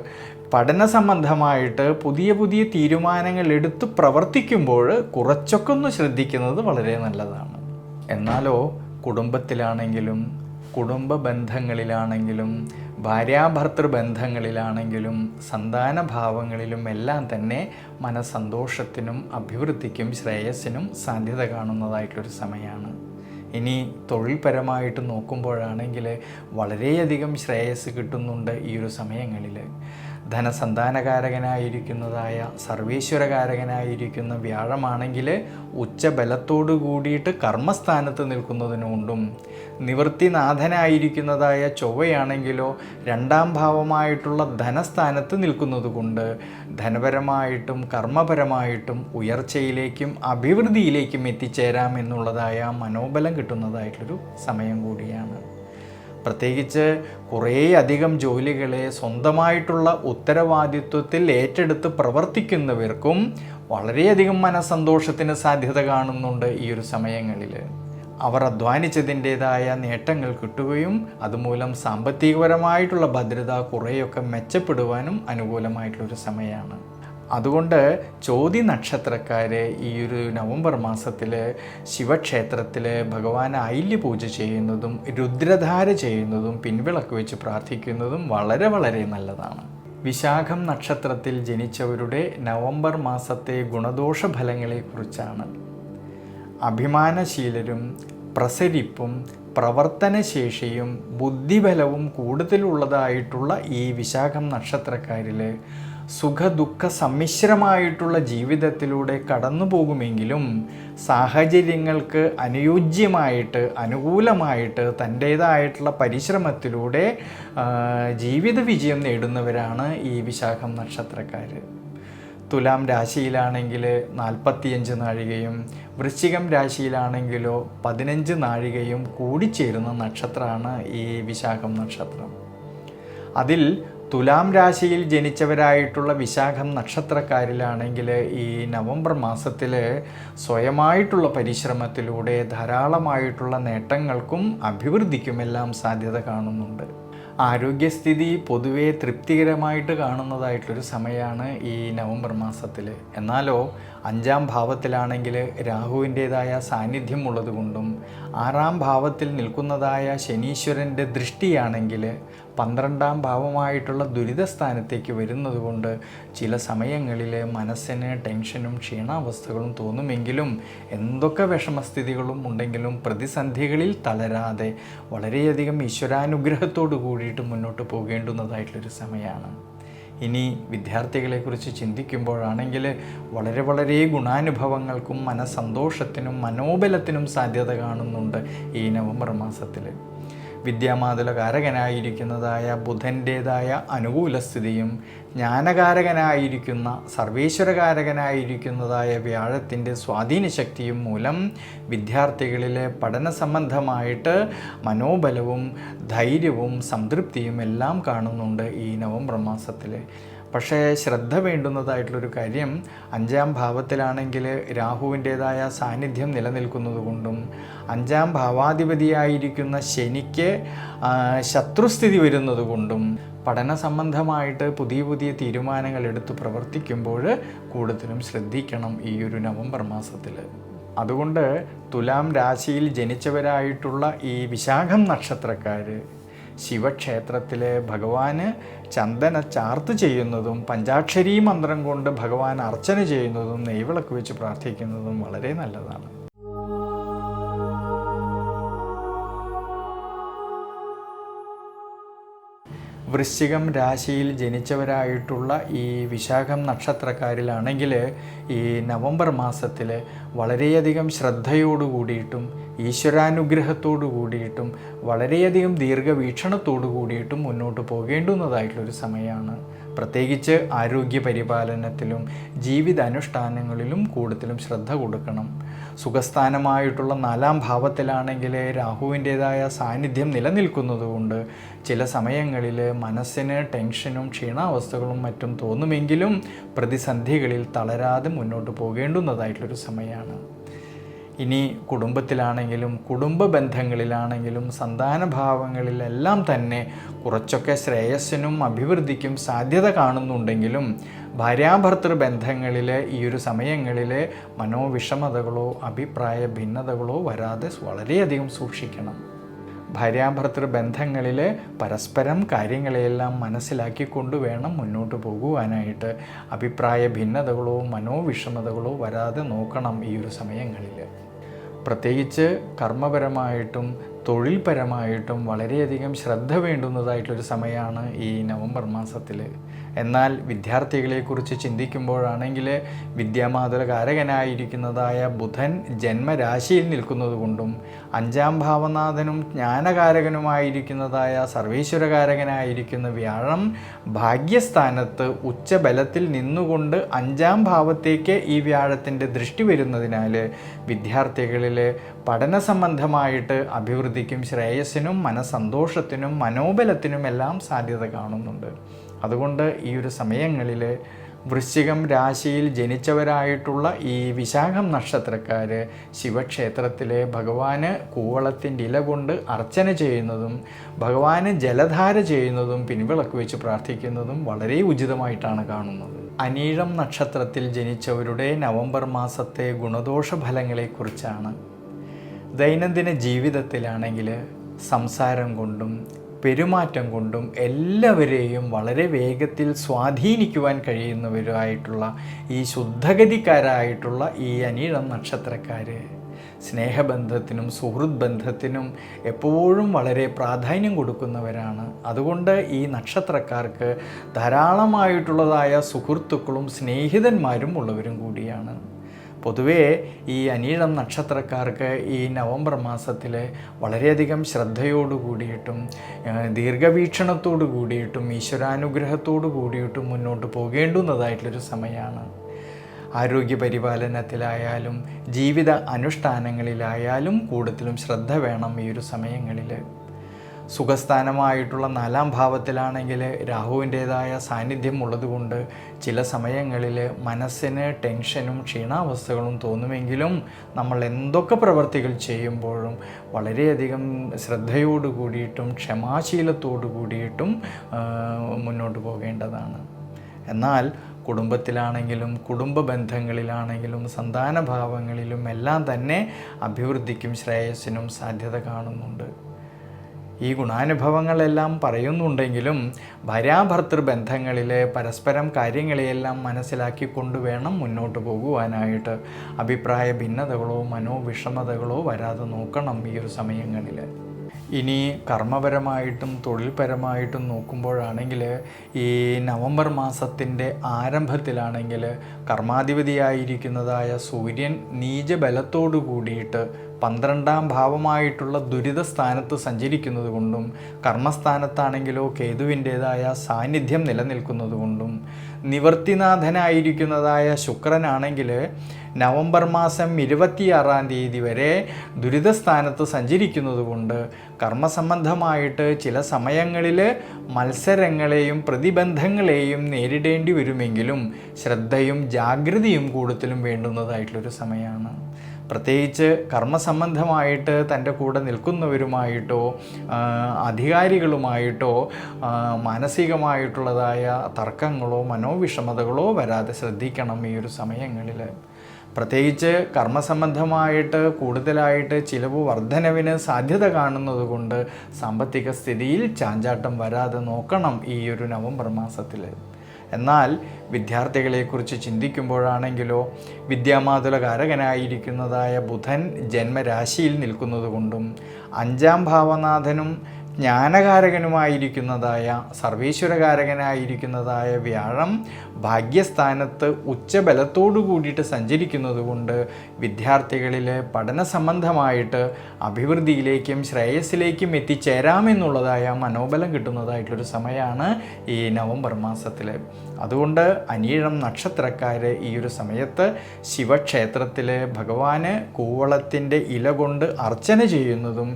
പഠന സംബന്ധമായിട്ട് പുതിയ പുതിയ തീരുമാനങ്ങൾ എടുത്ത് പ്രവർത്തിക്കുമ്പോൾ കുറച്ചൊക്കെ ഒന്ന് ശ്രദ്ധിക്കുന്നത് വളരെ നല്ലതാണ്. എന്നാലോ കുടുംബത്തിലാണെങ്കിലും കുടുംബ ബന്ധങ്ങളിലാണെങ്കിലും ഭാര്യാഭർത്തൃ ബന്ധങ്ങളിലാണെങ്കിലും സന്താനഭാവങ്ങളിലും എല്ലാം തന്നെ മനസ്സന്തോഷത്തിനും അഭിവൃദ്ധിക്കും ശ്രേയസ്സിനും സാധ്യത കാണുന്നതായിട്ടൊരു സമയമാണ്. ഇനി തൊഴിൽപരമായിട്ട് നോക്കുമ്പോഴാണെങ്കിൽ വളരെയധികം ശ്രേയസ് കിട്ടുന്നുണ്ട് ഈ ഒരു സമയങ്ങളിൽ. ധനസന്താനകാരകനായിരിക്കുന്നതായ സർവീശ്വരകാരകനായിരിക്കുന്ന വ്യാഴമാണെങ്കിൽ ഉച്ചബലത്തോടു കൂടിയിട്ട് കർമ്മസ്ഥാനത്ത് നിൽക്കുന്നതിനുകൊണ്ടും നിവൃത്തിനാഥനായിരിക്കുന്നതായ ചൊവ്വയാണെങ്കിലോ 2ാം ഭാവമായിട്ടുള്ള ധനസ്ഥാനത്ത് നിൽക്കുന്നത് കൊണ്ട് ധനപരമായിട്ടും കർമ്മപരമായിട്ടും ഉയർച്ചയിലേക്കും അഭിവൃദ്ധിയിലേക്കും എത്തിച്ചേരാമെന്നുള്ളതായ മനോബലം കിട്ടുന്നതായിട്ടുള്ളൊരു സമയം കൂടിയാണ്. പ്രത്യേകിച്ച് കുറേയധികം ജോലികളെ സ്വന്തമായിട്ടുള്ള ഉത്തരവാദിത്വത്തിൽ ഏറ്റെടുത്ത് പ്രവർത്തിക്കുന്നവർക്കും വളരെയധികം മനസ്സന്തോഷത്തിന് സാധ്യത കാണുന്നുണ്ട് ഈ ഒരു സമയങ്ങളിൽ. അവർ അധ്വാനിച്ചതിൻ്റേതായ നേട്ടങ്ങൾ കിട്ടുകയും അതുമൂലം സാമ്പത്തികപരമായിട്ടുള്ള ഭദ്രത കുറേയൊക്കെ മെച്ചപ്പെടുവാനും അനുകൂലമായിട്ടുള്ളൊരു സമയമാണ്. അതുകൊണ്ട് ചോതി നക്ഷത്രക്കാർ ഈ ഒരു നവംബർ മാസത്തിൽ ശിവക്ഷേത്രത്തിൽ ഭഗവാൻ ആയില്യ പൂജ ചെയ്യുന്നതും രുദ്രധാര ചെയ്യുന്നതും പിൻവിളക്ക് വെച്ച് പ്രാർത്ഥിക്കുന്നതും വളരെ വളരെ നല്ലതാണ്. വിശാഖം നക്ഷത്രത്തിൽ ജനിച്ചവരുടെ നവംബർ മാസത്തെ ഗുണദോഷ ഫലങ്ങളെക്കുറിച്ചാണ്. അഭിമാനശീലരും പ്രസരിപ്പും പ്രവർത്തനശേഷിയും ബുദ്ധിബലവും കൂടുതലുള്ളതായിട്ടുള്ള ഈ വിശാഖം നക്ഷത്രക്കാരിൽ സുഖദുഃഖ സമ്മിശ്രമായിട്ടുള്ള ജീവിതത്തിലൂടെ കടന്നു പോകുമെങ്കിലും സാഹചര്യങ്ങൾക്ക് അനുകൂലമായിട്ട് തൻ്റേതായിട്ടുള്ള പരിശ്രമത്തിലൂടെ ജീവിത വിജയം നേടുന്നവരാണ് ഈ വിശാഖം നക്ഷത്രക്കാർ. തുലാം രാശിയിലാണെങ്കിൽ 45 നാഴികയും വൃശ്ചികം രാശിയിലാണെങ്കിലോ 15 നാഴികയും കൂടിച്ചേരുന്ന നക്ഷത്രമാണ് ഈ വിശാഖം നക്ഷത്രം. അതിൽ തുലാം രാശിയിൽ ജനിച്ചവരായിട്ടുള്ള വിശാഖം നക്ഷത്രക്കാരിലാണെങ്കിൽ ഈ നവംബർ മാസത്തിൽ സ്വയമായിട്ടുള്ള പരിശ്രമത്തിലൂടെ ധാരാളമായിട്ടുള്ള നേട്ടങ്ങൾക്കും അഭിവൃദ്ധിക്കുമെല്ലാം സാധ്യത കാണുന്നുണ്ട്. ആരോഗ്യസ്ഥിതി പൊതുവെ തൃപ്തികരമായിട്ട് കാണുന്നതായിട്ടൊരു സമയമാണ് ഈ നവംബർ മാസത്തിൽ. എന്നാലോ 5-ാം ഭാവത്തിലാണെങ്കിൽ രാഹുവിൻ്റേതായ സാന്നിധ്യം ഉള്ളതുകൊണ്ടും 6-ാം ഭാവത്തിൽ നിൽക്കുന്നതായ ശനീശ്വരൻ്റെ ദൃഷ്ടിയാണെങ്കിൽ 12-ാം ഭാവമായിട്ടുള്ള ദുരിതസ്ഥാനത്തേക്ക് വരുന്നതുകൊണ്ട് ചില സമയങ്ങളിൽ മനസ്സിന് ടെൻഷനും ക്ഷീണാവസ്ഥകളും തോന്നുമെങ്കിലും എന്തൊക്കെ വിഷമസ്ഥിതികളും ഉണ്ടെങ്കിലും പ്രതിസന്ധികളിൽ തളരാതെ വളരെയധികം ഈശ്വരാനുഗ്രഹത്തോടു കൂടിയിട്ട് മുന്നോട്ട് പോകേണ്ടുന്നതായിട്ടുള്ളൊരു സമയമാണ്. ഇനി വിദ്യാർത്ഥികളെക്കുറിച്ച് ചിന്തിക്കുമ്പോഴാണെങ്കിൽ വളരെ ഗുണാനുഭവങ്ങൾക്കും മനസ്സന്തോഷത്തിനും മനോബലത്തിനും സാധ്യത കാണുന്നുണ്ട് ഈ നവംബർ മാസത്തിൽ. വിദ്യാമാതുലകാരകനായിരിക്കുന്നതായ ബുധൻ്റേതായ അനുകൂലസ്ഥിതിയും ജ്ഞാനകാരകനായിരിക്കുന്ന സർവേശ്വരകാരകനായിരിക്കുന്നതായ വ്യാഴത്തിൻ്റെ സ്വാധീനശക്തിയും മൂലം വിദ്യാർത്ഥികളിലെ പഠന സംബന്ധമായിട്ട് മനോബലവും ധൈര്യവും സംതൃപ്തിയും എല്ലാം കാണുന്നുണ്ട് ഈ നവംബർ മാസത്തിൽ. പക്ഷേ ശ്രദ്ധ വേണ്ടുന്നതായിട്ടുള്ളൊരു കാര്യം 5-ാം ഭാവത്തിലാണെങ്കിൽ രാഹുവിൻ്റേതായ സാന്നിധ്യം നിലനിൽക്കുന്നത് കൊണ്ടും 5-ാം ഭാവാധിപതിയായിരിക്കുന്ന ശനിക്ക് ശത്രുസ്ഥിതി വരുന്നത് കൊണ്ടും പഠന സംബന്ധമായിട്ട് പുതിയ തീരുമാനങ്ങൾ എടുത്ത് പ്രവർത്തിക്കുമ്പോൾ കൂടുതലും ശ്രദ്ധിക്കണം ഈ ഒരു നവംബർ മാസത്തിൽ. അതുകൊണ്ട് തുലാം രാശിയിൽ ജനിച്ചവരായിട്ടുള്ള ഈ വിശാഖം നക്ഷത്രക്കാർ ശിവക്ഷേത്രത്തിലെ ഭഗവാന് ചന്ദന ചാർത്ത് ചെയ്യുന്നതും പഞ്ചാക്ഷരീ മന്ത്രം കൊണ്ട് ഭഗവാൻ അർച്ചന ചെയ്യുന്നതും നെയ്വിളക്ക് വെച്ച് പ്രാർത്ഥിക്കുന്നതും വളരെ നല്ലതാണ്. വൃശ്ചികം രാശിയിൽ ജനിച്ചവരായിട്ടുള്ള ഈ വിശാഖം നക്ഷത്രക്കാരിലാണെങ്കിൽ ഈ നവംബർ മാസത്തിൽ വളരെയധികം ശ്രദ്ധയോടു കൂടിയിട്ടും ഈശ്വരാനുഗ്രഹത്തോടു കൂടിയിട്ടും വളരെയധികം ദീർഘവീക്ഷണത്തോടു കൂടിയിട്ടും മുന്നോട്ട് പോകേണ്ടുന്നതായിട്ടുള്ളൊരു സമയമാണ്. പ്രത്യേകിച്ച് ആരോഗ്യ പരിപാലനത്തിലും ജീവിതാനുഷ്ഠാനങ്ങളിലും കൂടുതലും ശ്രദ്ധ കൊടുക്കണം. സുഖസ്ഥാനമായിട്ടുള്ള 4-ാം ഭാവത്തിലാണെങ്കിൽ രാഹുവിൻ്റേതായ സാന്നിധ്യം നിലനിൽക്കുന്നതുകൊണ്ട് ചില സമയങ്ങളിൽ മനസ്സിന് ടെൻഷനും ക്ഷീണാവസ്ഥകളും മറ്റും തോന്നുമെങ്കിലും പ്രതിസന്ധികളിൽ തളരാതെ മുന്നോട്ട് പോകേണ്ടുന്നതായിട്ടുള്ളൊരു സമയമാണ്. ഇനി കുടുംബത്തിലാണെങ്കിലും കുടുംബ ബന്ധങ്ങളിലാണെങ്കിലും സന്താനഭാവങ്ങളിലെല്ലാം തന്നെ കുറച്ചൊക്കെ ശ്രേയസ്സിനും അഭിവൃദ്ധിക്കും സാധ്യത കാണുന്നുണ്ടെങ്കിലും ഭാര്യാഭർത്തൃ ബന്ധങ്ങളിൽ ഈ ഒരു സമയങ്ങളിൽ മനോവിഷമതകളോ അഭിപ്രായ ഭിന്നതകളോ വരാതെ വളരെയധികം സൂക്ഷിക്കണം. ഭാര്യാഭർത്തൃ ബന്ധങ്ങളിൽ പരസ്പരം കാര്യങ്ങളെയെല്ലാം മനസ്സിലാക്കിക്കൊണ്ട് വേണം മുന്നോട്ട് പോകുവാനായിട്ട്. അഭിപ്രായ ഭിന്നതകളോ മനോവിഷമതകളോ വരാതെ നോക്കണം ഈ ഒരു സമയങ്ങളിൽ. പ്രത്യേകിച്ച് കർമ്മപരമായിട്ടും തൊഴിൽപരമായിട്ടും വളരെയധികം ശ്രദ്ധ വേണ്ടുന്നതായിട്ടൊരു സമയമാണ് ഈ നവംബർ മാസത്തിൽ. എന്നാൽ വിദ്യാർത്ഥികളെക്കുറിച്ച് ചിന്തിക്കുമ്പോഴാണെങ്കിൽ വിദ്യാമാതുലകാരകനായിരിക്കുന്നതായ ബുധൻ ജന്മരാശിയിൽ നിൽക്കുന്നത് കൊണ്ടും 5-ാം ഭാവനാഥനും ജ്ഞാനകാരകനുമായിരിക്കുന്നതായ സർവേശ്വരകാരകനായിരിക്കുന്ന വ്യാഴം ഭാഗ്യസ്ഥാനത്ത് ഉച്ചബലത്തിൽ നിന്നുകൊണ്ട് 5-ാം ഭാവത്തേക്ക് ഈ വ്യാഴത്തിൻ്റെ ദൃഷ്ടി വരുന്നതിനാൽ വിദ്യാർത്ഥികളിൽ പഠന സംബന്ധമായിട്ട് അഭിവൃദ്ധിക്കും ശ്രേയസ്സിനും മനസ്സന്തോഷത്തിനും മനോബലത്തിനും എല്ലാം സാധ്യത കാണുന്നുണ്ട്. അതുകൊണ്ട് ഈ ഒരു സമയങ്ങളിൽ വൃശ്ചികം രാശിയിൽ ജനിച്ചവരായിട്ടുള്ള ഈ വിശാഖം നക്ഷത്രക്കാർ ശിവക്ഷേത്രത്തിലെ ഭഗവാന് കൂവളത്തിൻ്റെ ഇല കൊണ്ട് അർച്ചന ചെയ്യുന്നതും ഭഗവാന് ജലധാര ചെയ്യുന്നതും പിൻവിളക്ക് വെച്ച് പ്രാർത്ഥിക്കുന്നതും വളരെ ഉചിതമായിട്ടാണ് കാണുന്നത്. അനീഴം നക്ഷത്രത്തിൽ ജനിച്ചവരുടെ നവംബർ മാസത്തെ ഗുണദോഷ ഫലങ്ങളെക്കുറിച്ചാണ്. ദൈനംദിന ജീവിതത്തിലാണെങ്കിൽ സംസാരം കൊണ്ടും പെരുമാറ്റം കൊണ്ടും എല്ലാവരെയും വളരെ വേഗത്തിൽ സ്വാധീനിക്കുവാൻ കഴിയുന്നവരായിട്ടുള്ള ഈ ശുദ്ധഗതിക്കാരായിട്ടുള്ള ഈ അനീഴം നക്ഷത്രക്കാർ സ്നേഹബന്ധത്തിനും സുഹൃത്ത് ബന്ധത്തിനും എപ്പോഴും വളരെ പ്രാധാന്യം കൊടുക്കുന്നവരാണ്. അതുകൊണ്ട് ഈ നക്ഷത്രക്കാർക്ക് ധാരാളമായിട്ടുള്ളതായ സുഹൃത്തുക്കളും സ്നേഹിതന്മാരും ഉള്ളവരും കൂടിയാണ്. പൊതുവേ ഈ അനിഴം നക്ഷത്രക്കാർക്ക് ഈ നവംബർ മാസത്തിൽ വളരെയധികം ശ്രദ്ധയോടു കൂടിയിട്ടും ദീർഘവീക്ഷണത്തോടു കൂടിയിട്ടും ഈശ്വരാനുഗ്രഹത്തോടു കൂടിയിട്ടും മുന്നോട്ട് പോകേണ്ടുന്നതായിട്ടുള്ളൊരു സമയമാണ്. ആരോഗ്യപരിപാലനത്തിലായാലും ജീവിത അനുഷ്ഠാനങ്ങളിലായാലും കൂടുതലും ശ്രദ്ധ വേണം ഈ ഒരു സമയങ്ങളിൽ. സുഖസ്ഥാനമായിട്ടുള്ള 4-ാം ഭാവത്തിലാണെങ്കിൽ രാഹുവിൻ്റേതായ സാന്നിധ്യം ഉള്ളതുകൊണ്ട് ചില സമയങ്ങളിൽ മനസ്സിന് ടെൻഷനും ക്ഷീണാവസ്ഥകളും തോന്നുമെങ്കിലും നമ്മൾ എന്തൊക്കെ പ്രവർത്തികൾ ചെയ്യുമ്പോഴും വളരെയധികം ശ്രദ്ധയോടു കൂടിയിട്ടും ക്ഷമാശീലത്തോടു കൂടിയിട്ടും മുന്നോട്ട് പോകേണ്ടതാണ്. എന്നാൽ കുടുംബത്തിലാണെങ്കിലും കുടുംബ ബന്ധങ്ങളിലാണെങ്കിലും സന്താനഭാവങ്ങളിലും എല്ലാം തന്നെ അഭിവൃദ്ധിക്കും ശ്രേയസ്സിനും സാധ്യത കാണുന്നുണ്ട്. ഈ ഗുണാനുഭവങ്ങളെല്ലാം പറയുന്നുണ്ടെങ്കിലും ഭാര്യാഭർത്തൃ ബന്ധങ്ങളിൽ പരസ്പരം കാര്യങ്ങളെയെല്ലാം മനസ്സിലാക്കിക്കൊണ്ട് വേണം മുന്നോട്ട് പോകുവാനായിട്ട്. അഭിപ്രായ ഭിന്നതകളോ മനോവിഷമതകളോ വരാതെ നോക്കണം ഈ ഒരു സമയങ്ങളിൽ. ഇനി കർമ്മപരമായിട്ടും തൊഴിൽപരമായിട്ടും നോക്കുമ്പോഴാണെങ്കിൽ ഈ നവംബർ മാസത്തിൻ്റെ ആരംഭത്തിലാണെങ്കിൽ കർമാധിപതിയായിരിക്കുന്നതായ സൂര്യൻ നീചബലത്തോടു കൂടിയിട്ട് 12-ാം ഭാവമായിട്ടുള്ള ദുരിത സ്ഥാനത്ത് സഞ്ചരിക്കുന്നത് കൊണ്ടും കർമ്മസ്ഥാനത്താണെങ്കിലോ കേതുവിൻ്റേതായ സാന്നിധ്യം നിലനിൽക്കുന്നത് കൊണ്ടും നിവർത്തിനാഥനായിരിക്കുന്നതായ ശുക്രനാണെങ്കിൽ നവംബർ മാസം 26-ാം തീയതി വരെ ദുരിതസ്ഥാനത്ത് സഞ്ചരിക്കുന്നത് കൊണ്ട് കർമ്മസംബന്ധമായിട്ട് ചില സമയങ്ങളിൽ മത്സരങ്ങളെയും പ്രതിബന്ധങ്ങളെയും നേരിടേണ്ടി വരുമെങ്കിലും ശ്രദ്ധയും ജാഗ്രതയും കൂടുതലും വേണ്ടുന്നതായിട്ടുള്ളൊരു സമയമാണ്. പ്രത്യേകിച്ച് കർമ്മസംബന്ധമായിട്ട് തൻ്റെ കൂടെ നിൽക്കുന്നവരുമായിട്ടോ അധികാരികളുമായിട്ടോ മാനസികമായിട്ടുള്ളതായ തർക്കങ്ങളോ മനോവിഷമതകളോ വരാതെ ശ്രദ്ധിക്കണം ഈ ഒരു സമയങ്ങളിൽ. പ്രത്യേകിച്ച് കർമ്മസംബന്ധമായിട്ട് കൂടുതലായിട്ട് ചിലവ് വർധനവിന് സാധ്യത കാണുന്നത് കൊണ്ട് സാമ്പത്തിക സ്ഥിതിയിൽ ചാഞ്ചാട്ടം വരാതെ നോക്കണം ഈ ഒരു നവംബർ മാസത്തിൽ. എന്നാൽ വിദ്യാർത്ഥികളെക്കുറിച്ച് ചിന്തിക്കുമ്പോഴാണെങ്കിലോ വിദ്യാമാതുലകാരകനായിരിക്കുന്നതായ ബുധൻ ജന്മരാശിയിൽ നിൽക്കുന്നത് കൊണ്ടും 5-ാം ഭാവനാഥനും ജ്ഞാനകാരകനുമായിരിക്കുന്നതായ സർവീശ്വരകാരകനായിരിക്കുന്നതായ വ്യാഴം ഭാഗ്യസ്ഥാനത്ത് ഉച്ചബലത്തോടു കൂടിയിട്ട് സഞ്ചരിക്കുന്നത് കൊണ്ട് വിദ്യാർത്ഥികളിൽ പഠന സംബന്ധമായിട്ട് അഭിവൃദ്ധിയിലേക്കും ശ്രേയസ്സിലേക്കും എത്തിച്ചേരാമെന്നുള്ളതായ മനോബലം കിട്ടുന്നതായിട്ടൊരു സമയമാണ് ഈ നവംബർ മാസത്തിൽ. അതുകൊണ്ട് അനിഴം നക്ഷത്രക്കാർ ഈ ഒരു സമയത്ത് ശിവക്ഷേത്രത്തിൽ ഭഗവാന് കൂവളത്തിൻ്റെ ഇല കൊണ്ട് അർച്ചന ചെയ്യുന്നതും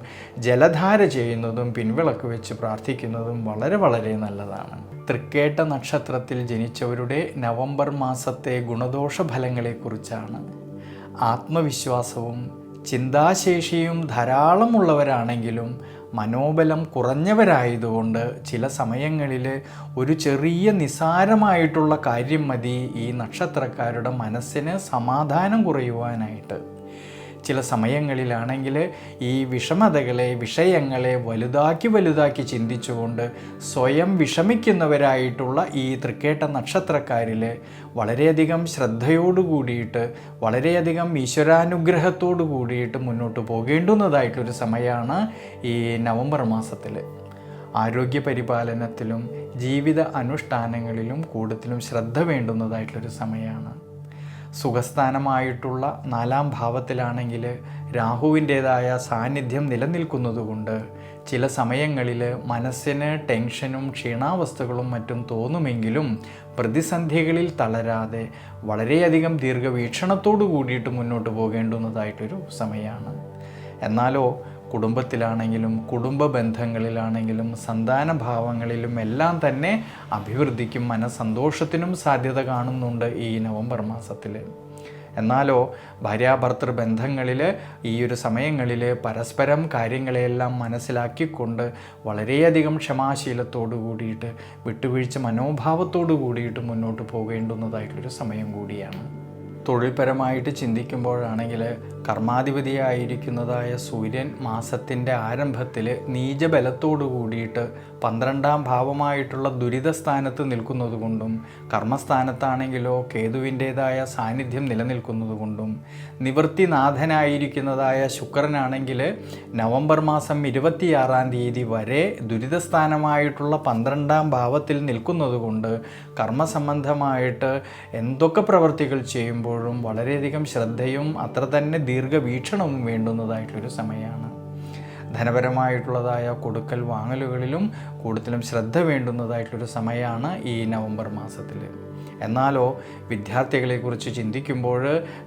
ജലധാര ചെയ്യുന്നതും പിൻവിളക്ക് വെച്ച് പ്രാർത്ഥിക്കുന്നതും വളരെ വളരെ നല്ലതാണ്. തൃക്കേട്ട നക്ഷത്രത്തിൽ ജനിച്ചവരുടെ നവംബർ മാസത്തെ ഗുണദോഷ ഫലങ്ങളെക്കുറിച്ചാണ്. ആത്മവിശ്വാസവും ചിന്താശേഷിയും ധാരാളമുള്ളവരാണെങ്കിലും മനോബലം കുറഞ്ഞവരായതുകൊണ്ട് ചില സമയങ്ങളിൽ ഒരു ചെറിയ നിസ്സാരമായിട്ടുള്ള കാര്യം മതി ഈ നക്ഷത്രക്കാരുടെ മനസ്സിന് സമാധാനം കുറയുവാനായിട്ട്. ചില സമയങ്ങളിലാണെങ്കിൽ ഈ വിഷമതകളെ വിഷയങ്ങളെ വലുതാക്കി ചിന്തിച്ചുകൊണ്ട് സ്വയം വിഷമിക്കുന്നവരായിട്ടുള്ള ഈ തൃക്കേട്ട നക്ഷത്രക്കാരിൽ വളരെയധികം ശ്രദ്ധയോടു കൂടിയിട്ട് വളരെയധികം ഈശ്വരാനുഗ്രഹത്തോടു കൂടിയിട്ട് മുന്നോട്ട് പോകേണ്ടുന്നതായിട്ടൊരു സമയമാണ് ഈ നവംബർ മാസത്തിൽ. ആരോഗ്യപരിപാലനത്തിലും ജീവിത അനുഷ്ഠാനങ്ങളിലും കൂടുതലും ശ്രദ്ധ വേണ്ടുന്നതായിട്ടുള്ളൊരു സമയമാണ്. സുഖസ്ഥാനമായിട്ടുള്ള 4-ാം ഭാവത്തിലാണെങ്കിൽ രാഹുവിൻ്റേതായ സാന്നിധ്യം നിലനിൽക്കുന്നതുകൊണ്ട് ചില സമയങ്ങളിൽ മനസ്സിന് ടെൻഷനും ക്ഷീണാവസ്ഥകളും മറ്റും തോന്നുമെങ്കിലും പ്രതിസന്ധികളിൽ തളരാതെ വളരെയധികം ദീർഘവീക്ഷണത്തോടു കൂടിയിട്ട് മുന്നോട്ട് പോകേണ്ടുന്നതായിട്ടൊരു സമയമാണ്. എന്നാലോ കുടുംബത്തിലാണെങ്കിലും കുടുംബ ബന്ധങ്ങളിലാണെങ്കിലും സന്താനഭാവങ്ങളിലും എല്ലാം തന്നെ അഭിവൃദ്ധിക്കും മനസ്സന്തോഷത്തിനും സാധ്യത കാണുന്നുണ്ട് ഈ നവംബർ മാസത്തിൽ. എന്നാലോ ഭാര്യാഭർത്തൃ ബന്ധങ്ങളിൽ ഈ ഒരു സമയങ്ങളിൽ പരസ്പരം കാര്യങ്ങളെല്ലാം മനസ്സിലാക്കിക്കൊണ്ട് വളരെയധികം ക്ഷമാശീലത്തോടു കൂടിയിട്ട് വിട്ടുവീഴ്ച മനോഭാവത്തോടു കൂടിയിട്ട് മുന്നോട്ട് പോകേണ്ടുന്നതായിട്ടൊരു സമയം കൂടിയാണ്. തൊഴിൽപരമായിട്ട് ചിന്തിക്കുമ്പോഴാണെങ്കിൽ കർമാധിപതിയായിരിക്കുന്നതായ സൂര്യൻ മാസത്തിൻ്റെ ആരംഭത്തിൽ നീചബലത്തോടു കൂടിയിട്ട് 12-ാം ഭാവമായിട്ടുള്ള ദുരിതസ്ഥാനത്ത് നിൽക്കുന്നതുകൊണ്ടും കർമ്മസ്ഥാനത്താണെങ്കിലോ കേതുവിൻ്റേതായ സാന്നിധ്യം നിലനിൽക്കുന്നതുകൊണ്ടും നിവൃത്തിനാഥനായിരിക്കുന്നതായ ശുക്രനാണെങ്കിൽ നവംബർ മാസം 26-ാം തീയതി വരെ ദുരിതസ്ഥാനമായിട്ടുള്ള 12-ാം ഭാവത്തിൽ നിൽക്കുന്നതുകൊണ്ട് കർമ്മസംബന്ധമായിട്ട് എന്തൊക്കെ പ്രവർത്തികൾ ചെയ്യുമ്പോഴും വളരെയധികം ശ്രദ്ധയും അത്ര തന്നെ ദീർഘവീക്ഷണവും വേണ്ടുന്നതായിട്ടൊരു സമയമാണ്. ധനപരമായിട്ടുള്ളതായ കൊടുക്കൽ വാങ്ങലുകളിലും കൂടുതലും ശ്രദ്ധ വേണ്ടുന്നതായിട്ടൊരു സമയമാണ് ഈ നവംബർ മാസത്തിൽ. എന്നാലോ വിദ്യാർത്ഥികളെക്കുറിച്ച് ചിന്തിക്കുമ്പോൾ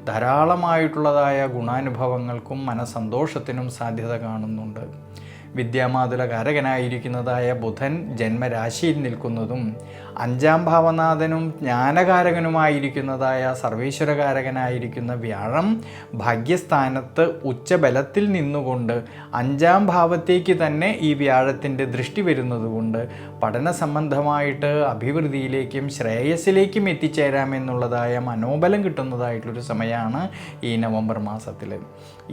ധാരാളമായിട്ടുള്ളതായ ഗുണാനുഭവങ്ങൾക്കും മനസ്സന്തോഷത്തിനും സാധ്യത കാണുന്നുണ്ട്. വിദ്യാമാതുലകാരകനായിരിക്കുന്നതായ ബുധൻ ജന്മരാശിയിൽ നിൽക്കുന്നതും 5-ാം ഭാവനാഥനും ജ്ഞാനകാരകനുമായിരിക്കുന്നതായ സർവേശ്വരകാരകനായിരിക്കുന്ന വ്യാഴം ഭാഗ്യസ്ഥാനത്ത് ഉച്ചബലത്തിൽ നിന്നുകൊണ്ട് 5-ാം ഭാവത്തേക്ക് തന്നെ ഈ വ്യാഴത്തിൻ്റെ ദൃഷ്ടി വരുന്നതുകൊണ്ട് പഠന സംബന്ധമായിട്ട് അഭിവൃദ്ധിയിലേക്കും ശ്രേയസ്സിലേക്കും എത്തിച്ചേരാമെന്നുള്ളതായ മനോബലം കിട്ടുന്നതായിട്ടുള്ളൊരു സമയമാണ് ഈ നവംബർ മാസത്തിൽ.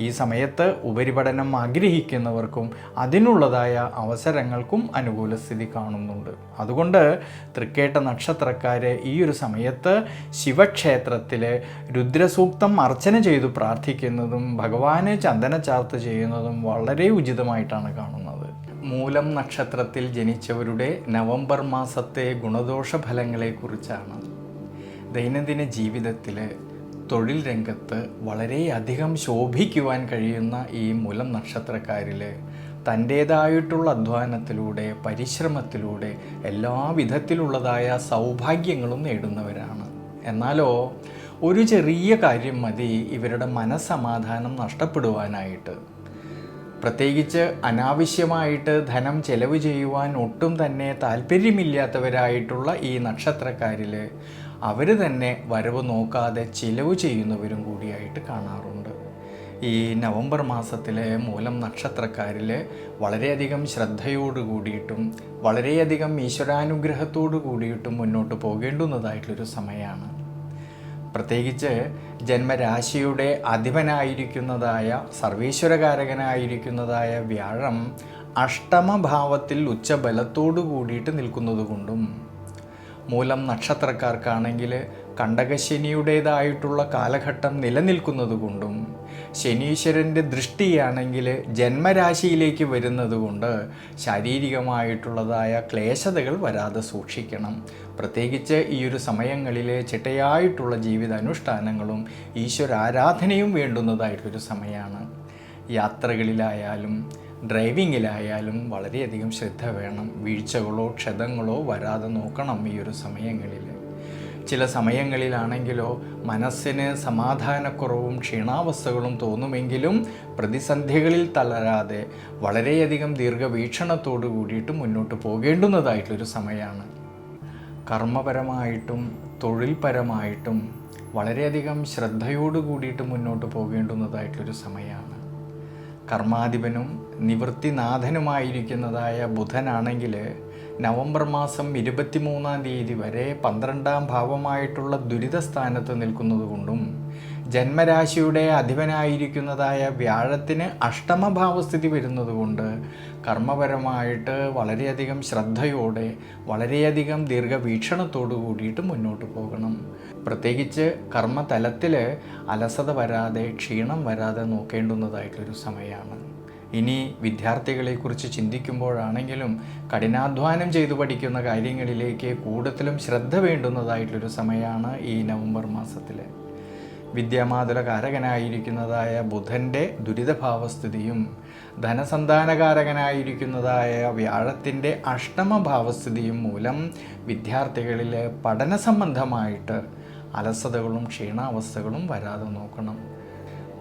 ഈ സമയത്ത് ഉപരിപഠനം ആഗ്രഹിക്കുന്നവർക്കും അതിനുള്ളതായ അവസരങ്ങൾക്കും അനുകൂല സ്ഥിതി കാണുന്നുണ്ട്. അതുകൊണ്ട് തൃക്കേട്ട നക്ഷത്രക്കാരെ ഈ ഒരു സമയത്ത് ശിവക്ഷേത്രത്തിൽ രുദ്രസൂക്തം അർച്ചന ചെയ്തു പ്രാർത്ഥിക്കുന്നതും ഭഗവാന് ചന്ദന ചാർത്ത് ചെയ്യുന്നതും വളരെ ഉചിതമായിട്ടാണ് കാണുന്നത്. മൂലം നക്ഷത്രത്തിൽ ജനിച്ചവരുടെ നവംബർ മാസത്തെ ഗുണദോഷ ഫലങ്ങളെക്കുറിച്ചാണ്. ദൈനംദിന ജീവിതത്തിൽ തൊഴിൽ രംഗത്ത് വളരെയധികം ശോഭിക്കുവാൻ കഴിയുന്ന ഈ മൂലം നക്ഷത്രക്കാരിൽ തൻ്റേതായിട്ടുള്ള അധ്വാനത്തിലൂടെ പരിശ്രമത്തിലൂടെ എല്ലാ വിധത്തിലുള്ളതായ സൗഭാഗ്യങ്ങളും നേടുന്നവരാണ്. എന്നാലോ ഒരു ചെറിയ കാര്യം മതി ഇവരുടെ മനസ്സമാധാനം നഷ്ടപ്പെടുവാനായിട്ട്. പ്രത്യേകിച്ച് അനാവശ്യമായിട്ട് ധനം ചെലവ് ചെയ്യുവാൻ ഒട്ടും തന്നെ താല്പര്യമില്ലാത്തവരായിട്ടുള്ള ഈ നക്ഷത്രക്കാരിൽ അവർ തന്നെ വരവ് നോക്കാതെ ചിലവ് ചെയ്യുന്നവരും കൂടിയായിട്ട് കാണാറുണ്ട്. ഈ നവംബർ മാസത്തിലെ മൂലം നക്ഷത്രക്കാരിൽ വളരെയധികം ശ്രദ്ധയോട് കൂടിയിട്ടും വളരെയധികം ഈശ്വരാനുഗ്രഹത്തോടു കൂടിയിട്ടും മുന്നോട്ട് പോകേണ്ടുന്നതായിട്ടുള്ളൊരു സമയമാണ്. പ്രത്യേകിച്ച് ജന്മരാശിയുടെ അധിപനായിരിക്കുന്നതായ സർവേശ്വരകാരകനായിരിക്കുന്നതായ വ്യാഴം അഷ്ടമഭാവത്തിൽ ഉച്ചബലത്തോടു കൂടിയിട്ട് നിൽക്കുന്നതുകൊണ്ടും മൂലം നക്ഷത്രക്കാർക്കാണെങ്കിൽ കണ്ടകശനിയുടേതായിട്ടുള്ള കാലഘട്ടം നിലനിൽക്കുന്നതുകൊണ്ടും ശനീശ്വരൻ്റെ ദൃഷ്ടിയാണെങ്കിൽ ജന്മരാശിയിലേക്ക് വരുന്നതുകൊണ്ട് ശാരീരികമായിട്ടുള്ളതായ ക്ലേശതകൾ വരാതെ സൂക്ഷിക്കണം. പ്രത്യേകിച്ച് ഈ ഒരു സമയങ്ങളിൽ ചിട്ടയായിട്ടുള്ള ജീവിതാനുഷ്ഠാനങ്ങളും ഈശ്വരാരാധനയും വേണ്ടുന്നതായിട്ടൊരു സമയമാണ്. യാത്രകളിലായാലും ഡ്രൈവിങ്ങിലായാലും വളരെയധികം ശ്രദ്ധ വേണം. വീഴ്ചകളോ ക്ഷതങ്ങളോ വരാതെ നോക്കണം ഈ ഒരു സമയങ്ങളിൽ. ചില സമയങ്ങളിലാണെങ്കിലോ മനസ്സിന് സമാധാനക്കുറവും ക്ഷീണാവസ്ഥകളും തോന്നുമെങ്കിലും പ്രതിസന്ധികളിൽ തളരാതെ വളരെയധികം ദീർഘവീക്ഷണത്തോടു കൂടിയിട്ട് മുന്നോട്ട് പോകേണ്ടുന്നതായിട്ടുള്ളൊരു സമയമാണ്. കർമ്മപരമായിട്ടും തൊഴിൽപരമായിട്ടും വളരെയധികം ശ്രദ്ധയോടു കൂടിയിട്ട് മുന്നോട്ട് പോകേണ്ടുന്നതായിട്ടുള്ളൊരു സമയമാണ്. കർമാധിപനും നിവൃത്തിനാഥനുമായിരിക്കുന്നതായ ബുധനാണെങ്കിൽ നവംബർ മാസം 23-ാം തീയതി വരെ 12-ാം ഭാവമായിട്ടുള്ള ദുരിതസ്ഥാനത്ത് നിൽക്കുന്നതുകൊണ്ടും ജന്മരാശിയുടെ അധിപനായിരിക്കുന്നതായ വ്യാഴത്തിന് അഷ്ടമഭാവസ്ഥിതി വരുന്നതുകൊണ്ട് കർമ്മപരമായിട്ട് വളരെയധികം ശ്രദ്ധയോടെ വളരെയധികം ദീർഘവീക്ഷണത്തോടു കൂടിയിട്ട് മുന്നോട്ട് പോകണം. പ്രത്യേകിച്ച് കർമ്മതലത്തിൽ അലസത വരാതെ ക്ഷീണം വരാതെ നോക്കേണ്ടുന്നതായിട്ടൊരു സമയമാണ്. ഇനി വിദ്യാർത്ഥികളെക്കുറിച്ച് ചിന്തിക്കുമ്പോഴാണെങ്കിലും കഠിനാധ്വാനം ചെയ്തു പഠിക്കുന്ന കാര്യങ്ങളിലേക്ക് കൂടുതലും ശ്രദ്ധ വേണ്ടുന്നതായിട്ടൊരു സമയമാണ് ഈ നവംബർ മാസത്തിൽ. വിദ്യാമാതുലകാരകനായിരിക്കുന്നതായ ബുധൻ്റെ ദുരിതഭാവസ്ഥിതിയും ധനസന്താനകാരകനായിരിക്കുന്നതായ വ്യാഴത്തിൻ്റെ അഷ്ടമഭാവസ്ഥിതിയും മൂലം വിദ്യാർത്ഥികളിൽ പഠന സംബന്ധമായിട്ട് അലസതകളും ക്ഷീണാവസ്ഥകളും വരാതെ നോക്കണം.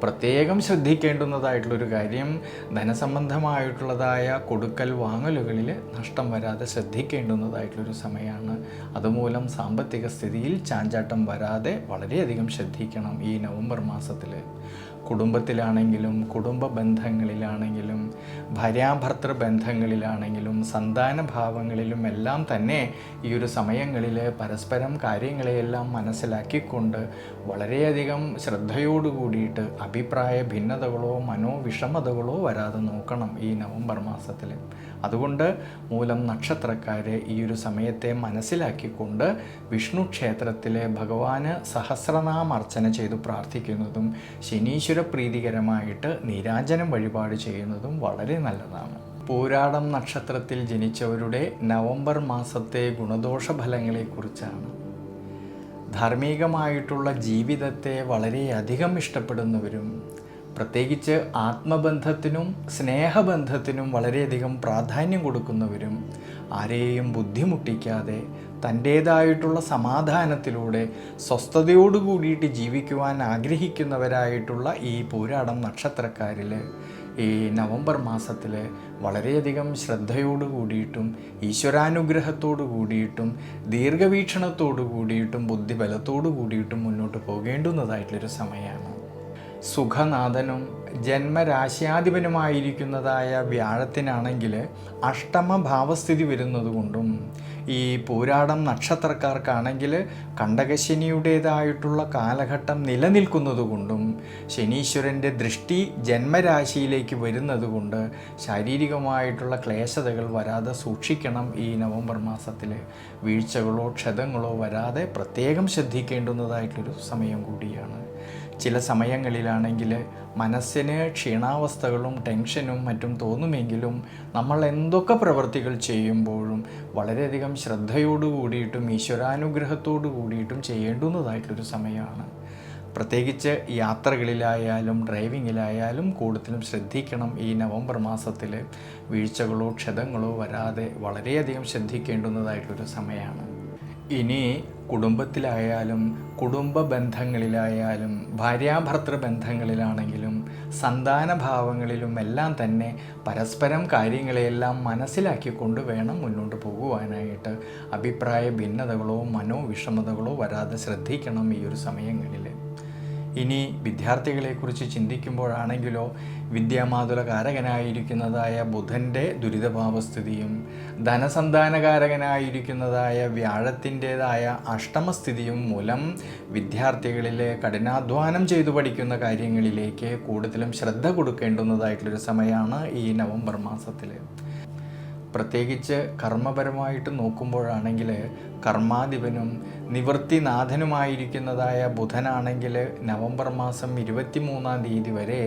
പ്രത്യേകം ശ്രദ്ധിക്കേണ്ടുന്നതായിട്ടുള്ളൊരു കാര്യം ധനസംബന്ധമായിട്ടുള്ളതായ കൊടുക്കൽ വാങ്ങലുകളിൽ നഷ്ടം വരാതെ ശ്രദ്ധിക്കേണ്ടുന്നതായിട്ടുള്ളൊരു സമയമാണ്. അതുമൂലം സാമ്പത്തിക സ്ഥിതിയിൽ ചാഞ്ചാട്ടം വരാതെ വളരെയധികം ശ്രദ്ധിക്കണം ഈ നവംബർ മാസത്തിൽ. കുടുംബത്തിലാണെങ്കിലും കുടുംബ ബന്ധങ്ങളിലാണെങ്കിലും ഭാര്യാഭർത്തൃ ബന്ധങ്ങളിലാണെങ്കിലും സന്താന ഭാവങ്ങളിലും എല്ലാം തന്നെ ഈ ഒരു സമയങ്ങളിൽ പരസ്പരം കാര്യങ്ങളെയെല്ലാം മനസ്സിലാക്കിക്കൊണ്ട് വളരെയധികം ശ്രദ്ധയോടു കൂടിയിട്ട് അഭിപ്രായ ഭിന്നതകളോ മനോവിഷമതകളോ വരാതെ നോക്കണം ഈ നവംബർ മാസത്തിൽ. അതുകൊണ്ട് മൂലം നക്ഷത്രക്കാരെ ഈ ഒരു സമയത്തെ മനസ്സിലാക്കിക്കൊണ്ട് വിഷ്ണു ക്ഷേത്രത്തിലെ ഭഗവാന് സഹസ്രനാമർച്ചന ചെയ്തു പ്രാർത്ഥിക്കുന്നതും ശനീശ്വര പ്രീതികരമായിട്ട് നീരാഞ്ജനം വഴിപാട് ചെയ്യുന്നതും വളരെ നല്ലതാണ്. പൂരാടം നക്ഷത്രത്തിൽ ജനിച്ചവരുടെ നവംബർ മാസത്തെ ഗുണദോഷ ഫലങ്ങളെക്കുറിച്ചാണ്. ധാർമ്മികമായിട്ടുള്ള ജീവിതത്തെ വളരെയധികം ഇഷ്ടപ്പെടുന്നവരും പ്രത്യേകിച്ച് ആത്മബന്ധത്തിനും സ്നേഹബന്ധത്തിനും വളരെയധികം പ്രാധാന്യം കൊടുക്കുന്നവരും ആരെയും ബുദ്ധിമുട്ടിക്കാതെ തൻ്റേതായിട്ടുള്ള സമാധാനത്തിലൂടെ സ്വസ്ഥതയോടു കൂടിയിട്ട് ജീവിക്കുവാൻ ആഗ്രഹിക്കുന്നവരായിട്ടുള്ള ഈ പൂരാടം നക്ഷത്രക്കാരിൽ ഈ നവംബർ മാസത്തിൽ വളരെയധികം ശ്രദ്ധയോടു കൂടിയിട്ടും ഈശ്വരാനുഗ്രഹത്തോടു കൂടിയിട്ടും ദീർഘവീക്ഷണത്തോടു കൂടിയിട്ടും ബുദ്ധിബലത്തോടു കൂടിയിട്ടും മുന്നോട്ട് പോകേണ്ടുന്നതായിട്ടുള്ളൊരു സമയമാണ്. സുഖനാഥനും ജന്മരാശ്യാധിപനുമായിരിക്കുന്നതായ വ്യാഴത്തിനാണെങ്കിൽ അഷ്ടമഭാവസ്ഥിതി വരുന്നതുകൊണ്ടും ഈ പൂരാടം നക്ഷത്രക്കാർക്കാണെങ്കിൽ കണ്ടകശനിയുടേതായിട്ടുള്ള കാലഘട്ടം നിലനിൽക്കുന്നതുകൊണ്ടും ശനീശ്വരൻ്റെ ദൃഷ്ടി ജന്മരാശിയിലേക്ക് വരുന്നതുകൊണ്ട് ശാരീരികമായിട്ടുള്ള ക്ലേശതകൾ വരാതെ സൂക്ഷിക്കണം. ഈ നവംബർ മാസത്തിൽ വീഴ്ചകളോ ക്ഷതങ്ങളോ വരാതെ പ്രത്യേകം ശ്രദ്ധിക്കേണ്ടുന്നതായിട്ടൊരു സമയം കൂടിയാണ്. ചില സമയങ്ങളിലാണെങ്കിൽ മനസ്സിന് ക്ഷീണാവസ്ഥകളും ടെൻഷനും മറ്റും തോന്നുമെങ്കിലും നമ്മൾ എന്തൊക്കെ പ്രവൃത്തികൾ ചെയ്യുമ്പോഴും വളരെയധികം ശ്രദ്ധയോടു കൂടിയിട്ടും ഈശ്വരാനുഗ്രഹത്തോടു കൂടിയിട്ടും ചെയ്യേണ്ടുന്നതായിട്ടൊരു സമയമാണ്. പ്രത്യേകിച്ച് യാത്രകളിലായാലും ഡ്രൈവിങ്ങിലായാലും കൂടുതലും ശ്രദ്ധിക്കണം. ഈ നവംബർ മാസത്തിൽ വീഴ്ചകളോ ക്ഷതങ്ങളോ വരാതെ വളരെയധികം ശ്രദ്ധിക്കേണ്ടുന്നതായിട്ടൊരു സമയമാണ്. ഇനി കുടുംബത്തിലായാലും കുടുംബ ബന്ധങ്ങളിലായാലും ഭാര്യാഭർത്തൃ ബന്ധങ്ങളിലാണെങ്കിലും സന്താനഭാവങ്ങളിലും എല്ലാം തന്നെ പരസ്പരം കാര്യങ്ങളെയെല്ലാം മനസ്സിലാക്കിക്കൊണ്ട് വേണം മുന്നോട്ട് പോകുവാനായിട്ട്. അഭിപ്രായ ഭിന്നതകളോ മനോവിഷമതകളോ വരാതെ ശ്രദ്ധിക്കണം ഈ ഒരു സമയങ്ങളിൽ. ഇനി വിദ്യാർത്ഥികളെക്കുറിച്ച് ചിന്തിക്കുമ്പോഴാണെങ്കിലോ വിദ്യാമാതുലകാരകനായിരിക്കുന്നതായ ബുധൻ്റെ ദുരിതഭാവസ്ഥിതിയും ധനസന്താനകാരകനായിരിക്കുന്നതായ വ്യാഴത്തിൻ്റേതായ അഷ്ടമസ്ഥിതിയും മൂലം വിദ്യാർത്ഥികളിലെ കഠിനാധ്വാനം ചെയ്തു പഠിക്കുന്ന കാര്യങ്ങളിലേക്ക് കൂടുതലും ശ്രദ്ധ കൊടുക്കേണ്ടുന്നതായിട്ടുള്ളൊരു സമയമാണ് ഈ നവംബർ മാസത്തിൽ. പ്രത്യേകിച്ച് കർമ്മപരമായിട്ട് നോക്കുമ്പോഴാണെങ്കിൽ കർമാധിപനും നിവൃത്തിനാഥനുമായിരിക്കുന്നതായ ബുധനാണെങ്കിൽ നവംബർ മാസം 23-ാം തീയതി വരെ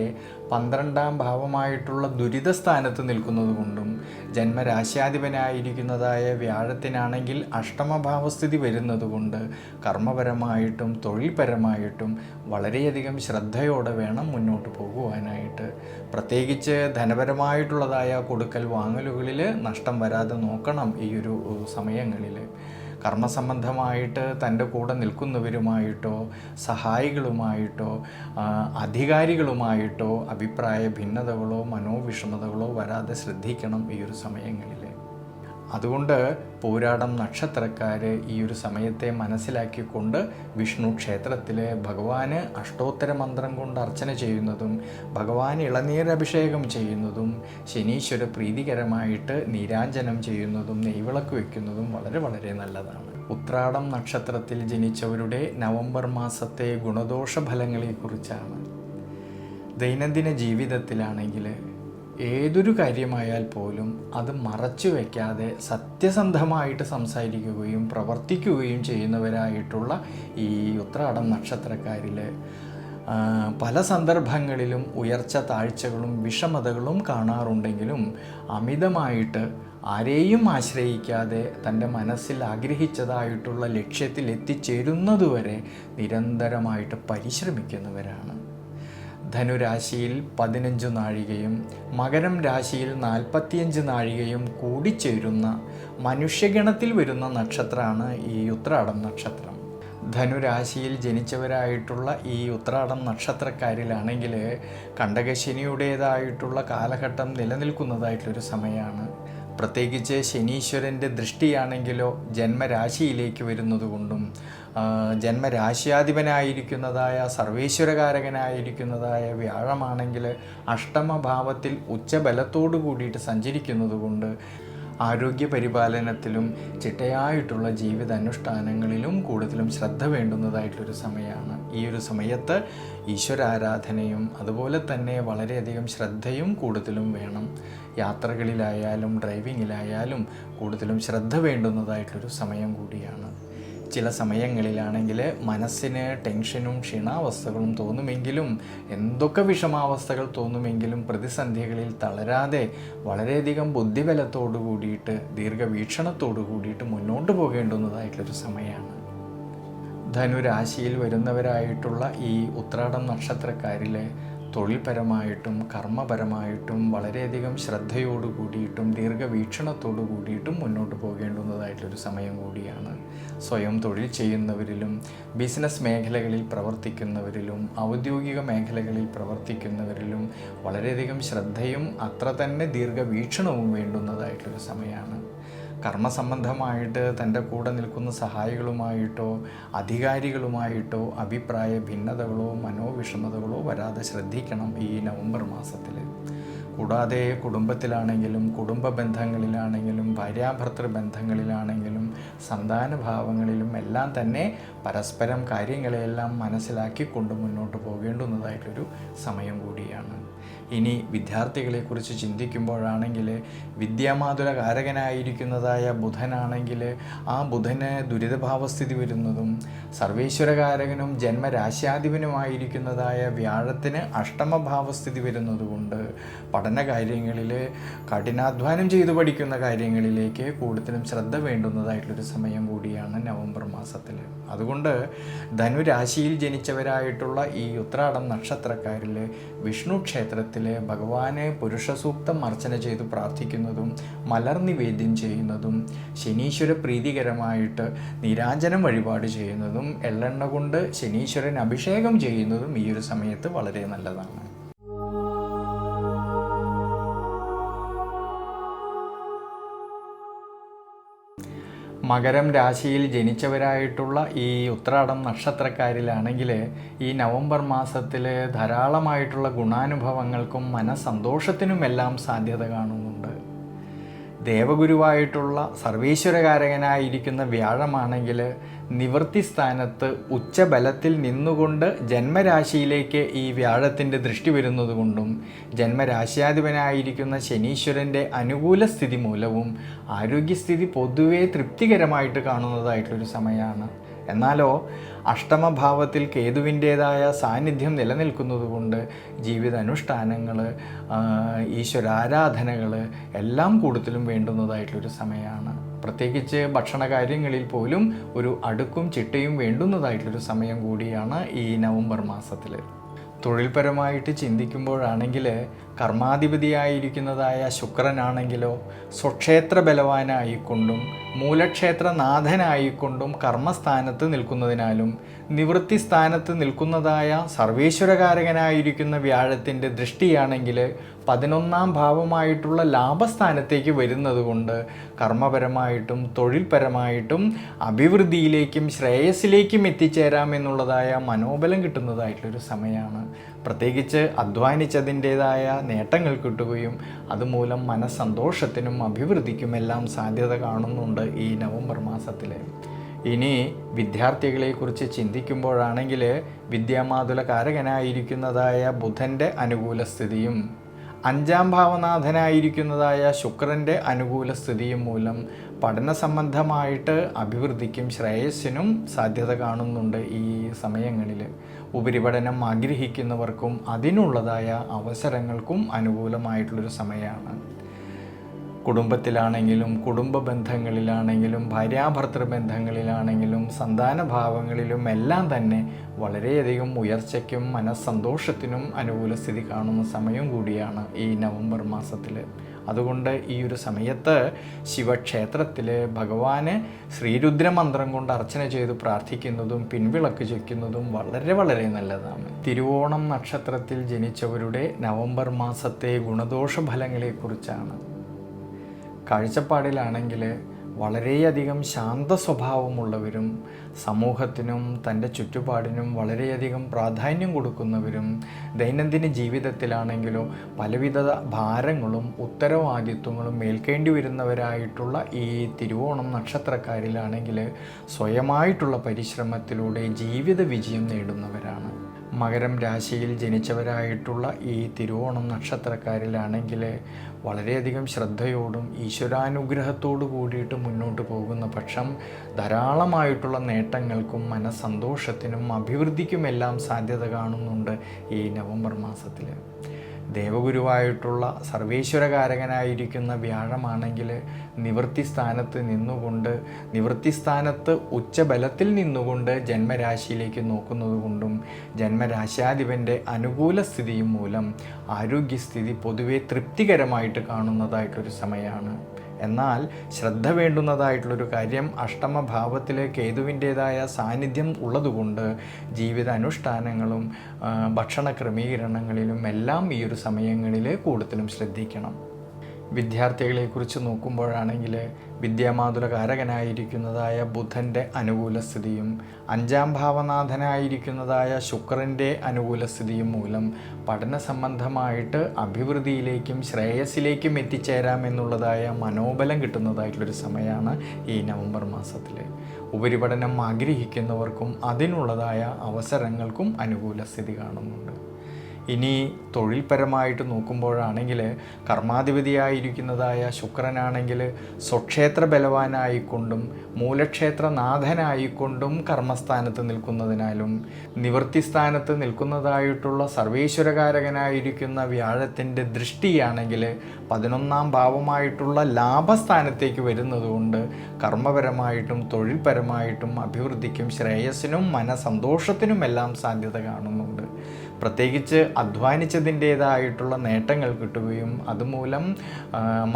12-ാം ഭാവമായിട്ടുള്ള ദുരിതസ്ഥാനത്ത് നിൽക്കുന്നത് കൊണ്ടും ജന്മരാശ്യാധിപനായിരിക്കുന്നതായ വ്യാഴത്തിനാണെങ്കിൽ അഷ്ടമഭാവസ്ഥിതി വരുന്നത് കൊണ്ട് കർമ്മപരമായിട്ടും തൊഴിൽപരമായിട്ടും വളരെയധികം ശ്രദ്ധയോടെ വേണം മുന്നോട്ട് പോകുവാനായിട്ട്. പ്രത്യേകിച്ച് ധനപരമായിട്ടുള്ളതായ കൊടുക്കൽ വാങ്ങലുകളിൽ നഷ്ടം വരാതെ നോക്കണം ഈ ഒരു സമയങ്ങളിൽ. കർമ്മസംബന്ധമായിട്ട് തൻ്റെ കൂടെ നിൽക്കുന്നവരുമായിട്ടോ സഹായികളുമായിട്ടോ അധികാരികളുമായിട്ടോ അഭിപ്രായ ഭിന്നതകളോ മനോവിഷമതകളോ വരാതെ ശ്രദ്ധിക്കണം ഈ ഒരു സമയങ്ങളിൽ. അതുകൊണ്ട് പൂരാടം നക്ഷത്രക്കാർ ഈ ഒരു സമയത്തെ മനസ്സിലാക്കിക്കൊണ്ട് വിഷ്ണു ക്ഷേത്രത്തിൽ ഭഗവാന് അഷ്ടോത്തര മന്ത്രം കൊണ്ട് അർച്ചന ചെയ്യുന്നതും ഭഗവാൻ ഇളനീരഭിഷേകം ചെയ്യുന്നതും ശനീശ്വര പ്രീതികരമായിട്ട് നീരാഞ്ജനം ചെയ്യുന്നതും നെയ്വിളക്ക് വയ്ക്കുന്നതും വളരെ വളരെ നല്ലതാണ്. ഉത്രാടം നക്ഷത്രത്തിൽ ജനിച്ചവരുടെ നവംബർ മാസത്തെ ഗുണദോഷ ഫലങ്ങളെക്കുറിച്ചാണ്. ദൈനംദിന ജീവിതത്തിലാണെങ്കിൽ ഏതൊരു കാര്യമായാൽ പോലും അത് മറച്ചു വയ്ക്കാതെ സത്യസന്ധമായിട്ട് സംസാരിക്കുകയും പ്രവർത്തിക്കുകയും ചെയ്യുന്നവരായിട്ടുള്ള ഈ ഉത്രാടം നക്ഷത്രക്കാരിൽ പല സന്ദർഭങ്ങളിലും ഉയർച്ച താഴ്ചകളും വിഷമതകളും കാണാറുണ്ടെങ്കിലും അമിതമായിട്ട് ആരെയും ആശ്രയിക്കാതെ തൻ്റെ മനസ്സിൽ ആഗ്രഹിച്ചതായിട്ടുള്ള ലക്ഷ്യത്തിൽ എത്തിച്ചേരുന്നതുവരെ നിരന്തരമായിട്ട് പരിശ്രമിക്കുന്നവരാണ്. ധനുരാശിയിൽ 15 നാഴികയും മകരം രാശിയിൽ 45 നാഴികയും കൂടിച്ചേരുന്ന മനുഷ്യഗണത്തിൽ വരുന്ന നക്ഷത്രമാണ് ഈ ഉത്രാടം നക്ഷത്രം. ധനുരാശിയിൽ ജനിച്ചവരായിട്ടുള്ള ഈ ഉത്രാടം നക്ഷത്രക്കാരിലാണെങ്കിൽ കണ്ടകശനിയുടേതായിട്ടുള്ള കാലഘട്ടം നിലനിൽക്കുന്നതായിട്ടുള്ളൊരു സമയമാണ്. പ്രത്യേകിച്ച് ശനീശ്വരൻ്റെ ദൃഷ്ടിയാണെങ്കിലോ ജന്മരാശിയിലേക്ക് വരുന്നതുകൊണ്ടും ജന്മരാശ്യാധിപനായിരിക്കുന്നതായ സർവേശ്വരകാരകനായിരിക്കുന്നതായ വ്യാഴമാണെങ്കിൽ അഷ്ടമഭാവത്തിൽ ഉച്ചബലത്തോടു കൂടിയിട്ട് സഞ്ചരിക്കുന്നത് കൊണ്ട് ആരോഗ്യ പരിപാലനത്തിലും ചിട്ടയായിട്ടുള്ള ജീവിതാനുഷ്ഠാനങ്ങളിലും കൂടുതലും ശ്രദ്ധ വേണ്ടുന്നതായിട്ടൊരു സമയമാണ്. ഈ ഒരു സമയത്ത് ഈശ്വരാരാധനയും അതുപോലെ തന്നെ വളരെയധികം ശ്രദ്ധയും കൂടുതലും വേണം. യാത്രകളിലായാലും ഡ്രൈവിങ്ങിലായാലും കൂടുതലും ശ്രദ്ധ വേണ്ടുന്നതായിട്ടൊരു സമയം കൂടിയാണ്. ചില സമയങ്ങളിലാണെങ്കിൽ മനസ്സിന് ടെൻഷനും ക്ഷീണാവസ്ഥകളും തോന്നുമെങ്കിലും, എന്തൊക്കെ വിഷമാവസ്ഥകൾ തോന്നുമെങ്കിലും പ്രതിസന്ധികളിൽ തളരാതെ വളരെയധികം ബുദ്ധിബലത്തോടു കൂടിയിട്ട് ദീർഘവീക്ഷണത്തോടു കൂടിയിട്ട് മുന്നോട്ട് പോകേണ്ടുന്നതായിട്ടുള്ളൊരു സമയമാണ്. ധനുരാശിയിൽ വരുന്നവരായിട്ടുള്ള ഈ ഉത്രാടം നക്ഷത്രക്കാരിൽ തൊഴിൽപരമായിട്ടും കർമ്മപരമായിട്ടും വളരെയധികം ശ്രദ്ധയോടു കൂടിയിട്ടും ദീർഘവീക്ഷണത്തോടു കൂടിയിട്ടും മുന്നോട്ട് പോകേണ്ടുന്നതായിട്ടൊരു സമയം കൂടിയാണ്. സ്വയം തൊഴിൽ ചെയ്യുന്നവരിലും ബിസിനസ് മേഖലകളിൽ പ്രവർത്തിക്കുന്നവരിലും ഔദ്യോഗിക മേഖലകളിൽ പ്രവർത്തിക്കുന്നവരിലും വളരെയധികം ശ്രദ്ധയും അത്ര തന്നെ ദീർഘവീക്ഷണവും വേണ്ടുന്നതായിട്ടൊരു സമയമാണ്. കർമ്മസംബന്ധമായിട്ട് തൻ്റെ കൂടെ നിൽക്കുന്ന സഹായികളുമായിട്ടോ അധികാരികളുമായിട്ടോ അഭിപ്രായ ഭിന്നതകളോ മനോവിഷമതകളോ വരാതെ ശ്രദ്ധിക്കണം ഈ നവംബർ മാസത്തിൽ. കൂടാതെ കുടുംബത്തിലാണെങ്കിലും കുടുംബ ബന്ധങ്ങളിലാണെങ്കിലും ഭാര്യാഭർത്തൃ ബന്ധങ്ങളിലാണെങ്കിലും സന്താനഭാവങ്ങളിലും എല്ലാം തന്നെ പരസ്പരം കാര്യങ്ങളെല്ലാം മനസ്സിലാക്കിക്കൊണ്ട് മുന്നോട്ട് പോകേണ്ടുന്നതായിട്ടൊരു സമയം കൂടിയാണ്. ഇനി വിദ്യാർത്ഥികളെക്കുറിച്ച് ചിന്തിക്കുമ്പോഴാണെങ്കിൽ വിദ്യാമാതുല കാരകനായിരിക്കുന്നതായ ബുധനാണെങ്കിൽ ആ ബുധന് ദുരിതഭാവസ്ഥിതി വരുന്നതും സർവേശ്വരകാരകനും ജന്മരാശ്യാധിപനുമായിരിക്കുന്നതായ വ്യാഴത്തിന് അഷ്ടമഭാവസ്ഥിതി വരുന്നതുകൊണ്ട് പഠന കാര്യങ്ങളിൽ കഠിനാധ്വാനം ചെയ്തു പഠിക്കുന്ന കാര്യങ്ങളിലേക്ക് കൂടുതലും ശ്രദ്ധ വേണ്ടുന്നതായിട്ടുള്ളൊരു സമയം കൂടിയാണ് നവംബർ മാസത്തിൽ. അതുകൊണ്ട് ധനുരാശിയിൽ ജനിച്ചവരായിട്ടുള്ള ഈ ഉത്രാടം നക്ഷത്രക്കാരിൽ വിഷ്ണു ക്ഷേത്രത്തിൽ ഭഗവാനെ പുരുഷസൂക്തം അർച്ചന ചെയ്ത് പ്രാർത്ഥിക്കുന്നതും മലർ നിവേദ്യം ചെയ്യുന്നതും ശനീശ്വര പ്രീതികരമായിട്ട് നീരാഞ്ജനം വഴിപാട് ചെയ്യുന്നതും എള്ളെണ്ണ കൊണ്ട് ശനീശ്വരൻ അഭിഷേകം ചെയ്യുന്നതും ഈ ഒരു സമയത്ത് വളരെ നല്ലതാണ്. മകരം രാശിയിൽ ജനിച്ചവരായിട്ടുള്ള ഈ ഉത്രാടം നക്ഷത്രക്കാരിലാണെങ്കിൽ ഈ നവംബർ മാസത്തിൽ ധാരാളമായിട്ടുള്ള ഗുണാനുഭവങ്ങൾക്കും മനസ്സന്തോഷത്തിനുമെല്ലാം സാധ്യത കാണുന്നുണ്ട്. ദേവഗുരുവായിട്ടുള്ള സർവീശ്വരകാരകനായിരിക്കുന്ന വ്യാഴമാണെങ്കിൽ നിവൃത്തി സ്ഥാനത്ത് ഉച്ചബലത്തിൽ നിന്നുകൊണ്ട് ജന്മരാശിയിലേക്ക് ഈ വ്യാഴത്തിൻ്റെ ദൃഷ്ടി വരുന്നതുകൊണ്ടും ജന്മരാശ്യാധിപനായിരിക്കുന്ന ശനീശ്വരൻ്റെ അനുകൂല സ്ഥിതി മൂലവും ആരോഗ്യസ്ഥിതി പൊതുവെ തൃപ്തികരമായിട്ട് കാണുന്നതായിട്ടൊരു സമയമാണ്. എന്നാലോ അഷ്ടമഭാവത്തിൽ കേതുവിൻ്റേതായ സാന്നിധ്യം നിലനിൽക്കുന്നതുകൊണ്ട് ജീവിതാനുഷ്ഠാനങ്ങൾ ഈശ്വരാരാധനകൾ എല്ലാം കൂടുതലും വേണ്ടുന്നതായിട്ടൊരു സമയമാണ്. പ്രത്യേകിച്ച് ഭക്ഷണ കാര്യങ്ങളിൽ പോലും ഒരു അടുക്കും ചിട്ടയും വേണ്ടുന്നതായിട്ടൊരു സമയം കൂടിയാണ് ഈ നവംബർ മാസത്തിൽ. തൊഴിൽപരമായിട്ട് ചിന്തിക്കുമ്പോഴാണെങ്കിൽ കർമാധിപതിയായിരിക്കുന്നതായ ശുക്രനാണെങ്കിലോ സ്വക്ഷേത്ര ബലവാനായിക്കൊണ്ടും മൂലക്ഷേത്രനാഥനായിക്കൊണ്ടും കർമ്മസ്ഥാനത്ത് നിൽക്കുന്നതിനാലും നിവൃത്തി സ്ഥാനത്ത് നിൽക്കുന്നതായ സർവേശ്വരകാരകനായിരിക്കുന്ന വ്യാഴത്തിൻ്റെ ദൃഷ്ടിയാണെങ്കിൽ 11ാം ഭാവമായിട്ടുള്ള ലാഭസ്ഥാനത്തേക്ക് വരുന്നത് കൊണ്ട് കർമ്മപരമായിട്ടും തൊഴിൽപരമായിട്ടും അഭിവൃദ്ധിയിലേക്കും ശ്രേയസ്സിലേക്കും എത്തിച്ചേരാമെന്നുള്ളതായ മനോബലം കിട്ടുന്നതായിട്ടുള്ളൊരു സമയമാണ്. പ്രത്യേകിച്ച് അധ്വാനിച്ചതിൻ്റേതായ നേട്ടങ്ങൾ കിട്ടുകയും അതുമൂലം മനസ്സന്തോഷത്തിനും അഭിവൃദ്ധിക്കുമെല്ലാം സാധ്യത കാണുന്നുണ്ട് ഈ നവംബർ മാസത്തിൽ. ഇനി വിദ്യാർത്ഥികളെക്കുറിച്ച് ചിന്തിക്കുമ്പോഴാണെങ്കിൽ വിദ്യാമാതുല കാരകനായിരിക്കുന്നതായ ബുധൻ്റെ അനുകൂല സ്ഥിതിയും 5ാം ഭാവനാഥനായിരിക്കുന്നതായ ശുക്രൻ്റെ അനുകൂല സ്ഥിതിയും മൂലം പഠന സംബന്ധമായിട്ട് അഭിവൃദ്ധിക്കും ശ്രേയസ്സിനും സാധ്യത കാണുന്നുണ്ട് ഈ സമയങ്ങളിൽ. ഉപരിപഠനം ആഗ്രഹിക്കുന്നവർക്കും അതിനുള്ളതായ അവസരങ്ങൾക്കും അനുകൂലമായിട്ടുള്ളൊരു സമയമാണ്. കുടുംബത്തിലാണെങ്കിലും കുടുംബ ബന്ധങ്ങളിലാണെങ്കിലും ഭാര്യാഭർത്തൃ ബന്ധങ്ങളിലാണെങ്കിലും സന്താനഭാവങ്ങളിലും എല്ലാം തന്നെ വളരെയധികം ഉയർച്ചയ്ക്കും മനസ്സന്തോഷത്തിനും അനുകൂല സ്ഥിതി കാണുന്ന സമയം കൂടിയാണ് ഈ നവംബർ മാസത്തിൽ. അതുകൊണ്ട് ഈ ഒരു സമയത്ത് ശിവക്ഷേത്രത്തിൽ ഭഗവാന് ശ്രീരുദ്രമന്ത്രം കൊണ്ട് അർച്ചന ചെയ്ത് പ്രാർത്ഥിക്കുന്നതും പിൻവിളക്ക് ചൊയ്ക്കുന്നതും വളരെ വളരെ നല്ലതാണ്. തിരുവോണം നക്ഷത്രത്തിൽ ജനിച്ചവരുടെ നവംബർ മാസത്തെ ഗുണദോഷ ഫലങ്ങളെക്കുറിച്ചാണ്. കാഴ്ചപ്പാടിലാണെങ്കിൽ വളരെയധികം ശാന്ത സ്വഭാവമുള്ളവരും സമൂഹത്തിനും തൻ്റെ ചുറ്റുപാടിനും വളരെയധികം പ്രാധാന്യം കൊടുക്കുന്നവരും ദൈനംദിന ജീവിതത്തിലാണെങ്കിലോ പലവിധ ഭാരങ്ങളും ഉത്തരവാദിത്വങ്ങളും ഏൽക്കേണ്ടി വരുന്നവരായിട്ടുള്ള ഈ തിരുവോണം നക്ഷത്രക്കാരിലാണെങ്കിൽ സ്വയമായിട്ടുള്ള പരിശ്രമത്തിലൂടെ ജീവിത വിജയം നേടുന്നവരാണ്. മകരം രാശിയിൽ ജനിച്ചവരായിട്ടുള്ള ഈ തിരുവോണം നക്ഷത്രക്കാരിലാണെങ്കിൽ വളരെയധികം ശ്രദ്ധയോടും ഈശ്വരാനുഗ്രഹത്തോടു കൂടിയിട്ട് മുന്നോട്ട് പോകുന്ന പക്ഷം ധാരാളമായിട്ടുള്ള നേട്ടങ്ങൾക്കും മനസ്സന്തോഷത്തിനും അഭിവൃദ്ധിക്കുമെല്ലാം സാധ്യത കാണുന്നുണ്ട് ഈ നവംബർ മാസത്തിൽ. ദേവഗുരുവായിട്ടുള്ള സർവേശ്വരകാരകനായിരിക്കുന്ന വ്യാഴമാണെങ്കിൽ നിവൃത്തിസ്ഥാനത്ത് ഉച്ചബലത്തിൽ നിന്നുകൊണ്ട് ജന്മരാശിയിലേക്ക് നോക്കുന്നത് കൊണ്ടും ജന്മരാശ്യാധിപൻ്റെ അനുകൂല സ്ഥിതിയും മൂലം ആരോഗ്യസ്ഥിതി പൊതുവെ തൃപ്തികരമായിട്ട് കാണുന്നതായിട്ടൊരു സമയമാണ്. എന്നാൽ ശ്രദ്ധ വേണ്ടുന്നതായിട്ടുള്ളൊരു കാര്യം, അഷ്ടമഭാവത്തിൽ കേതുവിൻ്റേതായ സാന്നിധ്യം ഉള്ളതുകൊണ്ട് ജീവിത അനുഷ്ഠാനങ്ങളും ഭക്ഷണ ക്രമീകരണങ്ങളിലും എല്ലാം ഈ ഒരു സമയങ്ങളിൽ കൂടുതലും ശ്രദ്ധിക്കണം. വിദ്യാർത്ഥികളെക്കുറിച്ച് നോക്കുമ്പോഴാണെങ്കിൽ വിദ്യാമാതുലകാരകനായിരിക്കുന്നതായ ബുധൻ്റെ അനുകൂല സ്ഥിതിയും 5ാം ഭാവനാഥനായിരിക്കുന്നതായ ശുക്രൻ്റെ അനുകൂല സ്ഥിതിയും മൂലം പഠന സംബന്ധമായിട്ട് അഭിവൃദ്ധിയിലേക്കും ശ്രേയസ്സിലേക്കും എത്തിച്ചേരാമെന്നുള്ളതായ മനോബലം കിട്ടുന്നതായിട്ടുള്ളൊരു സമയമാണ് ഈ നവംബർ മാസത്തിൽ. ഉപരിപഠനം ആഗ്രഹിക്കുന്നവർക്കും അതിനുള്ളതായ അവസരങ്ങൾക്കും അനുകൂല സ്ഥിതി കാണുന്നുണ്ട്. ഇനി തൊഴിൽപരമായിട്ട് നോക്കുമ്പോഴാണെങ്കിൽ കർമാധിപതിയായിരിക്കുന്നതായ ശുക്രനാണെങ്കിൽ സ്വക്ഷേത്ര ബലവാനായിക്കൊണ്ടും മൂലക്ഷേത്രനാഥനായിക്കൊണ്ടും കർമ്മസ്ഥാനത്ത് നിൽക്കുന്നതിനാലും നിവൃത്തിസ്ഥാനത്ത് നിൽക്കുന്നതായിട്ടുള്ള സർവേശ്വരകാരകനായിരിക്കുന്ന വ്യാഴത്തിൻ്റെ ദൃഷ്ടിയാണെങ്കിൽ 11ാം ഭാവമായിട്ടുള്ള ലാഭസ്ഥാനത്തേക്ക് വരുന്നതുകൊണ്ട് കർമ്മപരമായിട്ടും തൊഴിൽപരമായിട്ടും അഭിവൃദ്ധിക്കും ശ്രേയസ്സിനും മനസന്തോഷത്തിനുമെല്ലാം സാധ്യത കാണുന്നുണ്ട്. പ്രത്യേകിച്ച് അധ്വാനിച്ചതിൻ്റേതായിട്ടുള്ള നേട്ടങ്ങൾ കിട്ടുകയും അതുമൂലം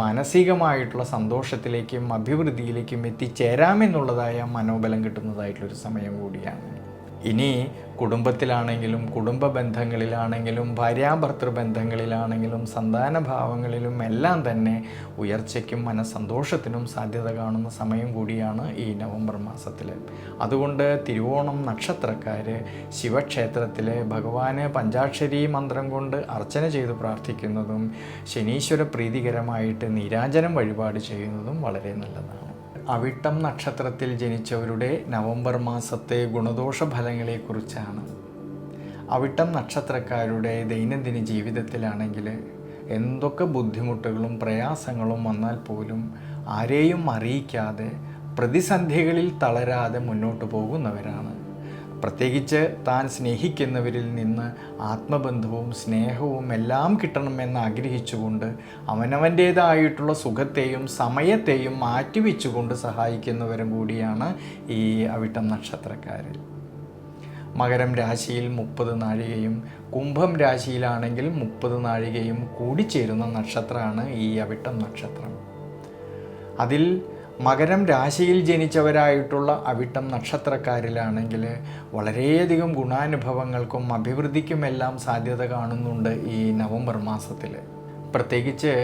മാനസികമായിട്ടുള്ള സന്തോഷത്തിലേക്കും അഭിവൃദ്ധിയിലേക്കും എത്തിച്ചേരാമെന്നുള്ളതായ മനോബലം കിട്ടുന്നതായിട്ടുള്ളൊരു സമയം കൂടിയാണ്. ഇനി കുടുംബത്തിലാണെങ്കിലും കുടുംബ ബന്ധങ്ങളിലാണെങ്കിലും ഭാര്യാഭർത്തൃ ബന്ധങ്ങളിലാണെങ്കിലും സന്താനഭാവങ്ങളിലും എല്ലാം തന്നെ ഉയർച്ചയ്ക്കും മനസ്സന്തോഷത്തിനും സാധ്യത കാണുന്ന സമയം കൂടിയാണ് ഈ നവംബർ മാസത്തിൽ. അതുകൊണ്ട് തിരുവോണം നക്ഷത്രക്കാർ ശിവക്ഷേത്രത്തിൽ ഭഗവാന് പഞ്ചാക്ഷരി മന്ത്രം കൊണ്ട് അർച്ചന ചെയ്ത് പ്രാർത്ഥിക്കുന്നതും ശനീശ്വര പ്രീതികരമായിട്ട് നീരാഞ്ജനം വഴിപാട് ചെയ്യുന്നതും വളരെ നല്ലതാണ്. അവിട്ടം നക്ഷത്രത്തിൽ ജനിച്ചവരുടെ നവംബർ മാസത്തെ ഗുണദോഷ ഫലങ്ങളെക്കുറിച്ചാണ്. അവിട്ടം നക്ഷത്രക്കാരുടെ ദൈനംദിന ജീവിതത്തിലാണെങ്കിൽ എന്തൊക്കെ ബുദ്ധിമുട്ടുകളും പ്രയാസങ്ങളും വന്നാൽ പോലും ആരെയും അറിയിക്കാതെ പ്രതിസന്ധികളിൽ തളരാതെ മുന്നോട്ട് പോകുന്നവരാണ്. പ്രത്യേകിച്ച് താൻ സ്നേഹിക്കുന്നവരിൽ നിന്ന് ആത്മബന്ധവും സ്നേഹവും എല്ലാം കിട്ടണമെന്ന് ആഗ്രഹിച്ചുകൊണ്ട് അവനവൻ്റേതായിട്ടുള്ള സുഖത്തെയും സമയത്തെയും മാറ്റിവെച്ചുകൊണ്ട് സഹായിക്കുന്നവരും കൂടിയാണ് ഈ അവിട്ടം നക്ഷത്രക്കാർ. മകരം രാശിയിൽ 30 നാഴികയും കുംഭം രാശിയിലാണെങ്കിൽ 30 നാഴികയും കൂടിച്ചേരുന്ന നക്ഷത്രമാണ് ഈ അവിട്ടം നക്ഷത്രം. അതിൽ മകരം രാശിയിൽ ജനിച്ചവരായിട്ടുള്ള അവിട്ടം നക്ഷത്രക്കാരിലാണെങ്കിൽ വളരെയധികം ഗുണാനുഭവങ്ങൾക്കും അഭിവൃദ്ധിക്കുമെല്ലാം സാധ്യത കാണുന്നുണ്ട് ഈ നവംബർ മാസത്തിൽ. പ്രത്യേകിച്ച്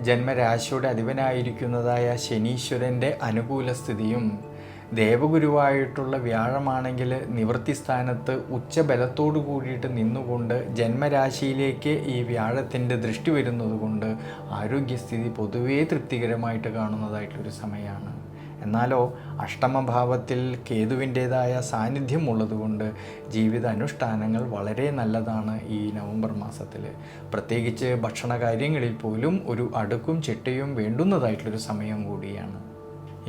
ജന്മരാശിയുടെ അധിപനായിരിക്കുന്നതായ ശനീശ്വരൻ്റെ അനുകൂല സ്ഥിതിയും ദേവഗുരുവായിട്ടുള്ള വ്യാഴമാണെങ്കിൽ നിവൃത്തിസ്ഥാനത്ത് ഉച്ചബലത്തോടു കൂടിയിട്ട് നിന്നുകൊണ്ട് ജന്മരാശിയിലേക്ക് ഈ വ്യാഴത്തിൻ്റെ ദൃഷ്ടി വരുന്നത് കൊണ്ട് ആരോഗ്യസ്ഥിതി പൊതുവേ തൃപ്തികരമായിട്ട് കാണുന്നതായിട്ടൊരു സമയമാണ്. എന്നാലോ അഷ്ടമഭാവത്തിൽ കേതുവിൻ്റേതായ സാന്നിധ്യം ഉള്ളതുകൊണ്ട് ജീവിത അനുഷ്ഠാനങ്ങൾ വളരെ നല്ലതാണ് ഈ നവംബർ മാസത്തിൽ. പ്രത്യേകിച്ച് ഭക്ഷണ കാര്യങ്ങളിൽ പോലും ഒരു അടുക്കും ചിട്ടയും വേണ്ടുന്നതായിട്ടുള്ളൊരു സമയം കൂടിയാണ്.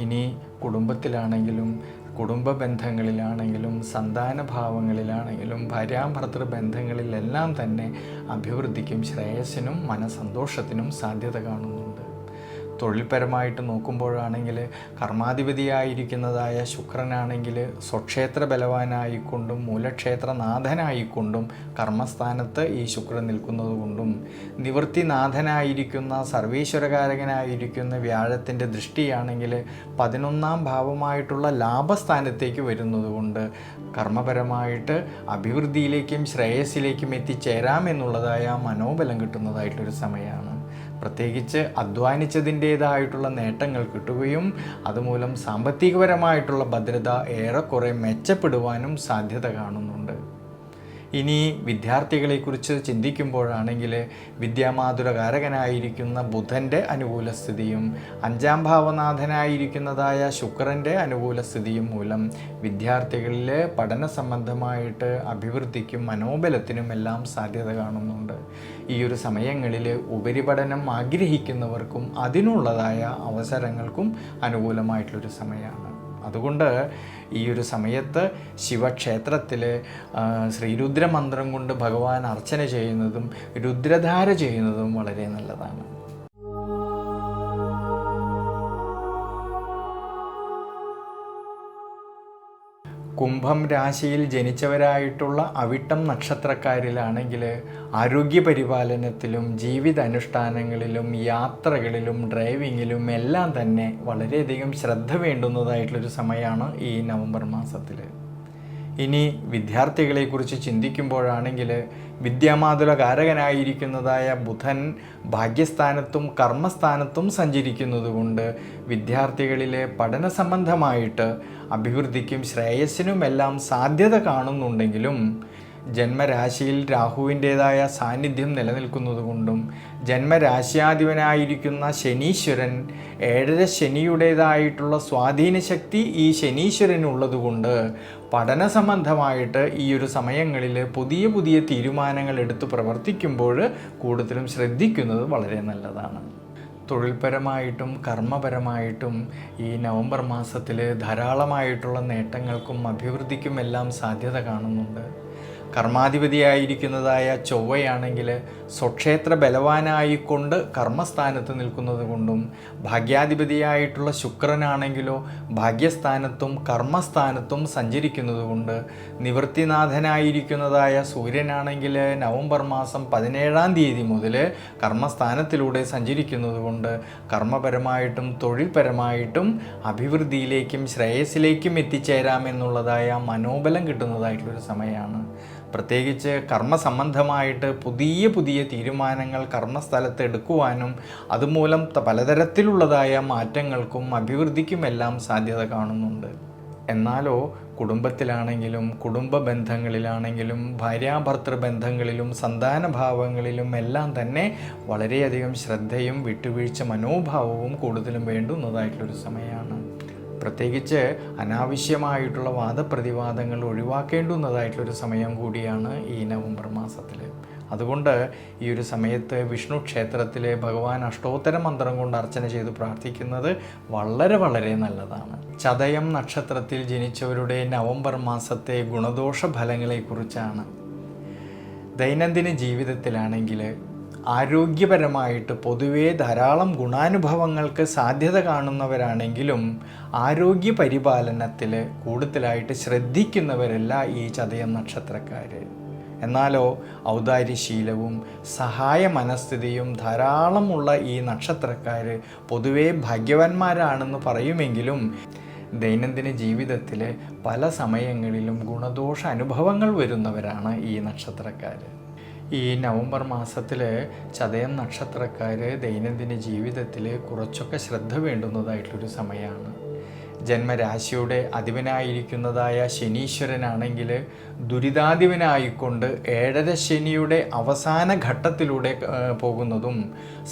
ഇനി കുടുംബത്തിലാണെങ്കിലും കുടുംബ ബന്ധങ്ങളിലാണെങ്കിലും സന്താനഭാവങ്ങളിലാണെങ്കിലും ഭാര്യാഭർത്തൃ ബന്ധങ്ങളിലെല്ലാം തന്നെ അഭിവൃദ്ധിക്കും ശ്രേയസ്സിനും മനസന്തോഷത്തിനും സാധ്യത കാണുന്നുണ്ട്. തൊഴിൽപരമായിട്ട് നോക്കുമ്പോഴാണെങ്കിൽ കർമാധിപതിയായിരിക്കുന്നതായ ശുക്രനാണെങ്കിൽ സ്വക്ഷേത്ര ബലവാനായിക്കൊണ്ടും മൂലക്ഷേത്രനാഥനായിക്കൊണ്ടും കർമ്മസ്ഥാനത്ത് ഈ ശുക്രൻ നിൽക്കുന്നത് കൊണ്ടും നിവൃത്തിനാഥനായിരിക്കുന്ന സർവേശ്വരകാരകനായിരിക്കുന്ന വ്യാഴത്തിൻ്റെ ദൃഷ്ടിയാണെങ്കിൽ 11ാം ഭാവമായിട്ടുള്ള ലാഭസ്ഥാനത്തേക്ക് വരുന്നത് കൊണ്ട് കർമ്മപരമായിട്ട് അഭിവൃദ്ധിയിലേക്കും ശ്രേയസ്സിലേക്കും എത്തിച്ചേരാമെന്നുള്ളതായ മനോബലം കിട്ടുന്നതായിട്ടൊരു സമയമാണ്. പ്രത്യേകിച്ച് അധ്വാനിച്ചതിൻ്റേതായിട്ടുള്ള നേട്ടങ്ങൾ കിട്ടുകയും അതുമൂലം സാമ്പത്തികപരമായിട്ടുള്ള ഭദ്രത ഏറെക്കുറെ മെച്ചപ്പെടുവാനും സാധ്യത കാണുന്നുണ്ട്. ഇനി വിദ്യാർത്ഥികളെക്കുറിച്ച് ചിന്തിക്കുമ്പോഴാണെങ്കിൽ വിദ്യാമാതുരകാരകനായിരിക്കുന്ന ബുധൻ്റെ അനുകൂല സ്ഥിതിയും 5ാം ഭാവനാഥനായിരിക്കുന്നതായ ശുക്രൻ്റെ അനുകൂല സ്ഥിതിയും മൂലം വിദ്യാർത്ഥികളിൽ പഠന സംബന്ധമായിട്ട് അഭിവൃദ്ധിക്കും മനോബലത്തിനും എല്ലാം സാധ്യത കാണുന്നുണ്ട്. ഈ ഒരു സമയങ്ങളിൽ ഉപരിപഠനം ആഗ്രഹിക്കുന്നവർക്കും അതിനുള്ളതായ അവസരങ്ങൾക്കും അനുകൂലമായിട്ടുള്ളൊരു സമയമാണ്. അതുകൊണ്ട് ഈ ഒരു സമയത്ത് ശിവക്ഷേത്രത്തിൽ ശ്രീരുദ്രമന്ത്രം കൊണ്ട് ഭഗവാൻ അർച്ചന ചെയ്യുന്നതും രുദ്രധാര ചെയ്യുന്നതും വളരെ നല്ലതാണ്. കുംഭം രാശിയിൽ ജനിച്ചവരായിട്ടുള്ള അവിട്ടം നക്ഷത്രക്കാരിലാണെങ്കിൽ ആരോഗ്യപരിപാലനത്തിലും ജീവിതാനുഷ്ഠാനങ്ങളിലും യാത്രകളിലും ഡ്രൈവിങ്ങിലും എല്ലാം തന്നെ വളരെയധികം ശ്രദ്ധ വേണ്ടുന്നതായിട്ടുള്ളൊരു സമയമാണ് ഈ നവംബർ മാസത്തിൽ. ഇനി വിദ്യാർത്ഥികളെക്കുറിച്ച് ചിന്തിക്കുമ്പോഴാണെങ്കിൽ വിദ്യാമാതുലകാരകനായിരിക്കുന്നതായ ബുധൻ ഭാഗ്യസ്ഥാനത്തും കർമ്മസ്ഥാനത്തും സഞ്ചരിക്കുന്നതുകൊണ്ട് വിദ്യാർത്ഥികളിലെ പഠന സംബന്ധമായിട്ട് അഭിവൃദ്ധിക്കും ശ്രേയസ്സിനുമെല്ലാം സാധ്യത കാണുന്നുണ്ടെങ്കിലും ജന്മരാശിയിൽ രാഹുവിൻ്റേതായ സാന്നിധ്യം നിലനിൽക്കുന്നതുകൊണ്ടും ജന്മരാശ്യാധിപനായിരിക്കുന്ന ശനീശ്വരൻ 7ര ശനിയുടേതായിട്ടുള്ള സ്വാധീനശക്തി ഈ ശനീശ്വരനുള്ളതുകൊണ്ട് പഠന സംബന്ധമായിട്ട് ഈ ഒരു സമയങ്ങളിൽ പുതിയ പുതിയ തീരുമാനങ്ങൾ എടുത്ത് പ്രവർത്തിക്കുമ്പോൾ കൂടുതലും ശ്രദ്ധിക്കുന്നത് വളരെ നല്ലതാണ്. തൊഴിൽപരമായിട്ടും കർമ്മപരമായിട്ടും ഈ നവംബർ മാസത്തിൽ ധാരാളമായിട്ടുള്ള നേട്ടങ്ങൾക്കും അഭിവൃദ്ധിക്കും എല്ലാം സാധ്യത കാണുന്നുണ്ട്. കർമാധിപതിയായിരിക്കുന്നതായ ചൊവ്വയാണെങ്കിൽ സ്വക്ഷേത്ര ബലവാനായിക്കൊണ്ട് കർമ്മസ്ഥാനത്ത് നിൽക്കുന്നത് കൊണ്ടും ഭാഗ്യാധിപതിയായിട്ടുള്ള ശുക്രനാണെങ്കിലോ ഭാഗ്യസ്ഥാനത്തും കർമ്മസ്ഥാനത്തും സഞ്ചരിക്കുന്നത് കൊണ്ട് നിവൃത്തിനാഥനായിരിക്കുന്നതായ സൂര്യനാണെങ്കിൽ നവംബർ മാസം 17-ാം തീയതി മുതൽ കർമ്മസ്ഥാനത്തിലൂടെ സഞ്ചരിക്കുന്നത് കൊണ്ട് കർമ്മപരമായിട്ടും തൊഴിൽപരമായിട്ടും അഭിവൃദ്ധിയിലേക്കും ശ്രേയസ്സിലേക്കും എത്തിച്ചേരാമെന്നുള്ളതായ മനോബലം കിട്ടുന്നതായിട്ടുള്ളൊരു സമയമാണ്. പ്രത്യേകിച്ച് കർമ്മസംബന്ധമായിട്ട് പുതിയ പുതിയ തീരുമാനങ്ങൾ കർമ്മസ്ഥലത്ത് എടുക്കുവാനും അതുമൂലം പലതരത്തിലുള്ളതായ മാറ്റങ്ങൾക്കും അഭിവൃദ്ധിക്കുമെല്ലാം സാധ്യത കാണുന്നുണ്ട്. എന്നാലോ കുടുംബത്തിലാണെങ്കിലും കുടുംബ ബന്ധങ്ങളിലാണെങ്കിലും ഭാര്യാഭർത്തൃ ബന്ധങ്ങളിലും സന്താനഭാവങ്ങളിലും എല്ലാം തന്നെ വളരെയധികം ശ്രദ്ധയും വിട്ടുവീഴ്ച മനോഭാവവും കൂടുതലും വേണ്ടുന്നതായിട്ടുള്ളൊരു സമയമാണ്. പ്രത്യേകിച്ച് അനാവശ്യമായിട്ടുള്ള വാദപ്രതിവാദങ്ങൾ ഒഴിവാക്കേണ്ടുന്നതായിട്ടുള്ളൊരു സമയം കൂടിയാണ് ഈ നവംബർ മാസത്തിൽ. അതുകൊണ്ട് ഈ ഒരു സമയത്ത് വിഷ്ണു ക്ഷേത്രത്തിലെ ഭഗവാൻ അഷ്ടോത്തര മന്ത്രം കൊണ്ട് അർച്ചന ചെയ്ത് പ്രാർത്ഥിക്കുന്നത് വളരെ വളരെ നല്ലതാണ്. ചതയം നക്ഷത്രത്തിൽ ജനിച്ചവരുടെ നവംബർ മാസത്തെ ഗുണദോഷ ഫലങ്ങളെക്കുറിച്ചാണ്. ദൈനംദിന ജീവിതത്തിലാണെങ്കിൽ ആരോഗ്യപരമായിട്ട് പൊതുവേ ധാരാളം ഗുണാനുഭവങ്ങൾക്ക് സാധ്യത കാണുന്നവരാണെങ്കിലും ആരോഗ്യ പരിപാലനത്തിൽ കൂടുതലായിട്ട് ശ്രദ്ധിക്കുന്നവരല്ല ഈ ചതയം നക്ഷത്രക്കാർ. എന്നാലോ ഔദാര്യശീലവും സഹായ മനസ്ഥിതിയും ധാരാളമുള്ള ഈ നക്ഷത്രക്കാർ പൊതുവേ ഭാഗ്യവാന്മാരാണെന്ന് പറയുമെങ്കിലും ദൈനംദിന ജീവിതത്തിൽ പല സമയങ്ങളിലും ഗുണദോഷ അനുഭവങ്ങൾ വരുന്നവരാണ് ഈ നക്ഷത്രക്കാർ. ഈ നവംബർ മാസത്തിൽ ചതയം നക്ഷത്രക്കാർ ദൈനംദിന ജീവിതത്തിൽ കുറച്ചൊക്കെ ശ്രദ്ധ വേണ്ടുന്നതായിട്ടുള്ളൊരു സമയമാണ്. ജന്മരാശിയുടെ അധിപനായിരിക്കുന്നതായ ശനീശ്വരനാണെങ്കിൽ ദുരിതാധിപനായിക്കൊണ്ട് 7ര ശനിയുടെ അവസാന ഘട്ടത്തിലൂടെ പോകുന്നതും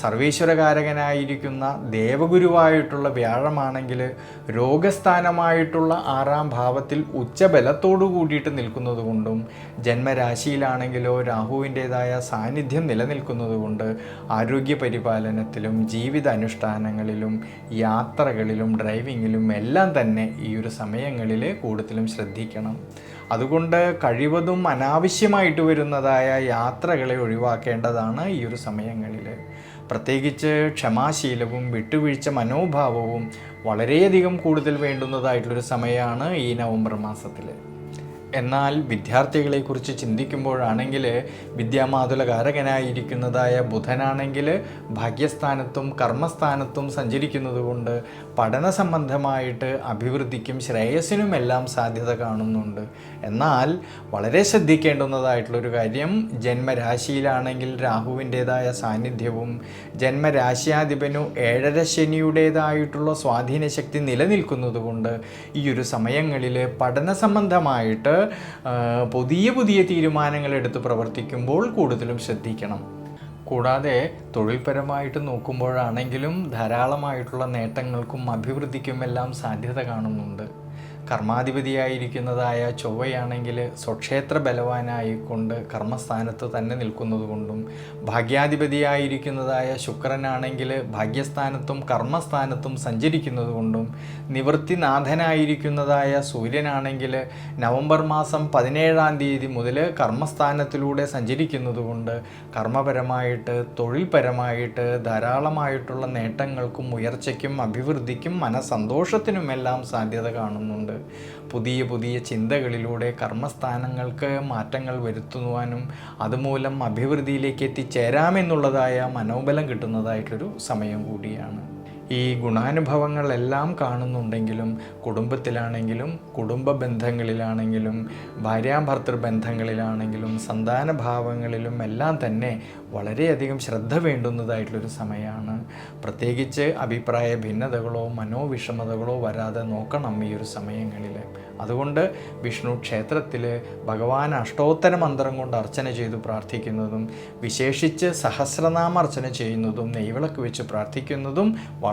സർവേശ്വരകാരകനായിരിക്കുന്ന ദേവഗുരുവായിട്ടുള്ള വ്യാഴമാണെങ്കിൽ രോഗസ്ഥാനമായിട്ടുള്ള 6ാം ഭാവത്തിൽ ഉച്ചബലത്തോടു കൂടിയിട്ട് നിൽക്കുന്നത് കൊണ്ടും ജന്മരാശിയിലാണെങ്കിലോ രാഹുവിൻ്റേതായ സാന്നിധ്യം നിലനിൽക്കുന്നത് കൊണ്ട് ആരോഗ്യ പരിപാലനത്തിലും ജീവിത അനുഷ്ഠാനങ്ങളിലും യാത്രകളിലും ഡ്രൈവിങ്ങിലും എല്ലാം തന്നെ ഈ ഒരു സമയങ്ങളിൽ കൂടുതലും ശ്രദ്ധിക്കണം. അതുകൊണ്ട് കഴിവതും അനാവശ്യമായിട്ട് വരുന്നതായ യാത്രകളെ ഒഴിവാക്കേണ്ടതാണ് ഈ ഒരു സമയങ്ങളിൽ. പ്രത്യേകിച്ച് ക്ഷമാശീലവും വിട്ടുവീഴ്ച മനോഭാവവും വളരെയധികം കൂടുതൽ വേണ്ടുന്നതായിട്ടുള്ളൊരു സമയമാണ് ഈ നവംബർ മാസത്തിൽ. എന്നാൽ വിദ്യാർത്ഥികളെക്കുറിച്ച് ചിന്തിക്കുമ്പോഴാണെങ്കിൽ വിദ്യാമാതുലകാരകനായിരിക്കുന്നതായ ബുധനാണെങ്കിൽ ഭാഗ്യസ്ഥാനത്തും കർമ്മസ്ഥാനത്തും സഞ്ചരിക്കുന്നത് കൊണ്ട് പഠന സംബന്ധമായിട്ട് അഭിവൃദ്ധിക്കും ശ്രേയസ്സിനുമെല്ലാം സാധ്യത കാണുന്നുണ്ട്. എന്നാൽ വളരെ ശ്രദ്ധിക്കേണ്ടുന്നതായിട്ടുള്ളൊരു കാര്യം, ജന്മരാശിയിലാണെങ്കിൽ രാഹുവിൻ്റേതായ സാന്നിധ്യവും ജന്മരാശ്യാധിപനു 7.5 ശനിയുടേതായിട്ടുള്ള സ്വാധീനശക്തി നിലനിൽക്കുന്നത് കൊണ്ട് ഈ ഒരു സമയങ്ങളിൽ പഠന സംബന്ധമായിട്ട് പുതിയ തീരുമാനങ്ങൾ എടുത്ത് പ്രവർത്തിക്കുമ്പോൾ കൂടുതലും ശ്രദ്ധിക്കണം. കൂടാതെ തൊഴിൽപരമായിട്ട് നോക്കുമ്പോഴാണെങ്കിലും ധാരാളമായിട്ടുള്ള നേട്ടങ്ങൾക്കും അഭിവൃദ്ധിക്കുമെല്ലാം സാധ്യത കാണുന്നുണ്ട്. കർമാധിപതിയായിരിക്കുന്നതായ ചൊവ്വയാണെങ്കിൽ സ്വക്ഷേത്ര ബലവാനായിക്കൊണ്ട് കർമ്മസ്ഥാനത്ത് തന്നെ നിൽക്കുന്നത് കൊണ്ടും, ഭാഗ്യാധിപതിയായിരിക്കുന്നതായ ശുക്രനാണെങ്കിൽ ഭാഗ്യസ്ഥാനത്തും കർമ്മസ്ഥാനത്തും സഞ്ചരിക്കുന്നത് കൊണ്ടും, നിവൃത്തിനാഥനായിരിക്കുന്നതായ സൂര്യനാണെങ്കിൽ നവംബർ മാസം 17-ാം തീയതി മുതൽ കർമ്മസ്ഥാനത്തിലൂടെ സഞ്ചരിക്കുന്നത് കൊണ്ട് കർമ്മപരമായിട്ട് തൊഴിൽപരമായിട്ട് ധാരാളമായിട്ടുള്ള നേട്ടങ്ങൾക്കും ഉയർച്ചയ്ക്കും അഭിവൃദ്ധിക്കും മനസ്സന്തോഷത്തിനുമെല്ലാം സാധ്യത കാണുന്നുണ്ട്. പുതിയ ചിന്തകളിലൂടെ കർമ്മസ്ഥാനങ്ങൾക്ക് മാറ്റങ്ങൾ വരുത്തുവാനും അതുമൂലം അഭിവൃദ്ധിയിലേക്ക് എത്തിച്ചേരാമെന്നുള്ളതായ മനോബലം കിട്ടുന്നതായിട്ടൊരു സമയം കൂടിയാണ്. ഈ ഗുണാനുഭവങ്ങളെല്ലാം കാണുന്നുണ്ടെങ്കിലും കുടുംബത്തിലാണെങ്കിലും കുടുംബ ബന്ധങ്ങളിലാണെങ്കിലും ഭാര്യാഭർത്തൃ ബന്ധങ്ങളിലാണെങ്കിലും സന്താനഭാവങ്ങളിലും എല്ലാം തന്നെ വളരെയധികം ശ്രദ്ധ വേണ്ടുന്നതായിട്ടുള്ളൊരു സമയമാണ്. പ്രത്യേകിച്ച് അഭിപ്രായ ഭിന്നതകളോ മനോവിഷമതകളോ വരാതെ നോക്കണം ഈ ഒരു സമയങ്ങളിൽ. അതുകൊണ്ട് വിഷ്ണു ക്ഷേത്രത്തിൽ ഭഗവാൻ അഷ്ടോത്തര മന്ത്രം കൊണ്ട് അർച്ചന ചെയ്തു പ്രാർത്ഥിക്കുന്നതും വിശേഷിച്ച് സഹസ്രനാമ അർച്ചന ചെയ്യുന്നതും നെയ്വിളക്ക് വെച്ച് പ്രാർത്ഥിക്കുന്നതും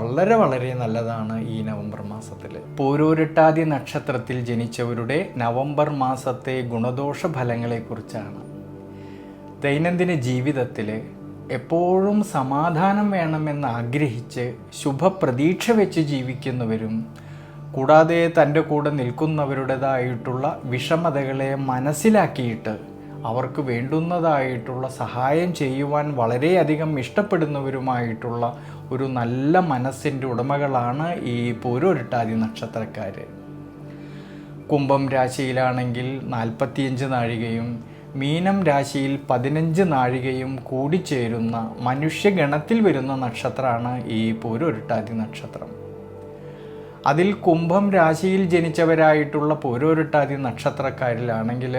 വളരെ നല്ലതാണ് ഈ നവംബർ മാസത്തിൽ. പൂരോരുട്ടാതി നക്ഷത്രത്തിൽ ജനിച്ചവരുടെ നവംബർ മാസത്തെ ഗുണദോഷ ഫലങ്ങളെക്കുറിച്ചാണ്. ദൈനംദിന ജീവിതത്തിൽ എപ്പോഴും സമാധാനം വേണമെന്ന് ആഗ്രഹിച്ച് ശുഭപ്രതീക്ഷ വെച്ച് ജീവിക്കുന്നവരും കൂടാതെ തൻ്റെ കൂടെ നിൽക്കുന്നവരുടേതായിട്ടുള്ള വിഷമതകളെ മനസ്സിലാക്കിയിട്ട് അവർക്ക് വേണ്ടുന്നതായിട്ടുള്ള സഹായം ചെയ്യുവാൻ വളരെയധികം ഇഷ്ടപ്പെടുന്നവരുമായിട്ടുള്ള ഒരു നല്ല മനസ്സിൻ്റെ ഉടമകളാണ് ഈ പൂരോരുട്ടാതി നക്ഷത്രക്കാർ. കുംഭം രാശിയിലാണെങ്കിൽ 45 നാഴികയും മീനം രാശിയിൽ 15 നാഴികയും കൂടിച്ചേരുന്ന മനുഷ്യഗണത്തിൽ വരുന്ന നക്ഷത്രമാണ് ഈ പൂരോരുട്ടാതി നക്ഷത്രം. അതിൽ കുംഭം രാശിയിൽ ജനിച്ചവരായിട്ടുള്ള പൂരോരുട്ടാതി നക്ഷത്രക്കാരിലാണെങ്കിൽ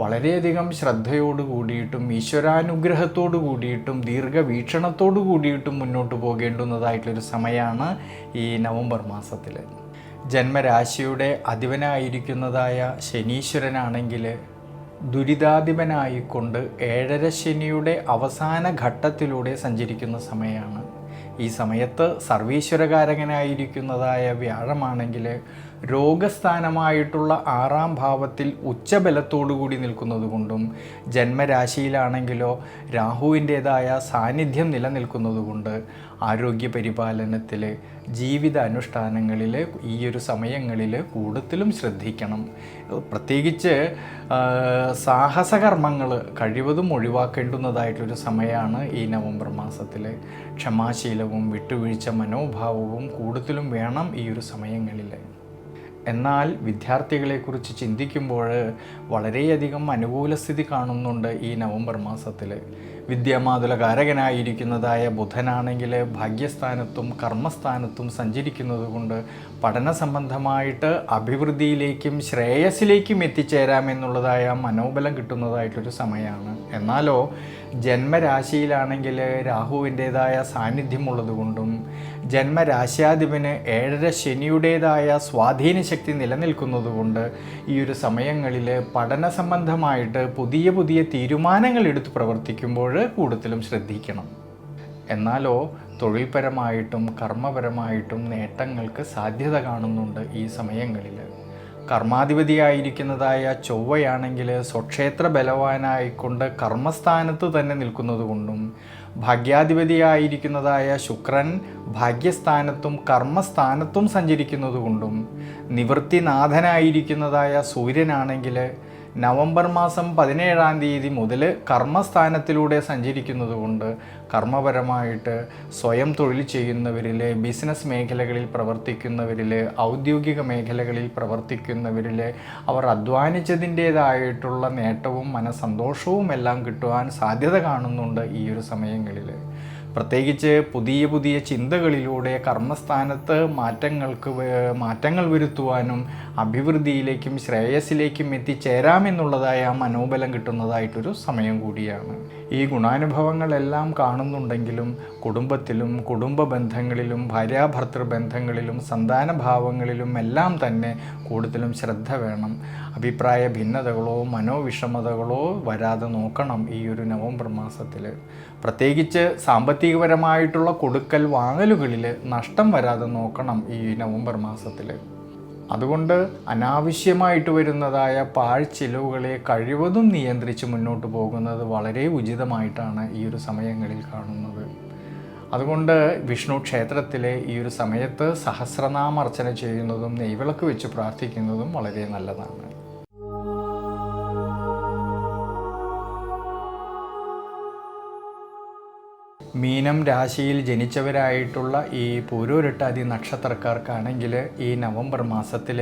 വളരെയധികം ശ്രദ്ധയോട് കൂടിയിട്ടും ഈശ്വരാനുഗ്രഹത്തോടു കൂടിയിട്ടും ദീർഘവീക്ഷണത്തോടു കൂടിയിട്ടും മുന്നോട്ട് പോകേണ്ടുന്നതായിട്ടുള്ളൊരു സമയമാണ് ഈ നവംബർ മാസത്തിൽ. ജന്മരാശിയുടെ അധിപനായിരിക്കുന്നതായ ശനീശ്വരനാണെങ്കിൽ ദുരിതാധിപനായിക്കൊണ്ട് 7.5 ശനിയുടെ അവസാന ഘട്ടത്തിലൂടെ സഞ്ചരിക്കുന്ന സമയമാണ്. ഈ സമയത്ത് സർവീശ്വരകാരകനായിരിക്കുന്നതായ വ്യാഴമാണെങ്കിൽ രോഗസ്ഥാനമായിട്ടുള്ള 6-ാം ഭാവത്തിൽ ഉച്ചബലത്തോടുകൂടി നിൽക്കുന്നത് കൊണ്ടും ജന്മരാശിയിലാണെങ്കിലോ രാഹുവിൻ്റേതായ സാന്നിധ്യം നിലനിൽക്കുന്നത് കൊണ്ട് ആരോഗ്യ പരിപാലനത്തിൽ ജീവിത അനുഷ്ഠാനങ്ങളിൽ ഈ ഒരു സമയങ്ങളിൽ കൂടുതലും ശ്രദ്ധിക്കണം. പ്രത്യേകിച്ച് സാഹസകർമ്മങ്ങൾ കഴിവതും ഒഴിവാക്കേണ്ടുന്നതായിട്ടൊരു സമയമാണ് ഈ നവംബർ മാസത്തിൽ. ക്ഷമാശീലവും വിട്ടുവീഴ്ച മനോഭാവവും കൂടുതലും വേണം ഈ ഒരു സമയങ്ങളിൽ. എന്നാൽ വിദ്യാർത്ഥികളെക്കുറിച്ച് ചിന്തിക്കുമ്പോൾ വളരെയധികം അനുകൂല സ്ഥിതി കാണുന്നുണ്ട് ഈ നവംബർ മാസത്തിൽ. വിദ്യാമാതുലകാരകനായിരിക്കുന്നതായ ബുധനാണെങ്കിൽ ഭാഗ്യസ്ഥാനത്തും കർമ്മസ്ഥാനത്തും സഞ്ചരിക്കുന്നത് കൊണ്ട് പഠന സംബന്ധമായിട്ട് അഭിവൃദ്ധിയിലേക്കും ശ്രേയസ്സിലേക്കും എത്തിച്ചേരാമെന്നുള്ളതായ മനോബലം കിട്ടുന്നതായിട്ടൊരു സമയമാണ്. എന്നാലോ ജന്മരാശിയിലാണെങ്കിൽ രാഹുവിൻ്റേതായ സാന്നിധ്യമുള്ളത് കൊണ്ടും ജന്മരാശ്യാധിപന് 7.5 ശനിയുടേതായ സ്വാധീനശക്തി നിലനിൽക്കുന്നത് കൊണ്ട് ഈ ഒരു സമയങ്ങളിൽ പഠന സംബന്ധമായിട്ട് പുതിയ തീരുമാനങ്ങൾ എടുത്ത് പ്രവർത്തിക്കുമ്പോൾ കൂടുതലും ശ്രദ്ധിക്കണം. എന്നാലോ തൊഴിൽപരമായിട്ടും കർമ്മപരമായിട്ടും നേട്ടങ്ങൾക്ക് സാധ്യത കാണുന്നുണ്ട് ഈ സമയങ്ങളിൽ. കർമാധിപതിയായിരിക്കുന്നതായ ചൊവ്വയാണെങ്കിൽ സ്വക്ഷേത്ര ബലവാനായിക്കൊണ്ട് കർമ്മസ്ഥാനത്ത് തന്നെ നിൽക്കുന്നത് കൊണ്ടും ഭാഗ്യാധിപതിയായിരിക്കുന്നതായ ശുക്രൻ ഭാഗ്യസ്ഥാനത്തും കർമ്മസ്ഥാനത്തും സഞ്ചരിക്കുന്നത് കൊണ്ടും നിവൃത്തിനാഥനായിരിക്കുന്നതായ സൂര്യനാണെങ്കിൽ നവംബർ മാസം 17-ാം തീയതി മുതൽ കർമ്മസ്ഥാനത്തിലൂടെ സഞ്ചരിക്കുന്നത് കൊണ്ട് കർമ്മപരമായിട്ട് സ്വയം തൊഴിൽ ചെയ്യുന്നവരിൽ, ബിസിനസ് മേഖലകളിൽ പ്രവർത്തിക്കുന്നവരിൽ, ഔദ്യോഗിക മേഖലകളിൽ പ്രവർത്തിക്കുന്നവരിൽ അവർ അധ്വാനിച്ചതിൻ്റേതായിട്ടുള്ള നേട്ടവും മനസ്സന്തോഷവും എല്ലാം കിട്ടുവാൻ സാധ്യത കാണുന്നുണ്ട് ഈ ഒരു സമയങ്ങളിൽ. പ്രത്യേകിച്ച് പുതിയ പുതിയ ചിന്തകളിലൂടെ കർമ്മസ്ഥാനത്ത് മാറ്റങ്ങൾ വരുത്തുവാനും അഭിവൃദ്ധിയിലേക്കും ശ്രേയസ്സിലേക്കും എത്തിച്ചേരാമെന്നുള്ളതായ മനോബലം കിട്ടുന്നതായിട്ടൊരു സമയം കൂടിയാണ്. ഈ ഗുണാനുഭവങ്ങളെല്ലാം കാണുന്നുണ്ടെങ്കിലും കുടുംബത്തിലും കുടുംബ ബന്ധങ്ങളിലും ഭാര്യാഭർത്തൃ ബന്ധങ്ങളിലും സന്താനഭാവങ്ങളിലും എല്ലാം തന്നെ കൂടുതലും ശ്രദ്ധ വേണം. അഭിപ്രായ ഭിന്നതകളോ മനോവിഷമതകളോ വരാതെ നോക്കണം ഈ ഒരു നവംബർ മാസത്തിൽ. പ്രത്യേകിച്ച് സാമ്പത്തികപരമായിട്ടുള്ള കൊടുക്കൽ വാങ്ങലുകളിൽ നഷ്ടം വരാതെ നോക്കണം ഈ നവംബർ മാസത്തിൽ. അതുകൊണ്ട് അനാവശ്യമായിട്ട് വരുന്നതായ പാഴ്ചിലവുകളെ കഴിവതും നിയന്ത്രിച്ച് മുന്നോട്ട് പോകുന്നത് വളരെ ഉചിതമായിട്ടാണ് ഈ ഒരു സമയങ്ങളിൽ കാണുന്നത്. അതുകൊണ്ട് വിഷ്ണു ക്ഷേത്രത്തിലെ ഈ ഒരു സമയത്ത് സഹസ്രനാമർച്ചന ചെയ്യുന്നതും നെയ്വിളക്ക് വെച്ച് പ്രാർത്ഥിക്കുന്നതും വളരെ നല്ലതാണ്. മീനം രാശിയിൽ ജനിച്ചവരായിട്ടുള്ള ഈ പൂരോരുട്ടാതി നക്ഷത്രക്കാർക്കാണെങ്കിൽ ഈ നവംബർ മാസത്തിൽ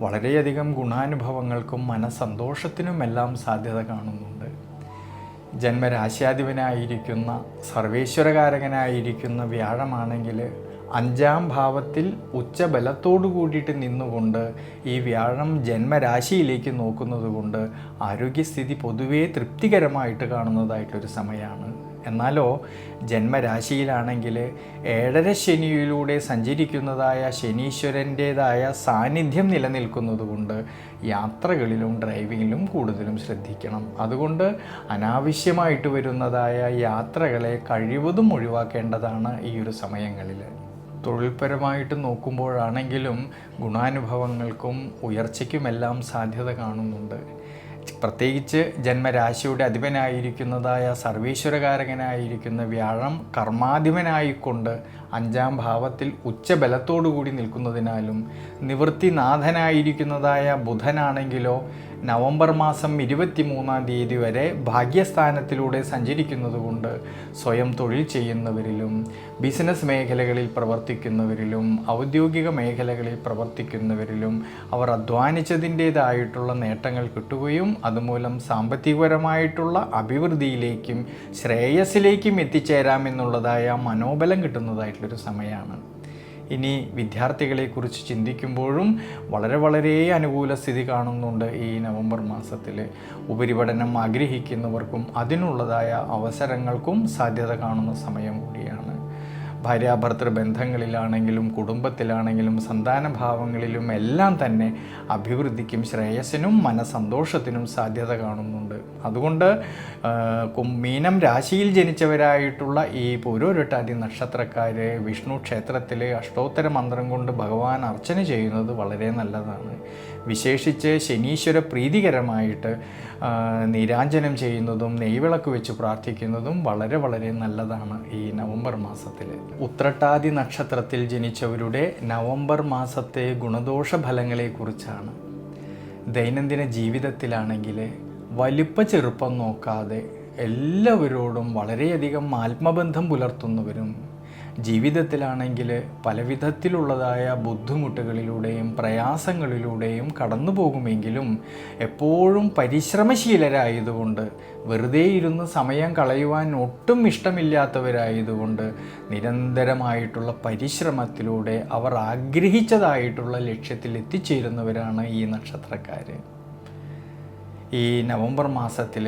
വളരെയധികം ഗുണാനുഭവങ്ങൾക്കും മനസ്സന്തോഷത്തിനുമെല്ലാം സാധ്യത കാണുന്നുണ്ട്. ജന്മരാശ്യാധിപനായിരിക്കുന്ന സർവേശ്വരകാരകനായിരിക്കുന്ന വ്യാഴമാണെങ്കിൽ 5-ാം ഭാവത്തിൽ ഉച്ചബലത്തോടു കൂടിയിട്ട് നിന്നുകൊണ്ട് ഈ വ്യാഴം ജന്മരാശിയിലേക്ക് നോക്കുന്നത് കൊണ്ട് ആരോഗ്യസ്ഥിതി പൊതുവേ തൃപ്തികരമായിട്ട് കാണുന്നതായിട്ടൊരു സമയമാണ്. എന്നാലോ ജന്മരാശിയിലാണെങ്കിൽ 7.5 ശനിയിലൂടെ സഞ്ചരിക്കുന്നതായ ശനീശ്വരൻ്റേതായ സാന്നിധ്യം നിലനിൽക്കുന്നത് കൊണ്ട് യാത്രകളിലും ഡ്രൈവിങ്ങിലും കൂടുതലും ശ്രദ്ധിക്കണം. അതുകൊണ്ട് അനാവശ്യമായിട്ട് വരുന്നതായ യാത്രകളെ കഴിവതും ഒഴിവാക്കേണ്ടതാണ് ഈ ഒരു സമയങ്ങളിൽ. തൊഴിൽപരമായിട്ട് നോക്കുമ്പോഴാണെങ്കിലും ഗുണാനുഭവങ്ങൾക്കും ഉയർച്ചയ്ക്കുമെല്ലാം സാധ്യത കാണുന്നുണ്ട്. പ്രത്യേകിച്ച് ജന്മരാശിയുടെ അധിപനായിരിക്കുന്നതായ സർവീശ്വരകാരകനായിരിക്കുന്ന വ്യാഴം കർമാധിപനായിക്കൊണ്ട് 5-ാം ഭാവത്തിൽ ഉച്ചബലത്തോടു കൂടി നിൽക്കുന്നതിനാലും നിവൃത്തിനാഥനായിരിക്കുന്നതായ ബുധനാണെങ്കിലോ നവംബർ മാസം 23-ാം തീയതി വരെ ഭാഗ്യസ്ഥാനത്തിലൂടെ സഞ്ചരിക്കുന്നത് കൊണ്ട് സ്വയം തൊഴിൽ ചെയ്യുന്നവരിലും ബിസിനസ് മേഖലകളിൽ പ്രവർത്തിക്കുന്നവരിലും ഔദ്യോഗിക മേഖലകളിൽ പ്രവർത്തിക്കുന്നവരിലും അവർ അധ്വാനിച്ചതിൻ്റേതായിട്ടുള്ള നേട്ടങ്ങൾ കിട്ടുകയും അതുമൂലം സാമ്പത്തികപരമായിട്ടുള്ള അഭിവൃദ്ധിയിലേക്കും ശ്രേയസ്സിലേക്കും എത്തിച്ചേരാമെന്നുള്ളതായ മനോബലം കിട്ടുന്നതായിട്ടുള്ളൊരു സമയമാണ്. ഇനി വിദ്യാർത്ഥികളെക്കുറിച്ച് ചിന്തിക്കുമ്പോഴും വളരെ അനുകൂല സ്ഥിതി കാണുന്നുണ്ട് ഈ നവംബർ മാസത്തിൽ. ഉപരിപഠനം ആഗ്രഹിക്കുന്നവർക്കും അതിനുള്ളതായ അവസരങ്ങൾക്കും സാധ്യത കാണുന്ന സമയം കൂടിയാണ്. ഭാര്യാഭർത്തൃ ബന്ധങ്ങളിലാണെങ്കിലും കുടുംബത്തിലാണെങ്കിലും സന്താനഭാവങ്ങളിലും എല്ലാം തന്നെ അഭിവൃദ്ധിക്കും ശ്രേയസ്സിനും മനസ്സന്തോഷത്തിനും സാധ്യത കാണുന്നുണ്ട്. അതുകൊണ്ട് മീനം രാശിയിൽ ജനിച്ചവരായിട്ടുള്ള ഈ പൂരോരുട്ടാതി നക്ഷത്രക്കാർ വിഷ്ണു ക്ഷേത്രത്തിൽ അഷ്ടോത്തര മന്ത്രം കൊണ്ട് ഭഗവാൻ അർച്ചന ചെയ്യുന്നത് വളരെ നല്ലതാണ്. വിശേഷിച്ച് ശനീശ്വര പ്രീതികരമായിട്ട് നീരാഞ്ജനം ചെയ്യുന്നതും നെയ്വിളക്ക് വെച്ച് പ്രാർത്ഥിക്കുന്നതും വളരെ നല്ലതാണ് ഈ നവംബർ മാസത്തിൽ. ഉത്രട്ടാതി നക്ഷത്രത്തിൽ ജനിച്ചവരുടെ നവംബർ മാസത്തെ ഗുണദോഷ ഫലങ്ങളെക്കുറിച്ചാണ്. ദൈനംദിന ജീവിതത്തിലാണെങ്കിൽ വലിപ്പ ചെറുപ്പം നോക്കാതെ എല്ലാവരോടും വളരെയധികം ആത്മബന്ധം പുലർത്തുന്നവരും ജീവിതത്തിലാണെങ്കിൽ പലവിധത്തിലുള്ളതായ ബുദ്ധിമുട്ടുകളിലൂടെയും പ്രയാസങ്ങളിലൂടെയും കടന്നു പോകുമെങ്കിലും എപ്പോഴും പരിശ്രമശീലരായതുകൊണ്ട് വെറുതെ ഇരുന്ന് സമയം കളയുവാൻ ഒട്ടും ഇഷ്ടമില്ലാത്തവരായതുകൊണ്ട് നിരന്തരമായിട്ടുള്ള പരിശ്രമത്തിലൂടെ അവർ ആഗ്രഹിച്ചതായിട്ടുള്ള ലക്ഷ്യത്തിൽ എത്തിച്ചേരുന്നവരാണ് ഈ നക്ഷത്രക്കാർ. ഈ നവംബർ മാസത്തിൽ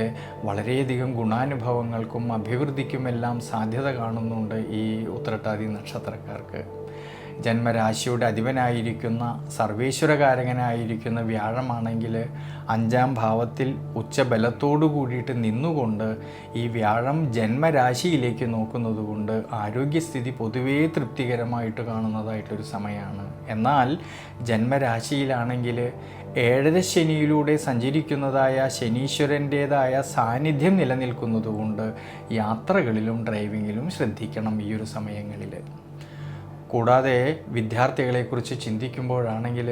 വളരെയധികം ഗുണാനുഭവങ്ങൾക്കും അഭിവൃദ്ധിക്കുമെല്ലാം സാധ്യത കാണുന്നുണ്ട് ഈ ഉത്രട്ടാതി നക്ഷത്രക്കാർക്ക്. ജന്മരാശിയുടെ അധിപനായിരിക്കുന്ന സർവേശ്വരകാരകനായിരിക്കുന്ന വ്യാഴമാണെങ്കിൽ 5-ാം ഭാവത്തിൽ ഉച്ചബലത്തോടു കൂടിയിട്ട് നിന്നുകൊണ്ട് ഈ വ്യാഴം ജന്മരാശിയിലേക്ക് നോക്കുന്നത് കൊണ്ട് ആരോഗ്യസ്ഥിതി പൊതുവേ തൃപ്തികരമായിട്ട് കാണുന്നതായിട്ടൊരു സമയമാണ്. എന്നാൽ ജന്മരാശിയിലാണെങ്കിൽ 7.5 ശനിയിലൂടെ സഞ്ചരിക്കുന്നതായ ശനീശ്വരൻ്റേതായ സാന്നിധ്യം നിലനിൽക്കുന്നതുകൊണ്ട് യാത്രകളിലും ഡ്രൈവിങ്ങിലും ശ്രദ്ധിക്കണം ഈ ഒരു സമയങ്ങളിൽ. കൂടാതെ വിദ്യാർത്ഥികളെക്കുറിച്ച് ചിന്തിക്കുമ്പോഴാണെങ്കിൽ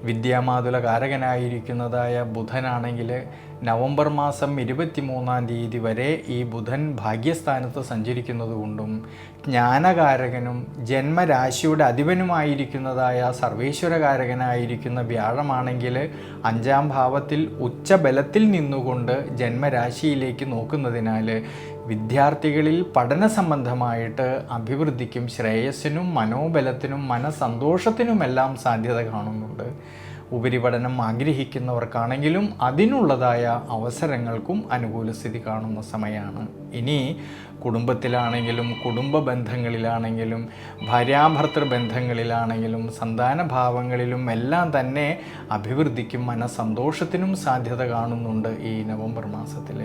വിദ്യാമാതുല കാരകനായിരിക്കുന്നതായ ബുധനാണെങ്കിൽ നവംബർ മാസം 23-ാം തീയതി വരെ ഈ ബുധൻ ഭാഗ്യസ്ഥാനത്ത് സഞ്ചരിക്കുന്നത് കൊണ്ടും ജ്ഞാനകാരകനും ജന്മരാശിയുടെ അധിപനുമായിരിക്കുന്നതായ സർവേശ്വരകാരകനായിരിക്കുന്ന വ്യാഴമാണെങ്കിൽ 5-ാം ഭാവത്തിൽ ഉച്ചബലത്തിൽ നിന്നുകൊണ്ട് ജന്മരാശിയിലേക്ക് നോക്കുന്നതിനാൽ വിദ്യാർത്ഥികളിൽ പഠന സംബന്ധമായിട്ട് അഭിവൃദ്ധിക്കും ശ്രേയസ്സിനും മനോബലത്തിനും മനസന്തോഷത്തിനുമെല്ലാം സാധ്യത കാണുന്നുണ്ട്. ഉപരിപഠനം ആഗ്രഹിക്കുന്നവർക്കാണെങ്കിലും അതിനുള്ളതായ അവസരങ്ങൾക്കും അനുകൂല സ്ഥിതി കാണുന്ന സമയമാണ്. ഇനി കുടുംബത്തിലാണെങ്കിലും കുടുംബ ബന്ധങ്ങളിലാണെങ്കിലും ഭാര്യാഭർത്തൃ ബന്ധങ്ങളിലാണെങ്കിലും സന്താനഭാവങ്ങളിലും എല്ലാം തന്നെ അഭിവൃദ്ധിക്കും മനസന്തോഷത്തിനും സാധ്യത കാണുന്നുണ്ട് ഈ നവംബർ മാസത്തിൽ.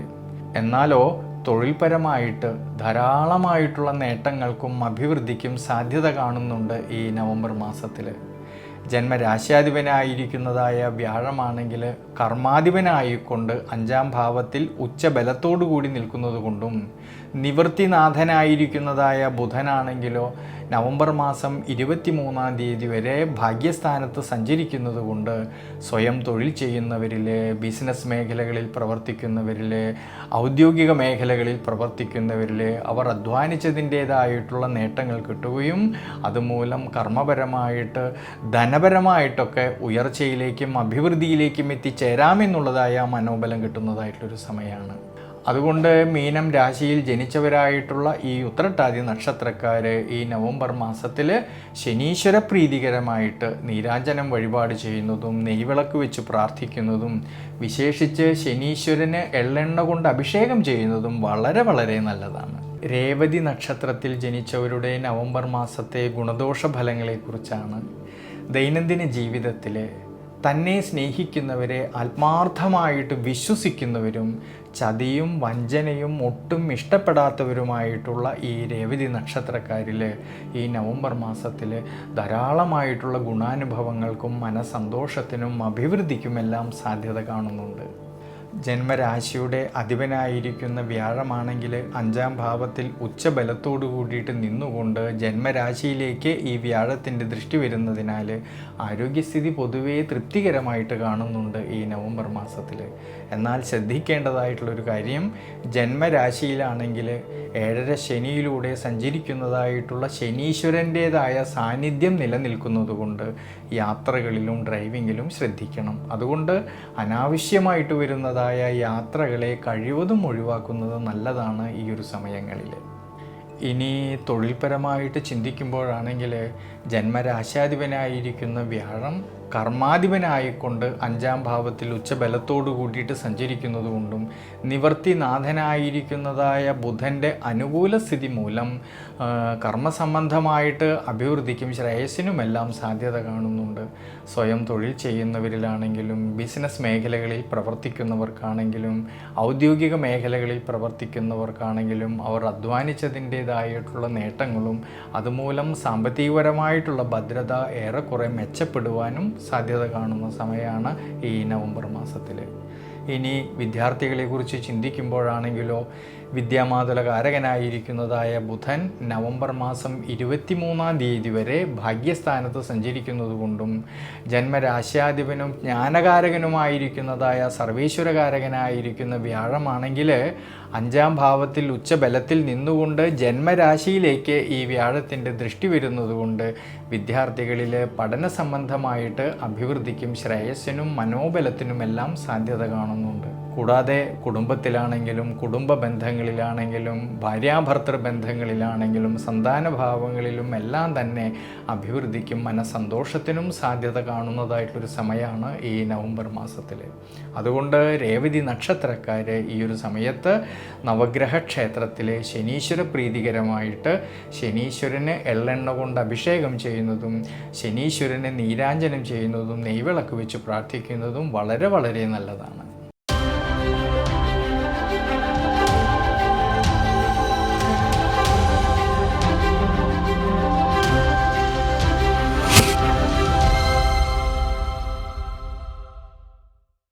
എന്നാലോ തൊഴിൽപരമായിട്ട് ധാരാളമായിട്ടുള്ള നേട്ടങ്ങൾക്കും അഭിവൃദ്ധിക്കും സാധ്യത കാണുന്നുണ്ട് ഈ നവംബർ മാസത്തിൽ. ജന്മരാശ്യാധിപനായിരിക്കുന്നതായ വ്യാഴമാണെങ്കിൽ കർമാധിപനായിക്കൊണ്ട് 5-ാം ഭാവത്തിൽ ഉച്ചബലത്തോടു കൂടി നിൽക്കുന്നത് കൊണ്ടും നിവൃത്തിനാഥനായിരിക്കുന്നതായ ബുധനാണെങ്കിലോ നവംബർ മാസം 23-ാം തീയതി വരെ ഭാഗ്യസ്ഥാനത്ത് സഞ്ചരിക്കുന്നത് കൊണ്ട് സ്വയം തൊഴിൽ ചെയ്യുന്നവരിൽ, ബിസിനസ് മേഖലകളിൽ പ്രവർത്തിക്കുന്നവരിൽ, ഔദ്യോഗിക മേഖലകളിൽ പ്രവർത്തിക്കുന്നവരിൽ അവർ അധ്വാനിച്ചതിൻ്റേതായിട്ടുള്ള നേട്ടങ്ങൾ കിട്ടുകയും അതുമൂലം കർമ്മപരമായിട്ട് ധനപരമായിട്ടൊക്കെ ഉയർച്ചയിലേക്കും അഭിവൃദ്ധിയിലേക്കും എത്തിച്ചേരാമെന്നുള്ളതായ മനോബലം കിട്ടുന്നതായിട്ടൊരു സമയമാണ്. അതുകൊണ്ട് മീനം രാശിയിൽ ജനിച്ചവരായിട്ടുള്ള ഈ ഉത്രട്ടാതി നക്ഷത്രക്കാർ ഈ നവംബർ മാസത്തിൽ ശനീശ്വര പ്രീതികരമായിട്ട് നീരാഞ്ജനം വഴിപാട് ചെയ്യുന്നതും നെയ്വിളക്ക് വെച്ച് പ്രാർത്ഥിക്കുന്നതും വിശേഷിച്ച് ശനീശ്വരന് എള്ളെണ്ണ കൊണ്ട് അഭിഷേകം ചെയ്യുന്നതും വളരെ വളരെ നല്ലതാണ്. രേവതി നക്ഷത്രത്തിൽ ജനിച്ചവരുടെ നവംബർ മാസത്തെ ഗുണദോഷ ഫലങ്ങളെക്കുറിച്ചാണ്. ദൈനംദിന ജീവിതത്തിൽ തന്നെ സ്നേഹിക്കുന്നവരെ ആത്മാർത്ഥമായിട്ട് വിശ്വസിക്കുന്നവരും ചതിയും വഞ്ചനയും ഒട്ടും ഇഷ്ടപ്പെടാത്തവരുമായിട്ടുള്ള ഈ രേവതി നക്ഷത്രക്കാരിൽ ഈ നവംബർ മാസത്തിൽ ധാരാളമായിട്ടുള്ള ഗുണാനുഭവങ്ങൾക്കും മനസന്തോഷത്തിനും അഭിവൃദ്ധിക്കുമെല്ലാം സാധ്യത കാണുന്നുണ്ട്. ജന്മരാശിയുടെ അധിപനായിരിക്കുന്ന വ്യാഴമാണെങ്കിൽ 5-ാം ഭാവത്തിൽ ഉച്ചബലത്തോടു കൂടിയിട്ട് നിന്നുകൊണ്ട് ജന്മരാശിയിലേക്ക് ഈ വ്യാഴത്തിൻ്റെ ദൃഷ്ടി വരുന്നതിനാൽ ആരോഗ്യസ്ഥിതി പൊതുവേ തൃപ്തികരമായിട്ട് കാണുന്നുണ്ട് ഈ നവംബർ മാസത്തിൽ. എന്നാൽ ശ്രദ്ധിക്കേണ്ടതായിട്ടുള്ളൊരു കാര്യം, ജന്മരാശിയിലാണെങ്കിൽ 7.5 ശനിയിലൂടെ സഞ്ചരിക്കുന്നതായിട്ടുള്ള ശനീശ്വരൻ്റേതായ സാന്നിധ്യം നിലനിൽക്കുന്നതുകൊണ്ട് യാത്രകളിലും ഡ്രൈവിങ്ങിലും ശ്രദ്ധിക്കണം. അതുകൊണ്ട് അനാവശ്യമായിട്ട് വരുന്നതായ യാത്രകളെ കഴിവതും ഒഴിവാക്കുന്നത് നല്ലതാണ് ഈ ഒരു സമയങ്ങളിൽ. ഇനി തൊഴിൽപരമായിട്ട് ചിന്തിക്കുമ്പോഴാണെങ്കിൽ ജന്മരാശ്യാധിപനായിരിക്കുന്ന വ്യാഴം കർമാധിപനായിക്കൊണ്ട് 5-ാം ഭാവത്തിൽ ഉച്ചബലത്തോടു കൂടിയിട്ട് സഞ്ചരിക്കുന്നത് കൊണ്ടും നിവൃത്തിനാഥനായിരിക്കുന്നതായ ബുധൻ്റെ അനുകൂല സ്ഥിതി മൂലം കർമ്മസംബന്ധമായിട്ട് അഭിവൃദ്ധിക്കും ശ്രേയസ്സിനുമെല്ലാം സാധ്യത കാണുന്നുണ്ട്. സ്വയം തൊഴിൽ ചെയ്യുന്നവരിലാണെങ്കിലും ബിസിനസ് മേഖലകളിൽ പ്രവർത്തിക്കുന്നവർക്കാണെങ്കിലും ഔദ്യോഗിക മേഖലകളിൽ പ്രവർത്തിക്കുന്നവർക്കാണെങ്കിലും അവർ അധ്വാനിച്ചതിൻ്റേതായിട്ടുള്ള നേട്ടങ്ങളും അതുമൂലം സാമ്പത്തികപരമായിട്ടുള്ള ഭദ്രത ഏറെക്കുറെ മെച്ചപ്പെടുവാനും സാധ്യത കാണുന്ന സമയമാണ് ഈ നവംബർ മാസത്തിൽ. ഇനി വിദ്യാർത്ഥികളെക്കുറിച്ച് ചിന്തിക്കുമ്പോഴാണെങ്കിലോ വിദ്യാമാതുല കാരകനായിരിക്കുന്നതായ ബുധൻ നവംബർ മാസം 23-ാം തീയതി വരെ ഭാഗ്യസ്ഥാനത്ത് സഞ്ചരിക്കുന്നത് കൊണ്ടും ജന്മരാശ്യാധിപനും ജ്ഞാനകാരകനുമായിരിക്കുന്നതായ സർവേശ്വരകാരകനായിരിക്കുന്ന വ്യാഴമാണെങ്കിൽ 5-ാം ഭാവത്തിൽ ഉച്ചബലത്തിൽ നിന്നുകൊണ്ട് ജന്മരാശിയിലേക്ക് ഈ വ്യാഴത്തിൻ്റെ ദൃഷ്ടി വരുന്നതുകൊണ്ട് വിദ്യാർത്ഥികളിൽ പഠന സംബന്ധമായിട്ട് അഭിവൃദ്ധിക്കും ശ്രേയസ്സിനും മനോബലത്തിനുമെല്ലാം സാധ്യത കാണുന്നുണ്ട്. കൂടാതെ കുടുംബത്തിലാണെങ്കിലും കുടുംബ ബന്ധങ്ങളിലാണെങ്കിലും ഭാര്യാഭർത്തൃ ബന്ധങ്ങളിലാണെങ്കിലും സന്താനഭാവങ്ങളിലും എല്ലാം തന്നെ അഭിവൃദ്ധിക്കും മനസന്തോഷത്തിനും സാധ്യത കാണുന്നതായിട്ടൊരു സമയമാണ് ഈ നവംബർ മാസത്തിൽ. അതുകൊണ്ട് രേവതി നക്ഷത്രക്കാർ ഈ ഒരു സമയത്ത് നവഗ്രഹ ക്ഷേത്രത്തിലെ ശനീശ്വര പ്രീതികരമായിട്ട് ശനീശ്വരന് എള്ളെണ്ണ കൊണ്ട് അഭിഷേകം ചെയ്യുന്നതും ശനീശ്വരന് നീരാഞ്ജനം ചെയ്യുന്നതും നെയ്വിളക്ക് വെച്ച് പ്രാർത്ഥിക്കുന്നതും വളരെ വളരെ നല്ലതാണ്.